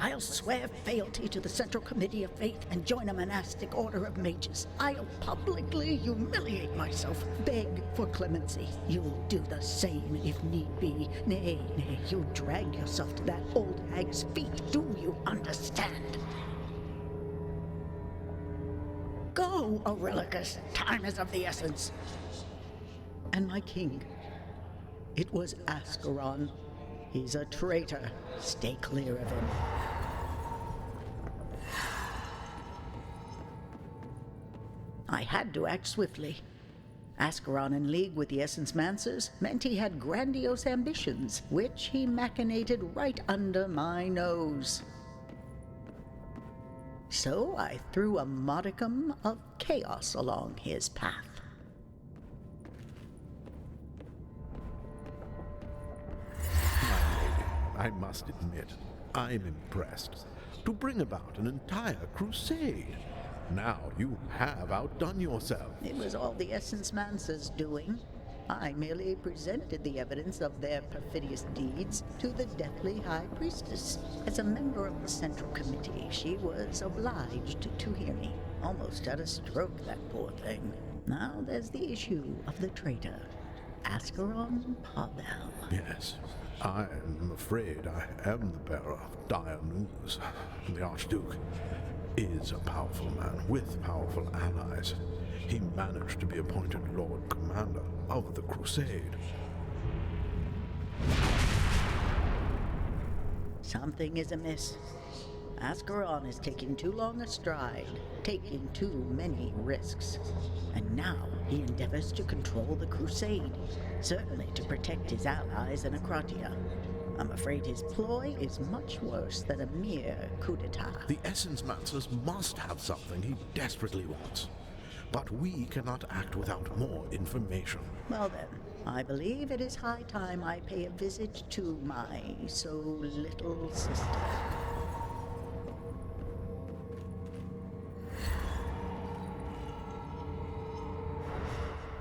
I'll swear fealty to the Central Committee of Faith and join a monastic order of mages. I'll publicly humiliate myself, beg for clemency. You'll do the same if need be. Nay, you'll drag yourself to that old hag's feet. Do you understand? Go, Aurelicus. Time is of the essence. And my king, it was Ascaron. He's a traitor. Stay clear of him. I had to act swiftly. Ascaron in league with the Essence Mancers meant he had grandiose ambitions, which he machinated right under my nose. So I threw a modicum of chaos along his path. I must admit, I'm impressed. To bring about an entire crusade. Now you have outdone yourself. It was all the Essence Mancer's doing. I merely presented the evidence of their perfidious deeds to the deathly High Priestess. As a member of the Central Committee, she was obliged to hear me. Almost had a stroke, that poor thing. Now there's the issue of the traitor, Ascaron Pavel. Yes, I'm afraid I am the bearer of dire news. The Archduke is a powerful man with powerful allies. He managed to be appointed Lord Commander of the Crusade. Something is amiss. Ascaron is taking too long a stride, taking too many risks. And now he endeavors to control the Crusade, certainly to protect his allies in Akratia. I'm afraid his ploy is much worse than a mere coup d'etat. The Essence Mancers must have something he desperately wants. But we cannot act without more information. Well then, I believe it is high time I pay a visit to my so-little sister.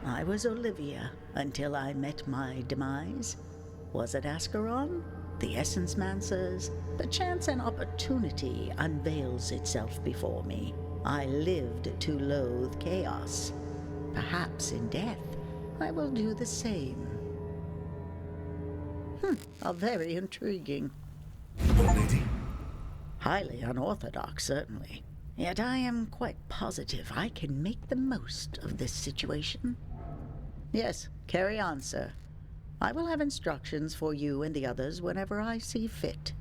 I was Olivia until I met my demise. Was it Ascaron? The Essence Mancers? Perchance an opportunity unveils itself before me. I lived to loathe chaos. Perhaps in death, I will do the same. How very intriguing. Oh, lady. Highly unorthodox, certainly. Yet I am quite positive I can make the most of this situation. Yes, carry on, sir. I will have instructions for you and the others whenever I see fit.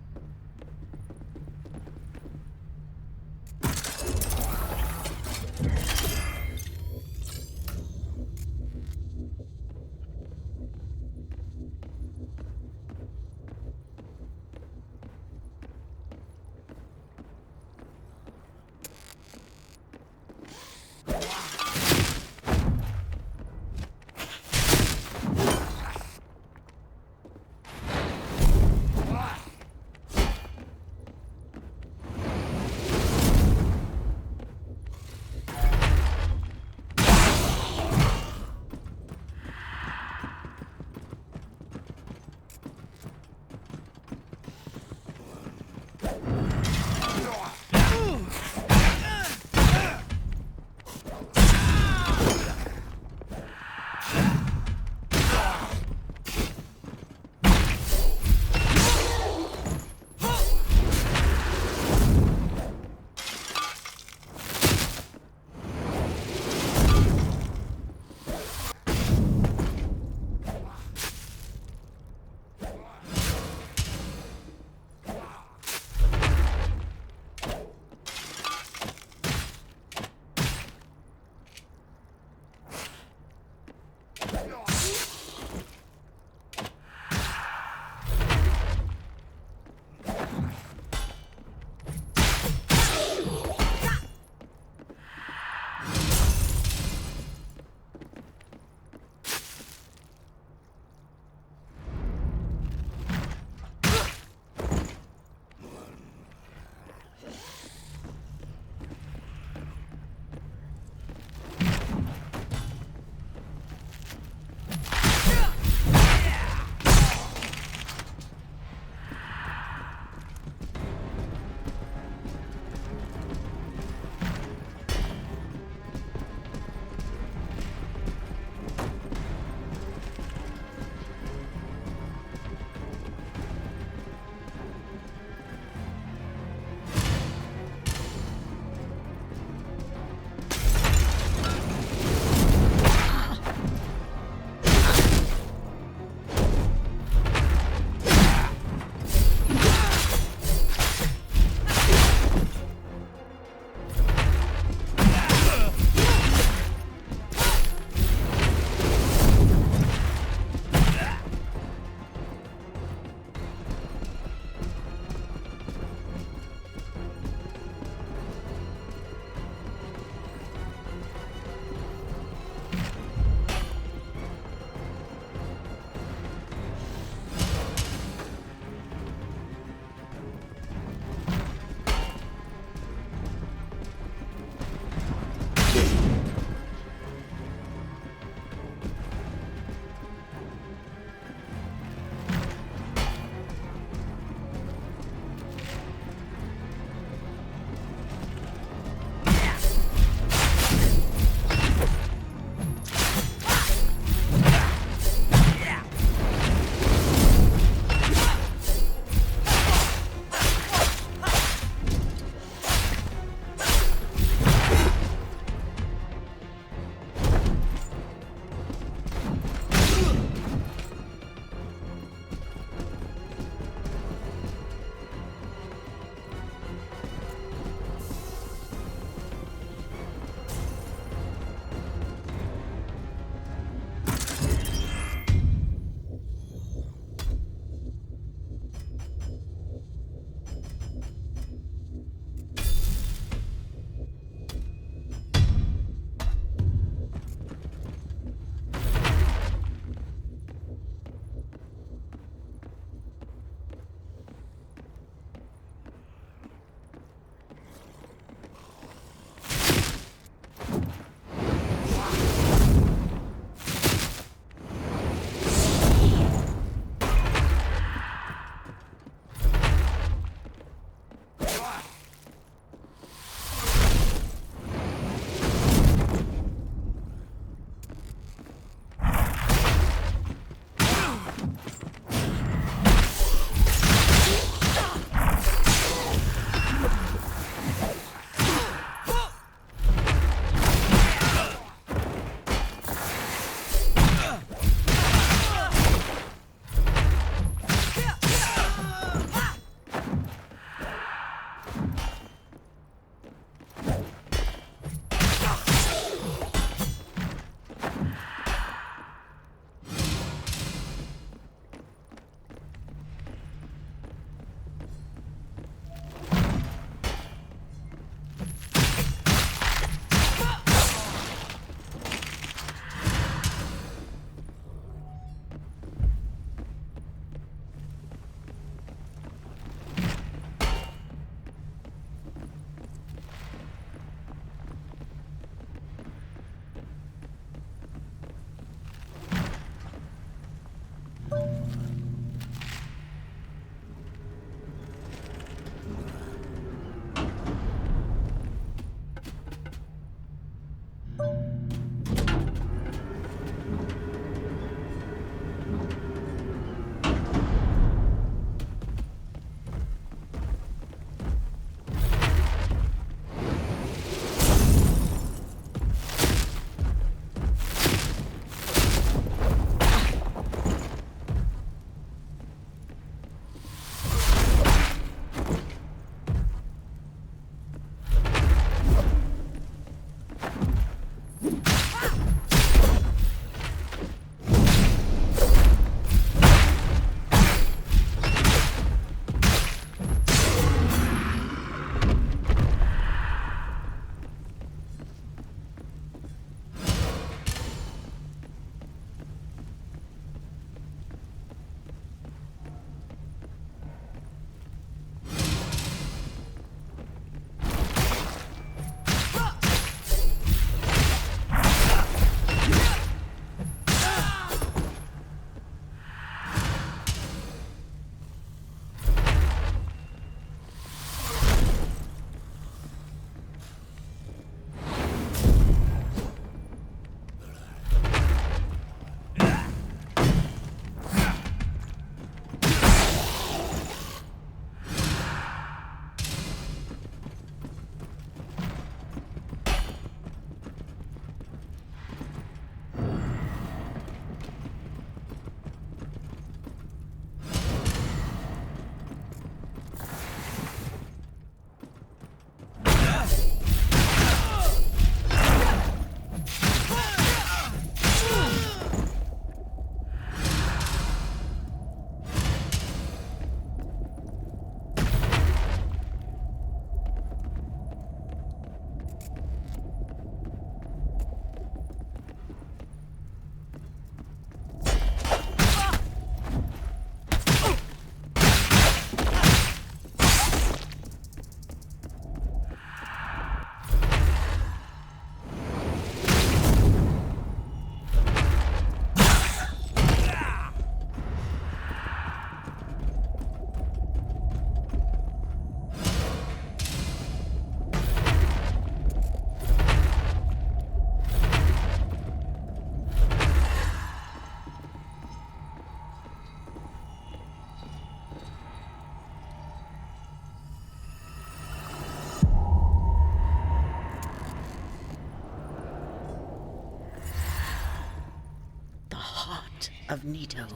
of Nito.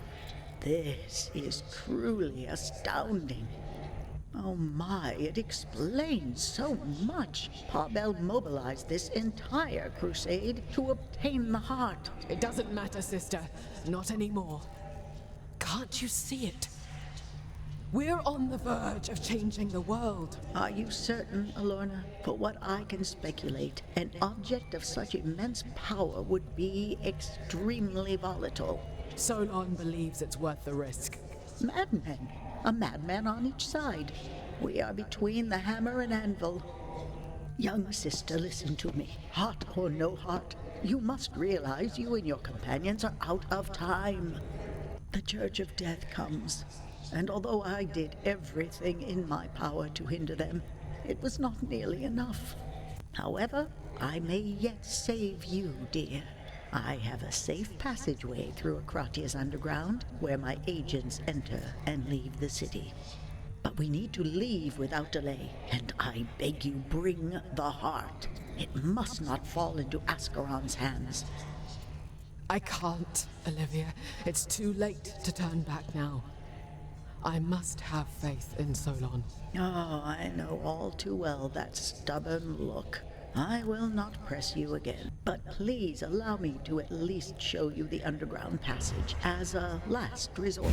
This is truly astounding. Oh my, it explains so much. Pavel mobilized this entire crusade to obtain the heart. It doesn't matter, sister. Not anymore. Can't you see it? We're on the verge of changing the world. Are you certain, Alorna? For what I can speculate, an object of such immense power would be extremely volatile. Solon believes it's worth the risk. Madmen. A madman on each side. We are between the hammer and anvil. Young sister, listen to me. Heart or no heart, you must realize you and your companions are out of time. The Church of Death comes, and although I did everything in my power to hinder them, it was not nearly enough. However, I may yet save you, dear. I have a safe passageway through Akratia's underground, where my agents enter and leave the city. But we need to leave without delay, and I beg you bring the heart. It must not fall into Ascaron's hands. I can't, Olivia. It's too late to turn back now. I must have faith in Solon. Oh, I know all too well that stubborn look. I will not press you again, but please allow me to at least show you the underground passage as a last resort.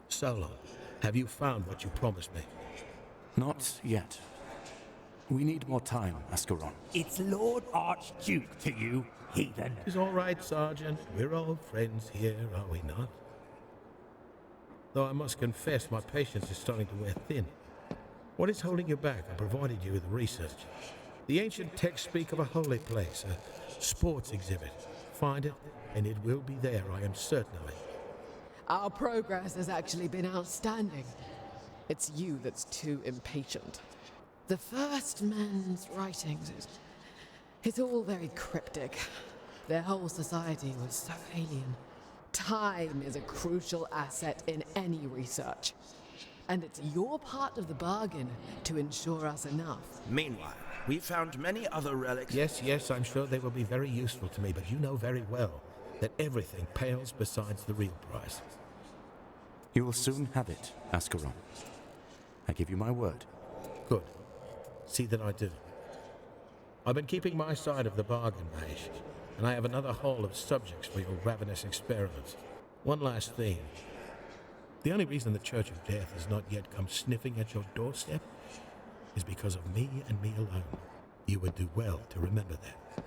Solon, have you found what you promised me? Not yet. We need more time, Ascaron. It's Lord Archduke to you, heathen. It's all right, Sergeant. We're old friends here, are we not? Though I must confess my patience is starting to wear thin. What is holding you back? I provided you with research. The ancient texts speak of a holy place, a sports exhibit. Find it, and it will be there, I am certain of it. Our progress has actually been outstanding. It's you that's too impatient. The first man's writings, it's all very cryptic. Their whole society was so alien. Time is a crucial asset in any research. And it's your part of the bargain to ensure us enough. Meanwhile, we found many other relics. Yes, I'm sure they will be very useful to me, but you know very well that everything pales besides the real price. You will soon have it, Ascaron. I give you my word. Good. See that I do. I've been keeping my side of the bargain, Mage. and I have another haul of subjects for your ravenous experiments. One last thing. The only reason the Church of Death has not yet come sniffing at your doorstep is because of me and me alone. You would do well to remember that.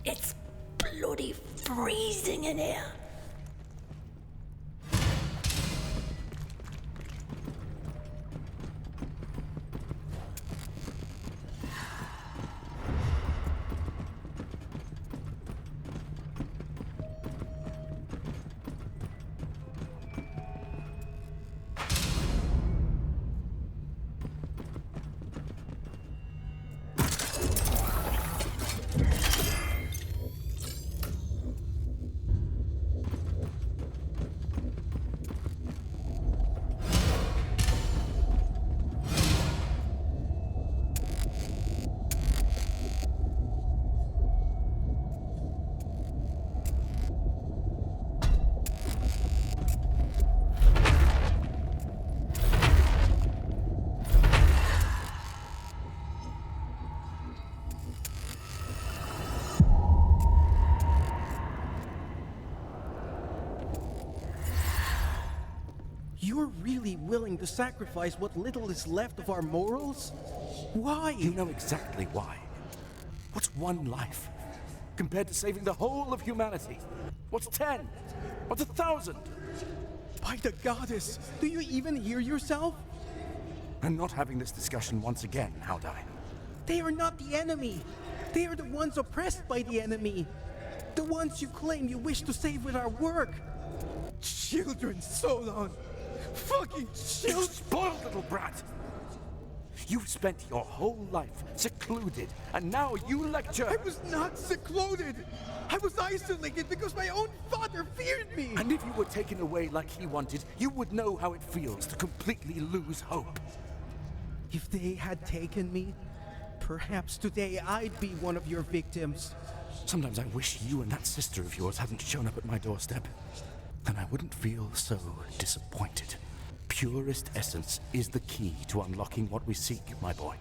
It's bloody freezing in here. You're really willing to sacrifice what little is left of our morals? Why? You know exactly why. What's one life compared to saving the whole of humanity? What's 10? What's 1,000? By the goddess, do you even hear yourself? I'm not having this discussion once again, Haldai. They are not the enemy. They are the ones oppressed by the enemy. The ones you claim you wish to save with our work. Children, Solon. Fucking children. You spoiled little brat. You've spent your whole life secluded, and now you lecture. I was not secluded. I was isolated because my own father feared me. And if you were taken away like he wanted, you would know how it feels to completely lose hope. If they had taken me, perhaps today I'd be one of your victims. Sometimes I wish you and that sister of yours hadn't shown up at my doorstep. Then I wouldn't feel so disappointed. Purest essence is the key to unlocking what we seek, my boy.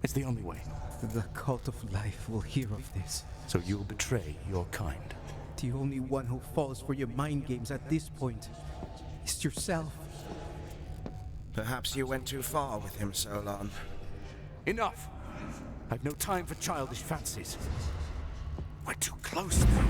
It's the only way. The cult of life will hear of this. So you'll betray your kind. The only one who falls for your mind games at this point is yourself. Perhaps you went too far with him, Solon. Enough! I've no time for childish fancies. We're too close now.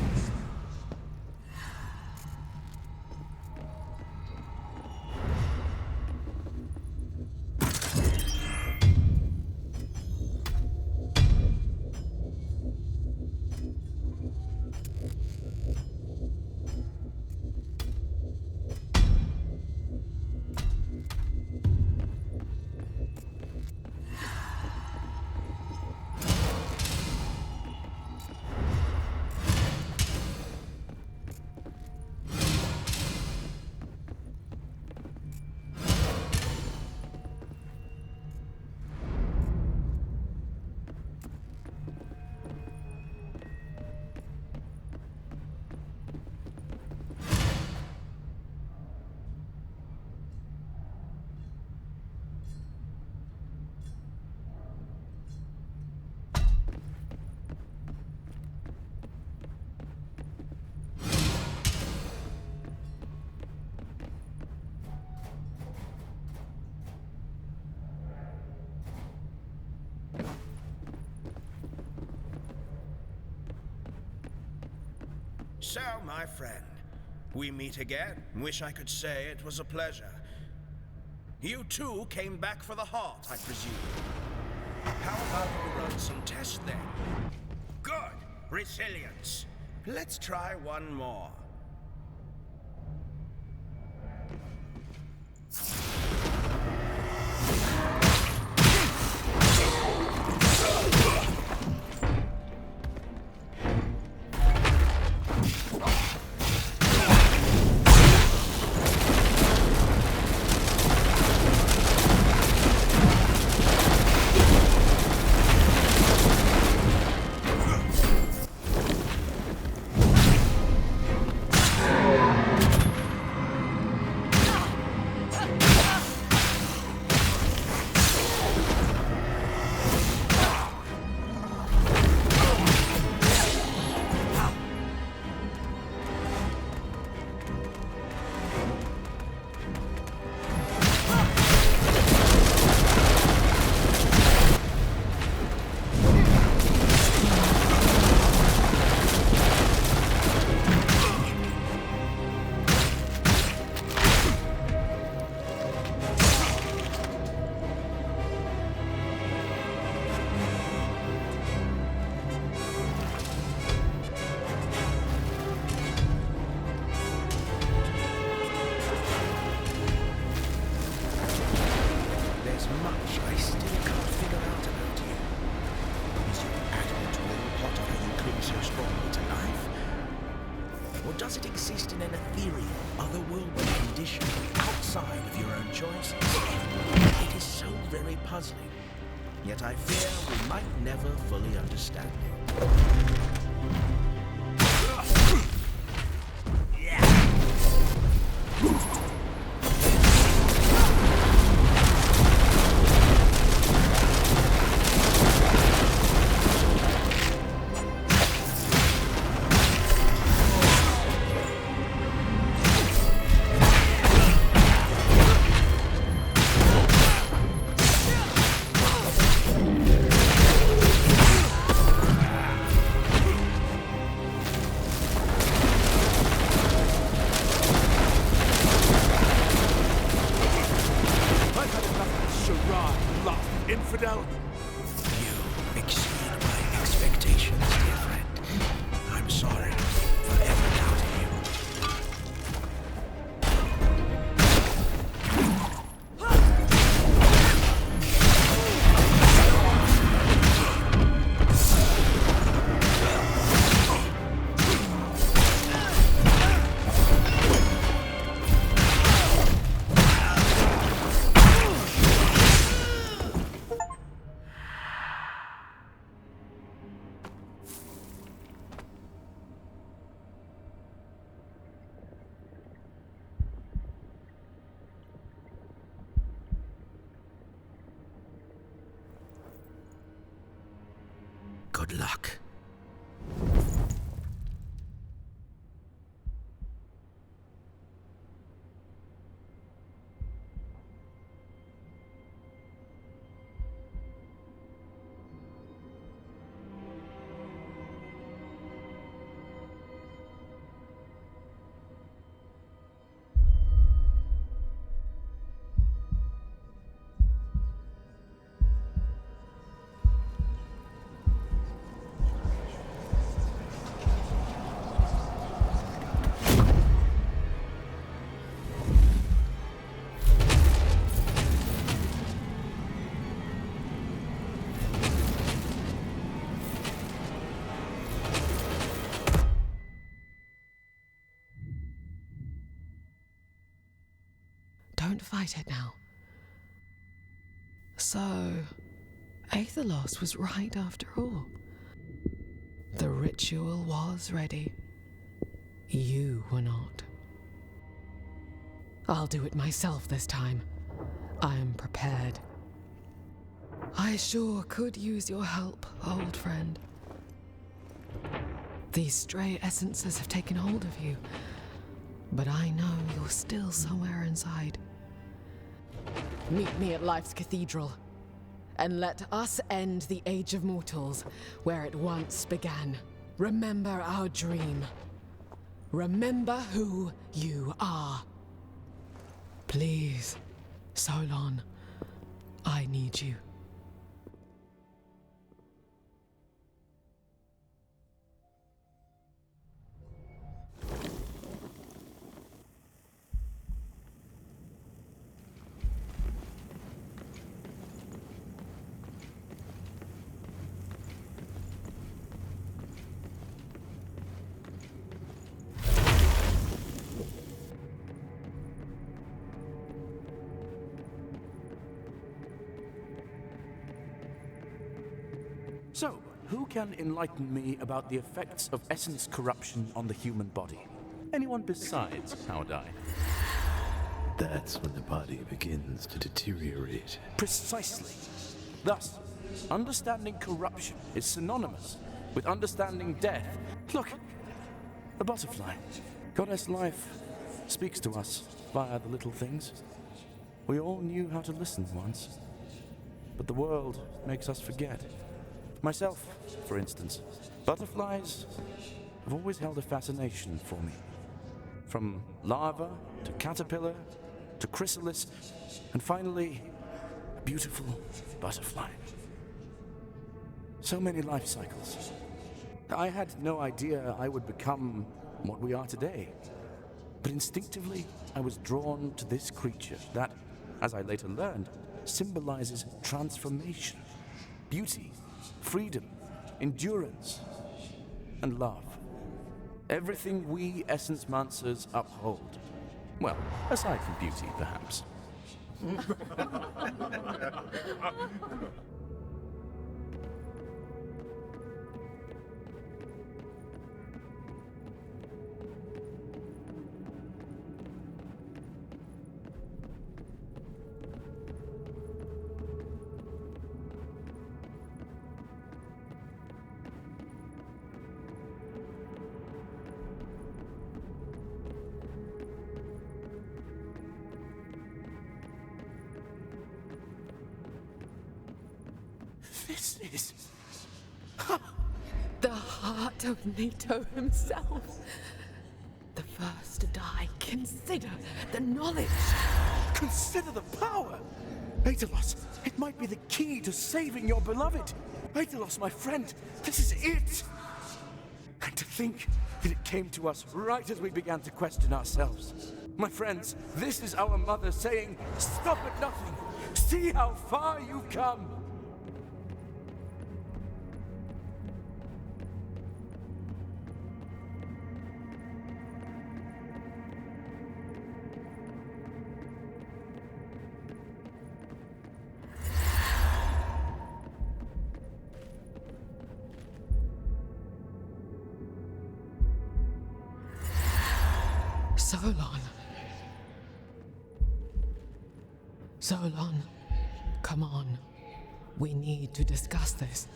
So, my friend, we meet again. Wish I could say it was a pleasure. You too came back for the heart, I presume. How about we run some tests then? Good! Resilience. Let's try one more. Does it exist in an ethereal, otherworldly condition outside of your own choice? It is so very puzzling. Yet I fear we might never fully understand it. infidel! You exceed my expectations, dear friend. I'm sorry for ever doubting you. Good luck. Don't fight it now. So, Aetherlos was right after all. The ritual was ready. You were not. I'll do it myself this time. I am prepared. I sure could use your help, old friend. These stray essences have taken hold of you, but I know you're still somewhere inside. Meet me at Life's Cathedral, and let us end the Age of Mortals where it once began. Remember our dream. Remember who you are. Please, Solon, I need you. So, who can enlighten me about the effects of essence corruption on the human body? Anyone besides Howard I? That's when the body begins to deteriorate. Precisely. Thus, understanding corruption is synonymous with understanding death. Look, the butterfly. Goddess Life speaks to us via the little things. We all knew how to listen once, but the world makes us forget. Myself, for instance, butterflies have always held a fascination for me. From larva to caterpillar to chrysalis, and finally, a beautiful butterfly. So many life cycles. I had no idea I would become what we are today. But instinctively, I was drawn to this creature that, as I later learned, symbolizes transformation, beauty, freedom, endurance, and love. Everything we Essence-Mancers uphold. Well, aside from beauty, perhaps. This is... The heart of Nato himself. The first to die. Consider the knowledge. Consider the power! Aedalos, it might be the key to saving your beloved. Aedalos, my friend, this is it. And to think that it came to us right as we began to question ourselves. My friends, this is our mother saying, stop at nothing. See how far you've come. Solon, come on. We need to discuss this.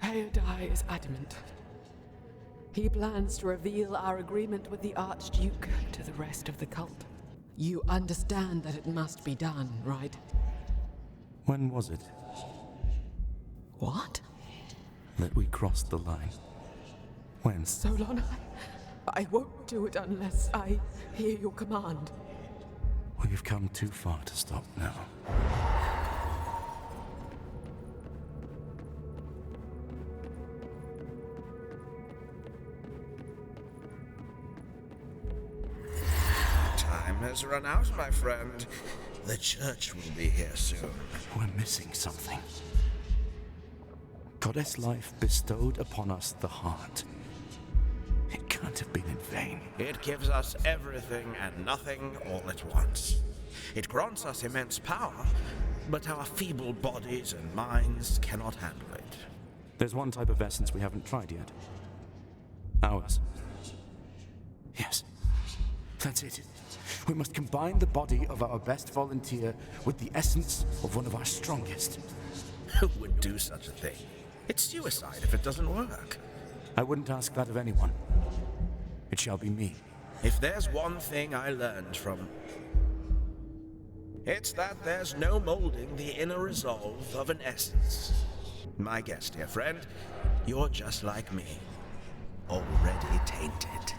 Heodai is adamant. He plans to reveal our agreement with the Archduke to the rest of the cult. You understand that it must be done, right? When was it? What? That we crossed the line? When? Solon, I won't do it unless I hear your command. We've come too far to stop now. Time has run out, my friend. The church will be here soon. We're missing something. Goddess life bestowed upon us the heart. It can't have been in vain. It gives us everything and nothing all at once. It grants us immense power, but our feeble bodies and minds cannot handle it. There's one type of essence we haven't tried yet. Ours. Yes, that's it. We must combine the body of our best volunteer with the essence of one of our strongest. Who would do such a thing? It's suicide if it doesn't work. I wouldn't ask that of anyone. It shall be me. If there's one thing I learned from... it's that there's no molding the inner resolve of an essence. My guess, dear friend, you're just like me. Already tainted.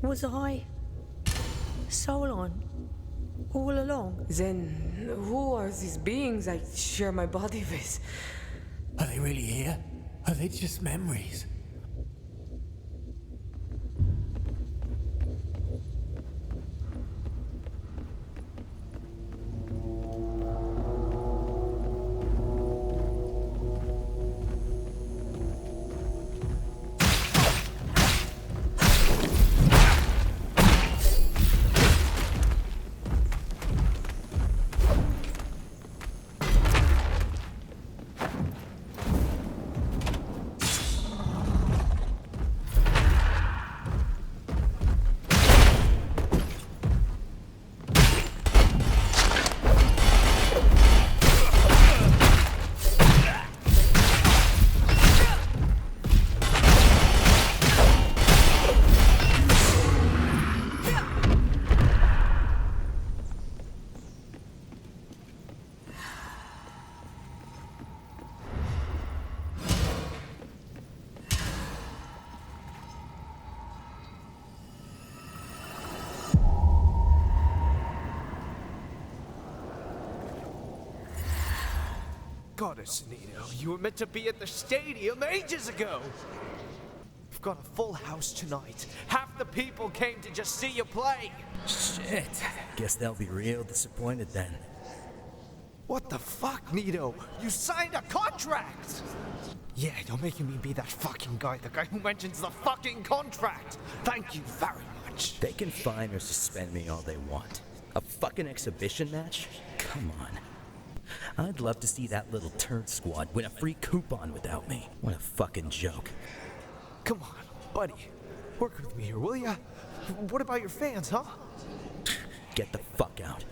Was I Solon all along? Then who are these beings I share my body with? Are they really here? Are they just memories? Goddess, Nino, you were meant to be at the stadium ages ago! We've got a full house tonight. Half the people came to just see you play! Shit. Guess they'll be real disappointed then. What the fuck, Nito? You signed a contract! Yeah, you're making me be that fucking guy, the guy who mentions the fucking contract! Thank you very much! They can fine or suspend me all they want. A fucking exhibition match? Come on. I'd love to see that little turd squad win a free coupon without me. What a fucking joke. Come on, buddy. Work with me here, will ya? What about your fans, huh? Get the fuck out.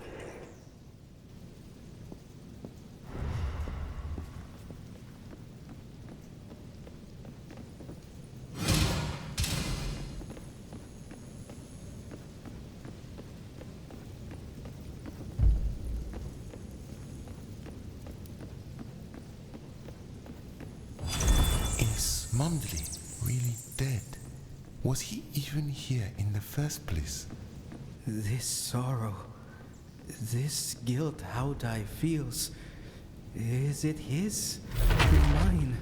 Is Mondley really dead? Was he even here in the first place? This sorrow, this guilt how Dai feels, is it his or mine?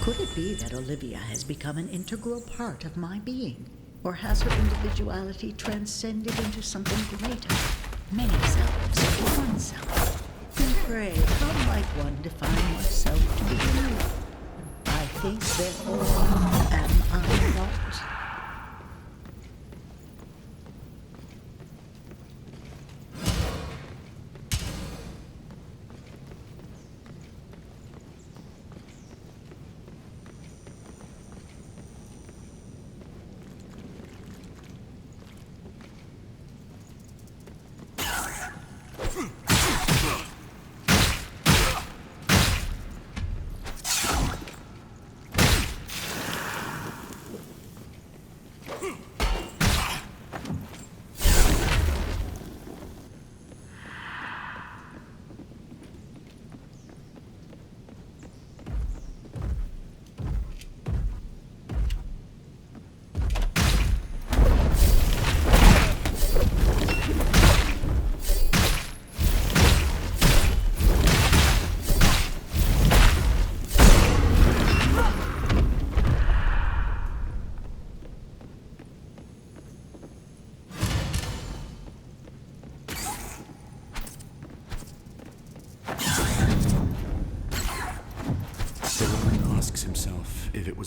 Could it be that Olivia has become an integral part of my being? Or has her individuality transcended into something greater? Many selves, or one self? And pray, how might one define oneself to begin with? I think therefore am I not?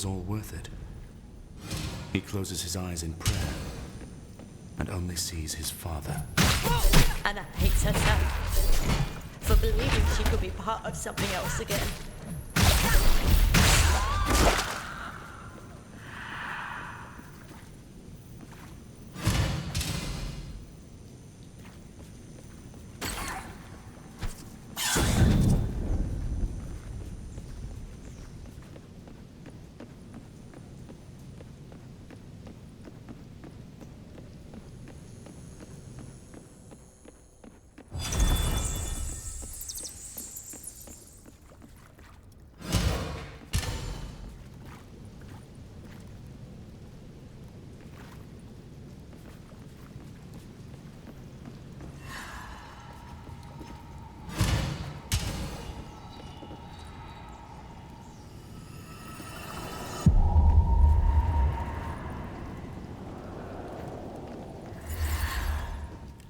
all worth it. He closes his eyes in prayer and only sees his father. Anna hates herself for believing she could be part of something else again.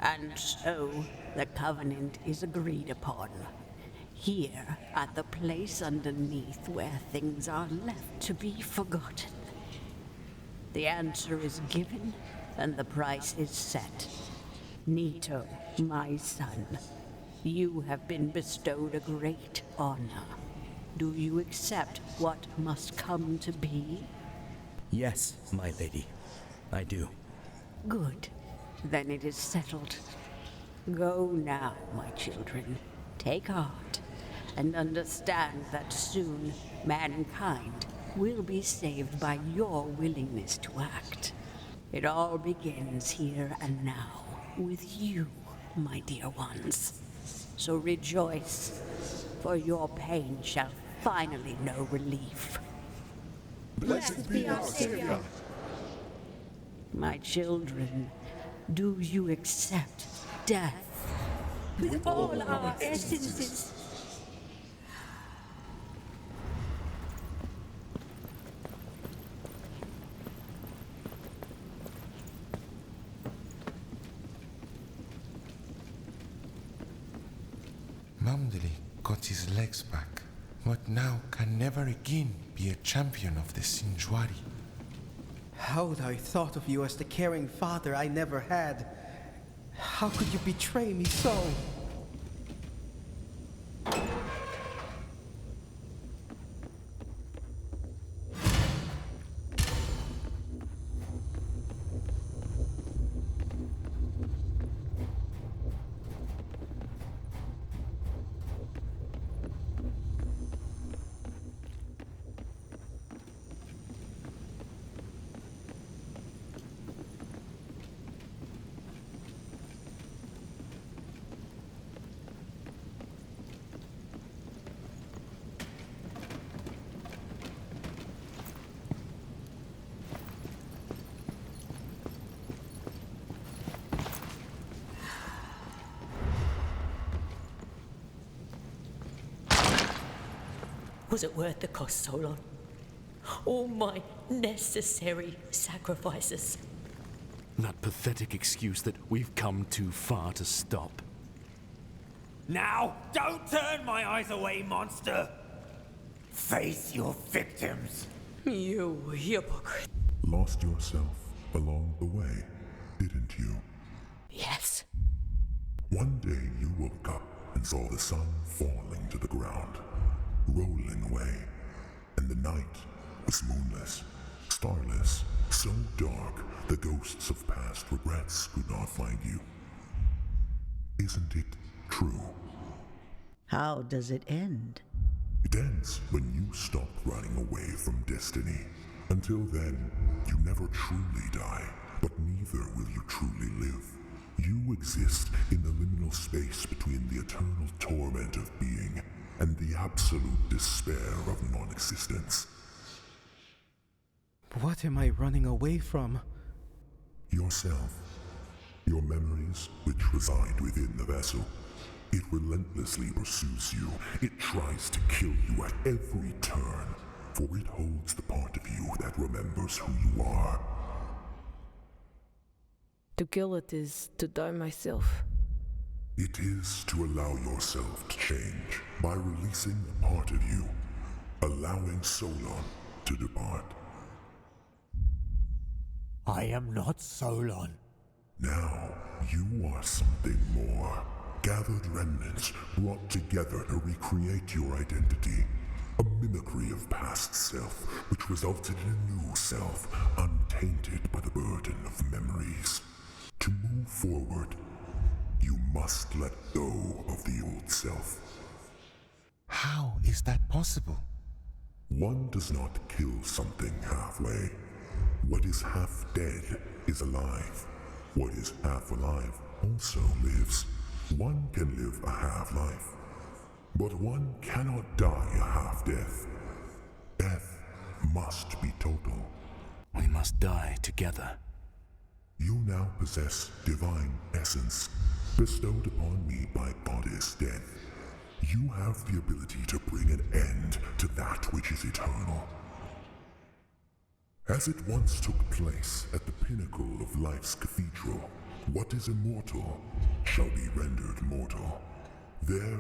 And so, the covenant is agreed upon. Here, at the place underneath where things are left to be forgotten. The answer is given, and the price is set. Nito, my son, you have been bestowed a great honor. Do you accept what must come to be? Yes, my lady. I do. Good. Then it is settled. Go now, my children. Take heart, and understand that soon mankind will be saved by your willingness to act. It all begins here and now, with you, my dear ones. So rejoice, for your pain shall finally know relief. Blessed be our Savior. My children, do you accept death? With all our essences. Mamdali got his legs back, but now can never again be a champion of the Sinjwari. How would I thought of you as the caring father I never had? How could you betray me so? Was it worth the cost, Solon? All my necessary sacrifices. That pathetic excuse that we've come too far to stop. Now, don't turn my eyes away, monster! Face your victims! You hypocrite. Lost yourself along the way, didn't you? Yes. One day you woke up and saw the sun falling to the ground, rolling away, and the night was moonless, starless, so dark the ghosts of past regrets could not find you. Isn't it true? How does it end? It ends when you stop running away from destiny. Until then, you never truly die, but neither will you truly live. You exist in the liminal space between the eternal torment of being and the absolute despair of non-existence. What am I running away from? Yourself. Your memories, which reside within the vessel. It relentlessly pursues you. It tries to kill you at every turn, for it holds the part of you that remembers who you are. To kill it is to die myself. It is to allow yourself to change by releasing a part of you, allowing Solon to depart. I am not Solon. Now, you are something more. Gathered remnants brought together to recreate your identity. A mimicry of past self, which resulted in a new self, untainted by the burden of memories. To move forward, you must let go of the old self. How is that possible? One does not kill something halfway. What is half dead is alive. What is half alive also lives. One can live a half-life, but one cannot die a half-death. Death must be total. We must die together. You now possess divine essence, bestowed upon me by goddess death. You have the ability to bring an end to that which is eternal. As it once took place at the pinnacle of life's cathedral, what is immortal shall be rendered mortal. There,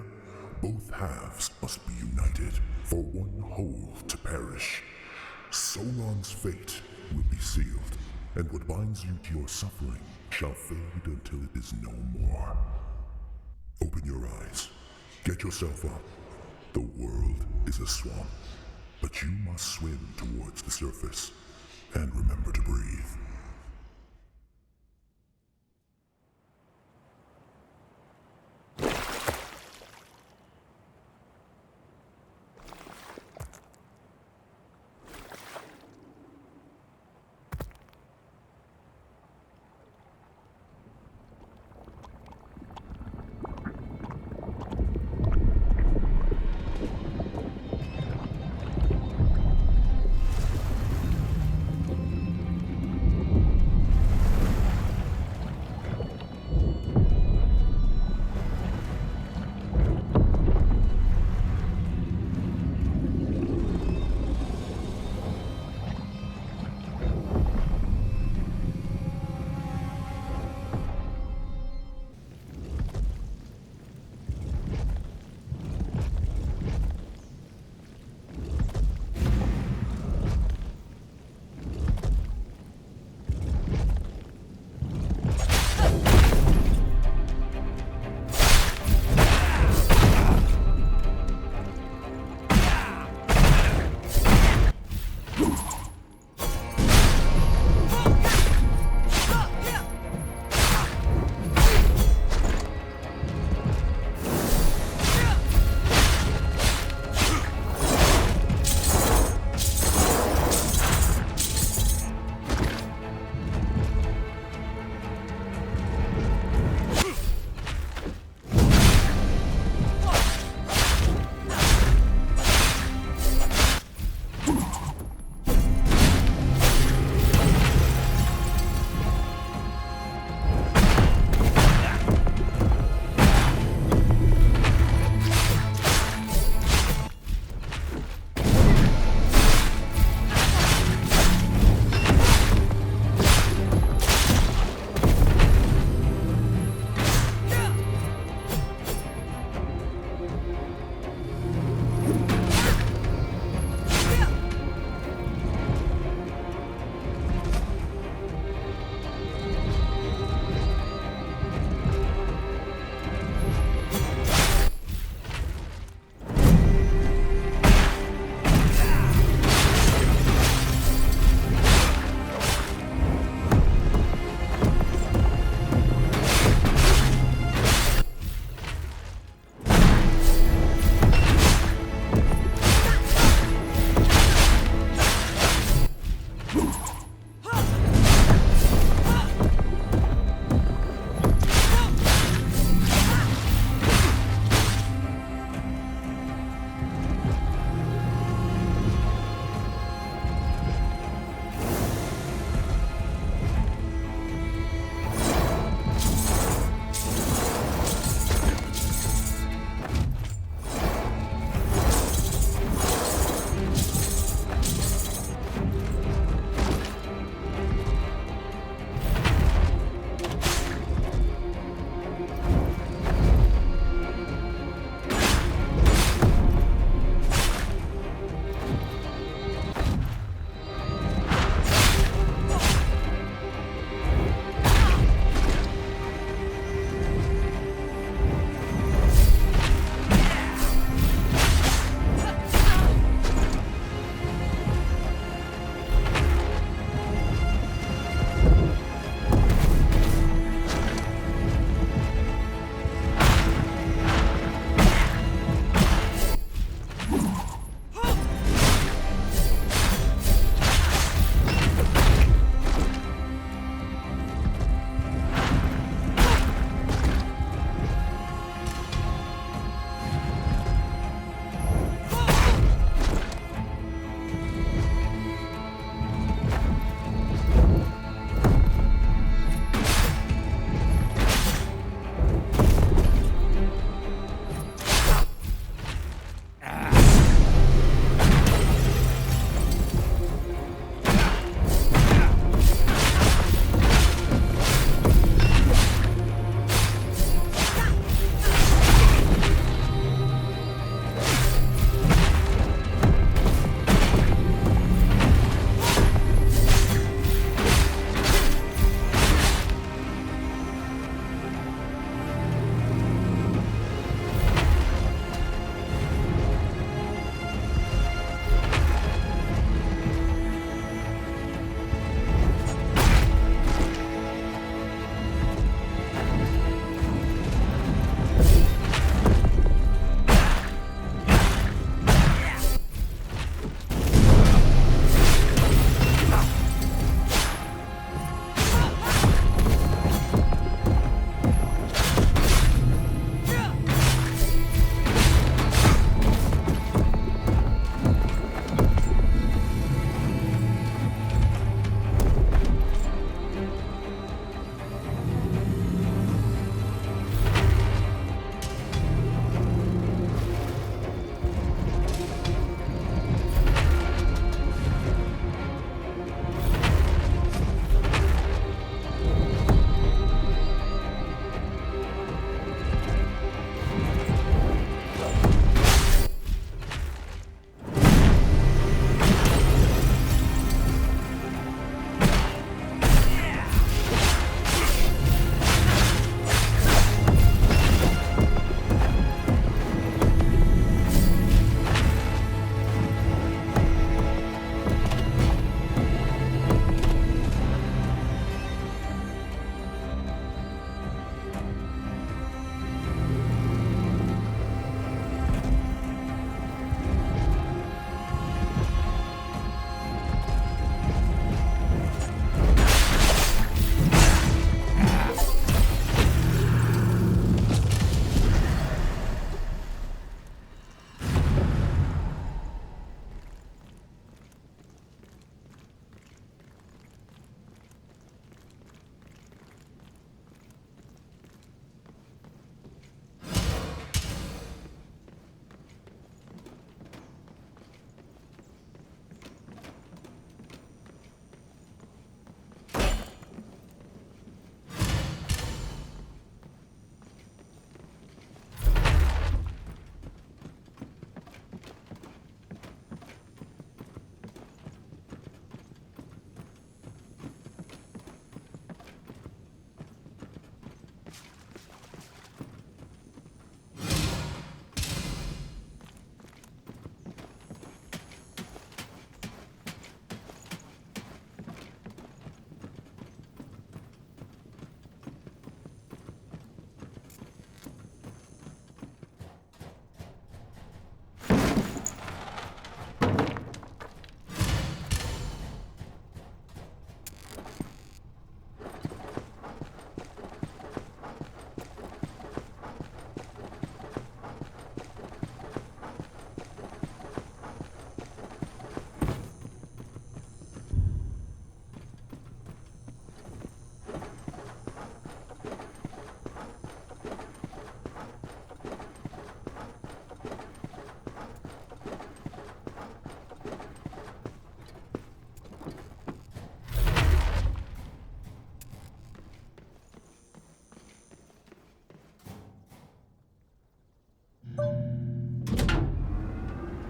both halves must be united for one whole to perish. Solon's fate will be sealed, and what binds you to your suffering shall fade until it is no more. Open your eyes. Get yourself up. The world is a swamp, but you must swim towards the surface. And remember to breathe.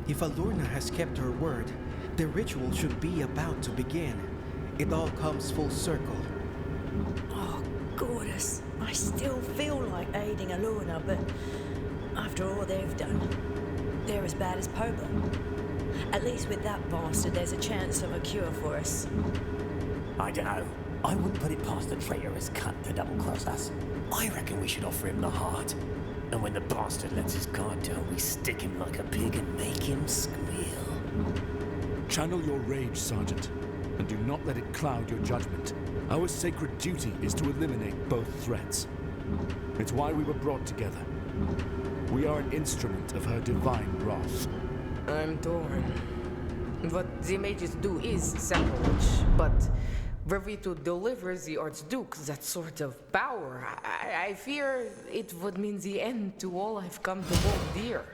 If Alurna has kept her word, the ritual should be about to begin. It all comes full circle. Oh, goddess. I still feel like aiding Alurna, but after all they've done, they're as bad as Pobo. At least with that bastard, there's a chance of a cure for us. I don't know. I wouldn't put it past the traitorous cunt to double-cross us. I reckon we should offer him the heart. And when the bastard lets his guard down, we stick him like a pig and make him squeal. Channel your rage, Sergeant, and do not let it cloud your judgment. Our sacred duty is to eliminate both threats. It's why we were brought together. We are an instrument of her divine wrath. I'm torn. What the mages do is sacrilege, but were we to deliver the Archduke that sort of power, I fear it would mean the end to all I've come to hold dear.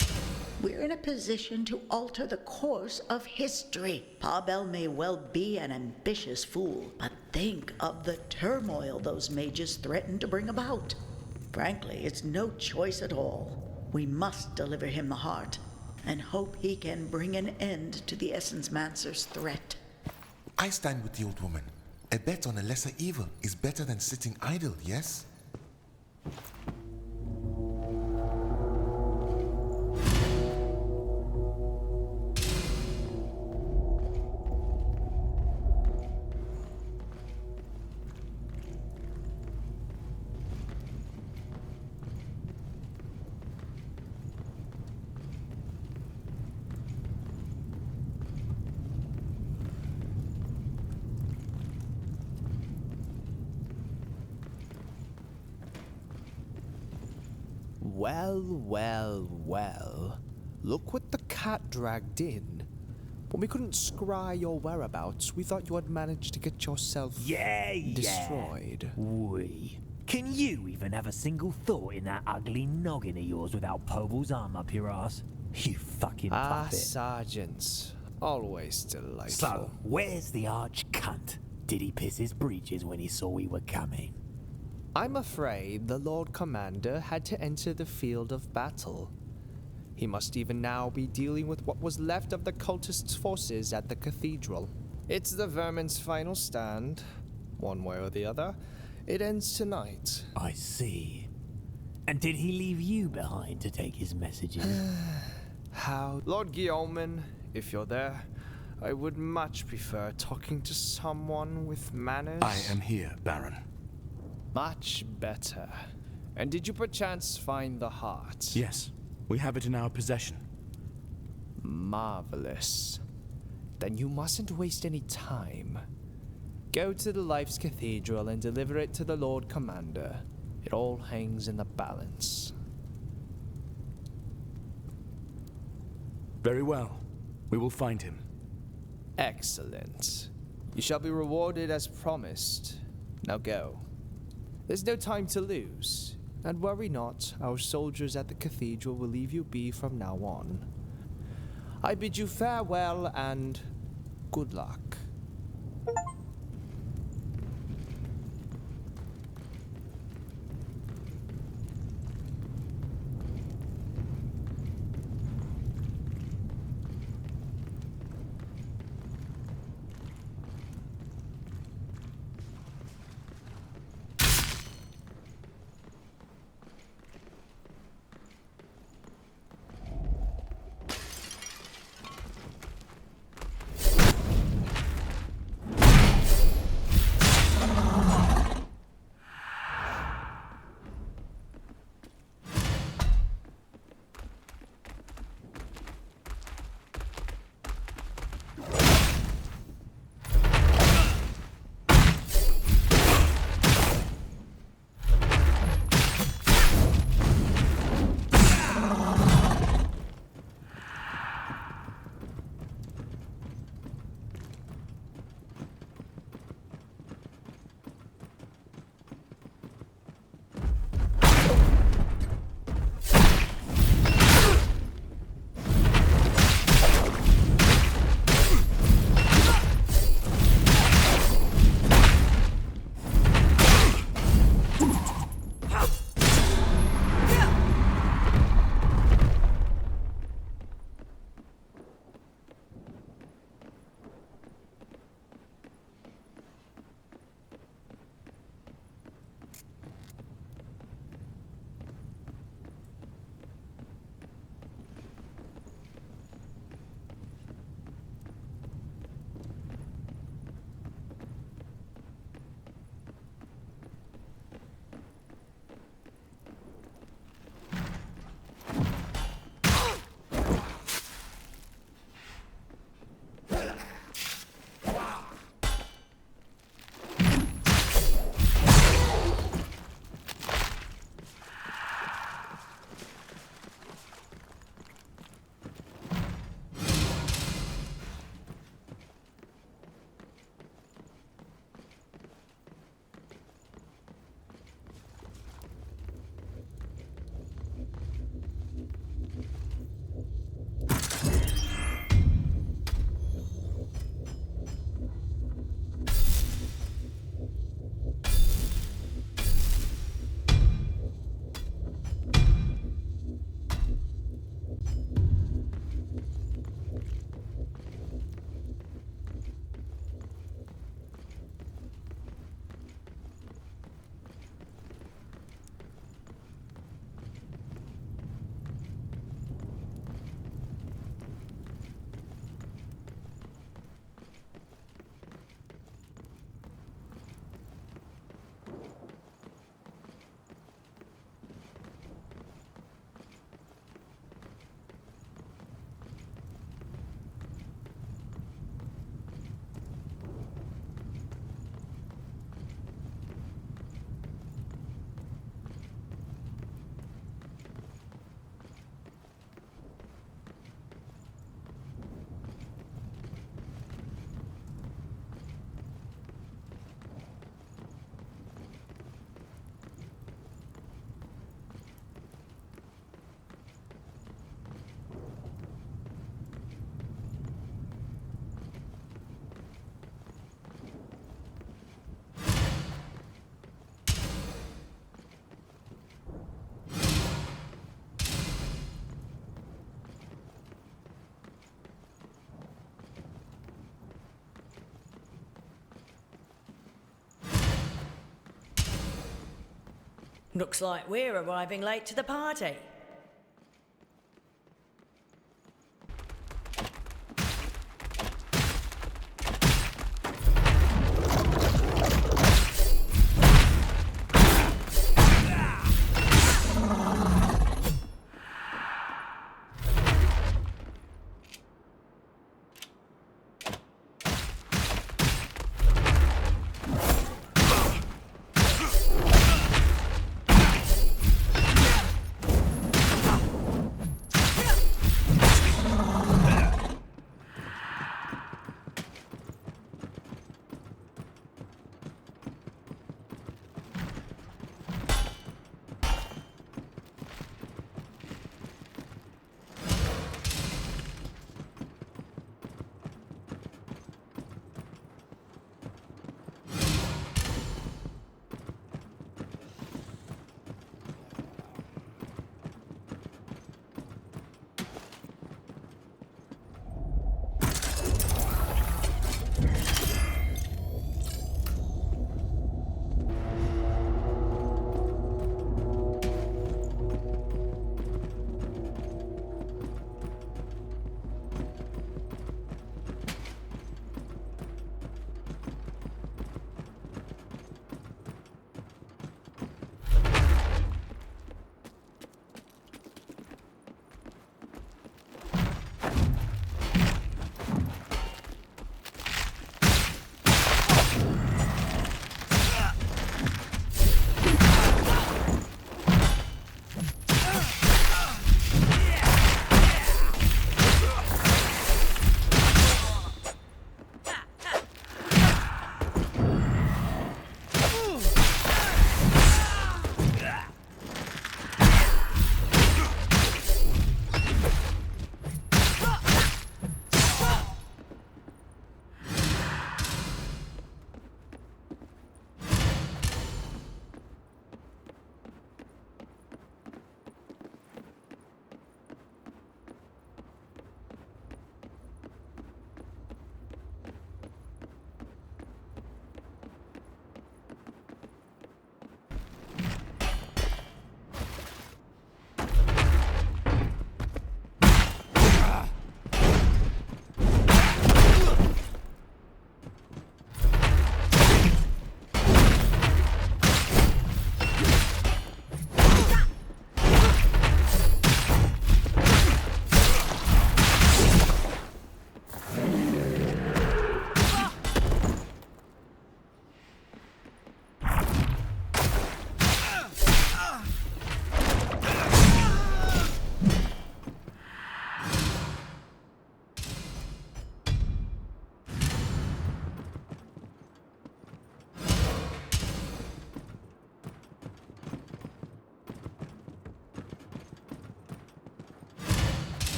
We're in a position to alter the course of history. Pavel may well be an ambitious fool, but think of the turmoil those mages threaten to bring about. Frankly, it's no choice at all. We must deliver him the heart, and hope he can bring an end to the Essence Mancer's threat. I stand with the old woman. A bet on a lesser evil is better than sitting idle, yes? Well, well, well. Look what the cat dragged in. When we couldn't scry your whereabouts, we thought you had managed to get yourself destroyed. We. Can you even have a single thought in that ugly noggin of yours without Poble's arm up your ass? You fucking puppet. Sergeants. Always delightful. So, where's the arch cunt? Did he piss his breeches when he saw we were coming? I'm afraid the Lord Commander had to enter the field of battle. He must even now be dealing with what was left of the cultists' forces at the cathedral. It's the vermin's final stand. One way or the other, it ends tonight. I see. And did he leave you behind to take his messages? How? Lord Guillaumin, if you're there, I would much prefer talking to someone with manners. I am here, Baron. Much better. And did you perchance find the heart? Yes, we have it in our possession. Marvelous. Then you mustn't waste any time. Go to the Life's Cathedral and deliver it to the Lord Commander. It all hangs in the balance. Very well. We will find him. Excellent. You shall be rewarded as promised. Now go. There's no time to lose. And worry not, our soldiers at the cathedral will leave you be from now on. I bid you farewell and good luck. Looks like we're arriving late to the party.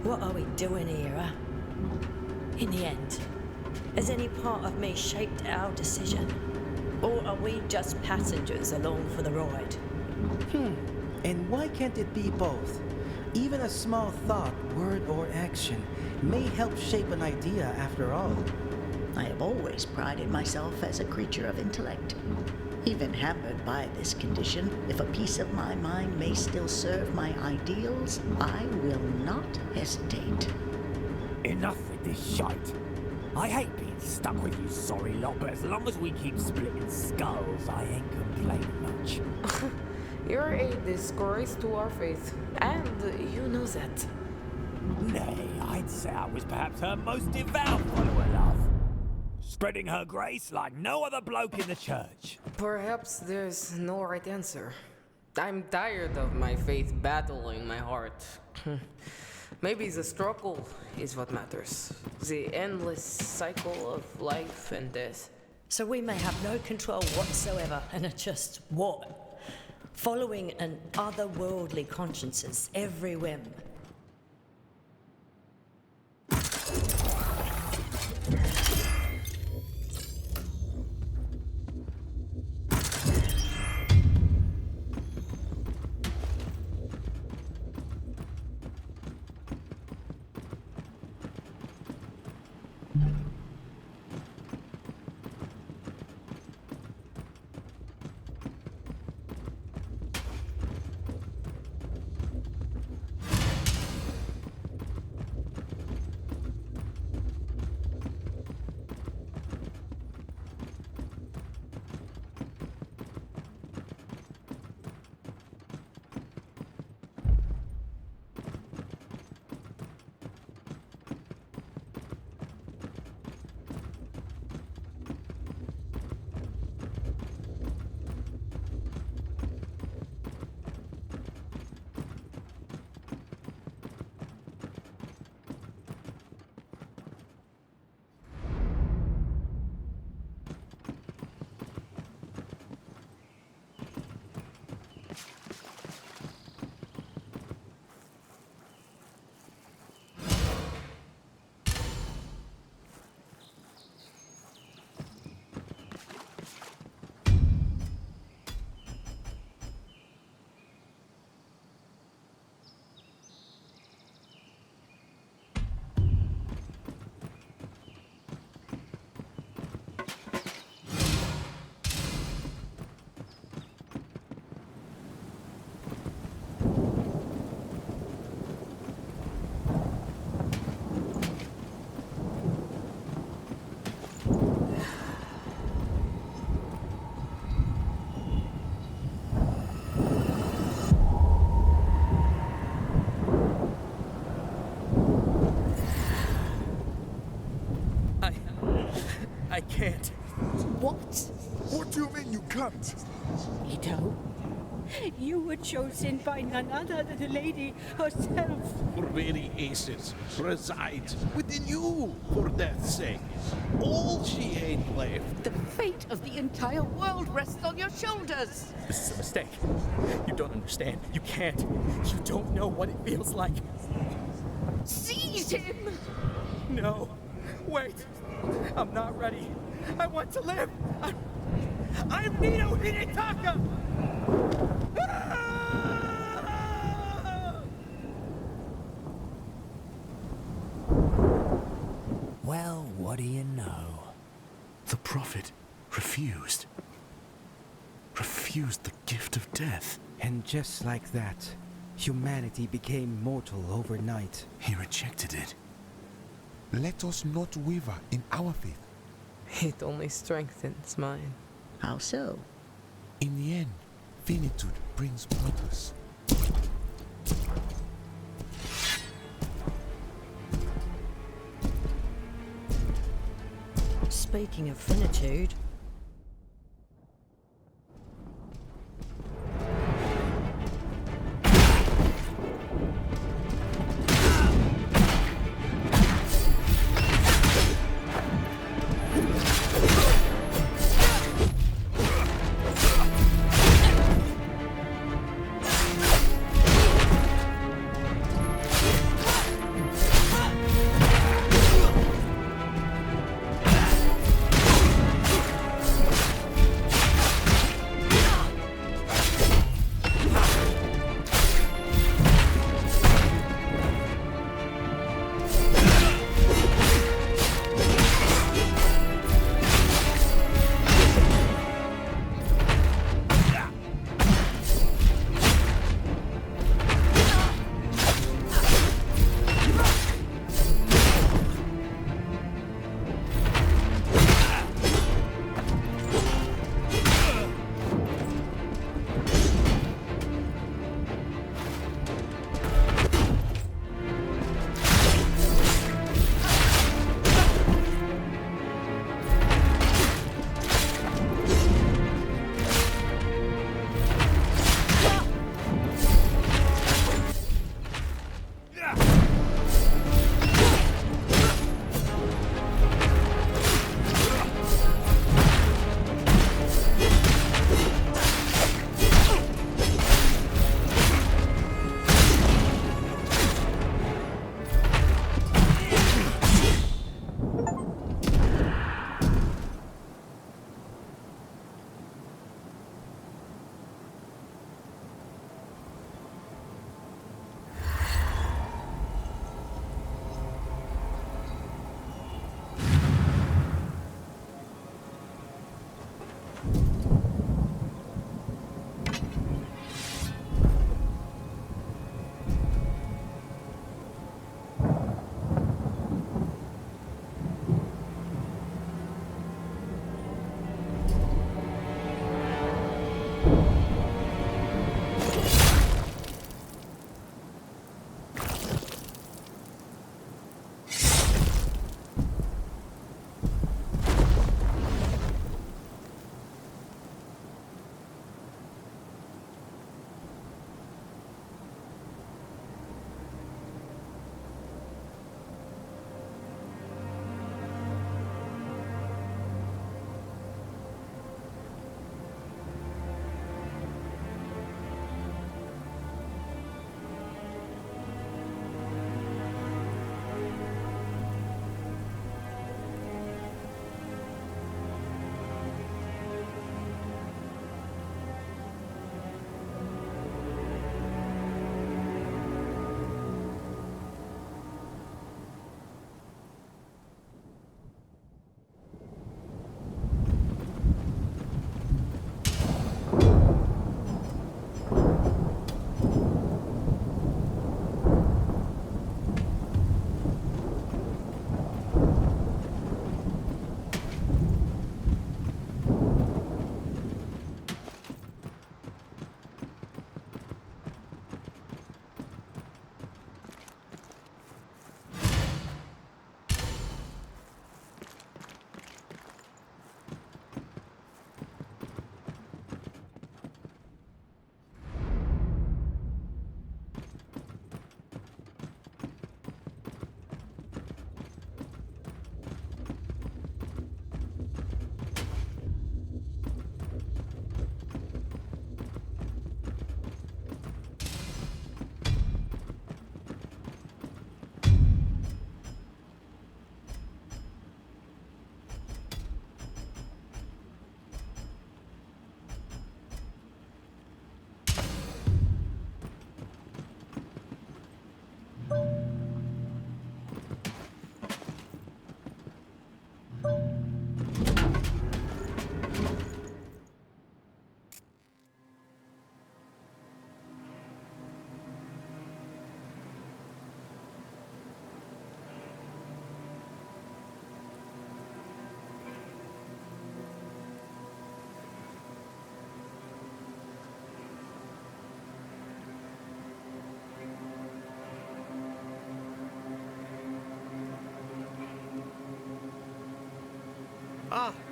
What are we doing here, huh? In the end, has any part of me shaped our decision? Or are we just passengers along for the ride? And why can't it be both? Even a small thought, word, or action may help shape an idea after all. I have always prided myself as a creature of intellect. Even hampered by this condition, if a piece of my mind may still serve my ideals, I will not hesitate. Enough with this shite. I hate being stuck with you sorry lot, but as long as we keep splitting skulls, I ain't complaining much. You're a disgrace to our faith, and you know that. Nay, I'd say I was perhaps her most devout follower, love. Spreading her grace like no other bloke in the church. Perhaps there's no right answer. I'm tired of my faith battling my heart. Maybe the struggle is what matters. The endless cycle of life and death. So we may have no control whatsoever and are just what? Following an otherworldly conscience's every whim. I can't. What? What do you mean you can't? Ito, you were chosen by none other than the lady herself. For very aces resides within you, for death's sake. All she ain't left. The fate of the entire world rests on your shoulders. This is a mistake. You don't understand. You can't. You don't know what it feels like. Seize him! No. Wait. I'm not ready. I want to live. I'm Nino Hinetaka! Well, what do you know? The prophet refused. Refused the gift of death. And just like that, humanity became mortal overnight. He rejected it. Let us not waver in our faith. It only strengthens mine. How so? In the end, finitude brings purpose. Speaking of finitude,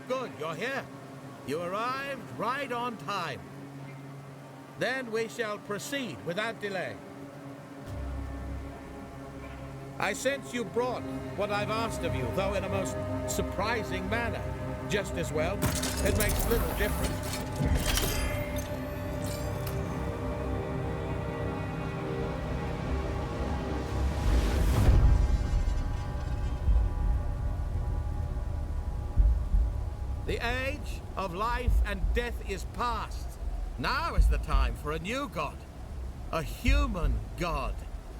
good, you're here. You arrived right on time. Then we shall proceed without delay. I sense you brought what I've asked of you, though in a most surprising manner. Just as well, it makes little difference. The age of life and death is past. Now is the time for a new god. A human god.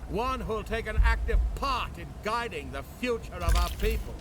One who'll take an active part in guiding the future of our people.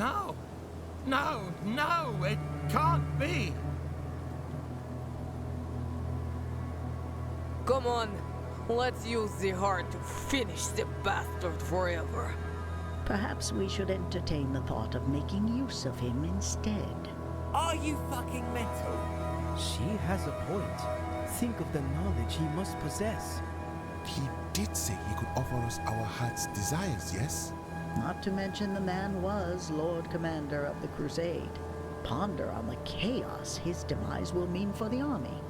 No! No! No! It can't be! Come on, let's use the heart to finish the bastard forever. Perhaps we should entertain the thought of making use of him instead. Are you fucking mental? She has a point. Think of the knowledge he must possess. He did say he could offer us our heart's desires, yes? Not to mention the man was Lord Commander of the Crusade. Ponder on the chaos his demise will mean for the army,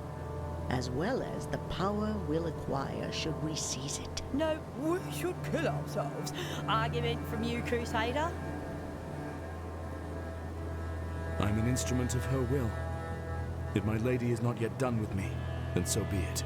as well as the power we'll acquire should we seize it. No, we should kill ourselves. Argument from you, Crusader? I'm an instrument of her will. If my lady is not yet done with me, then so be it.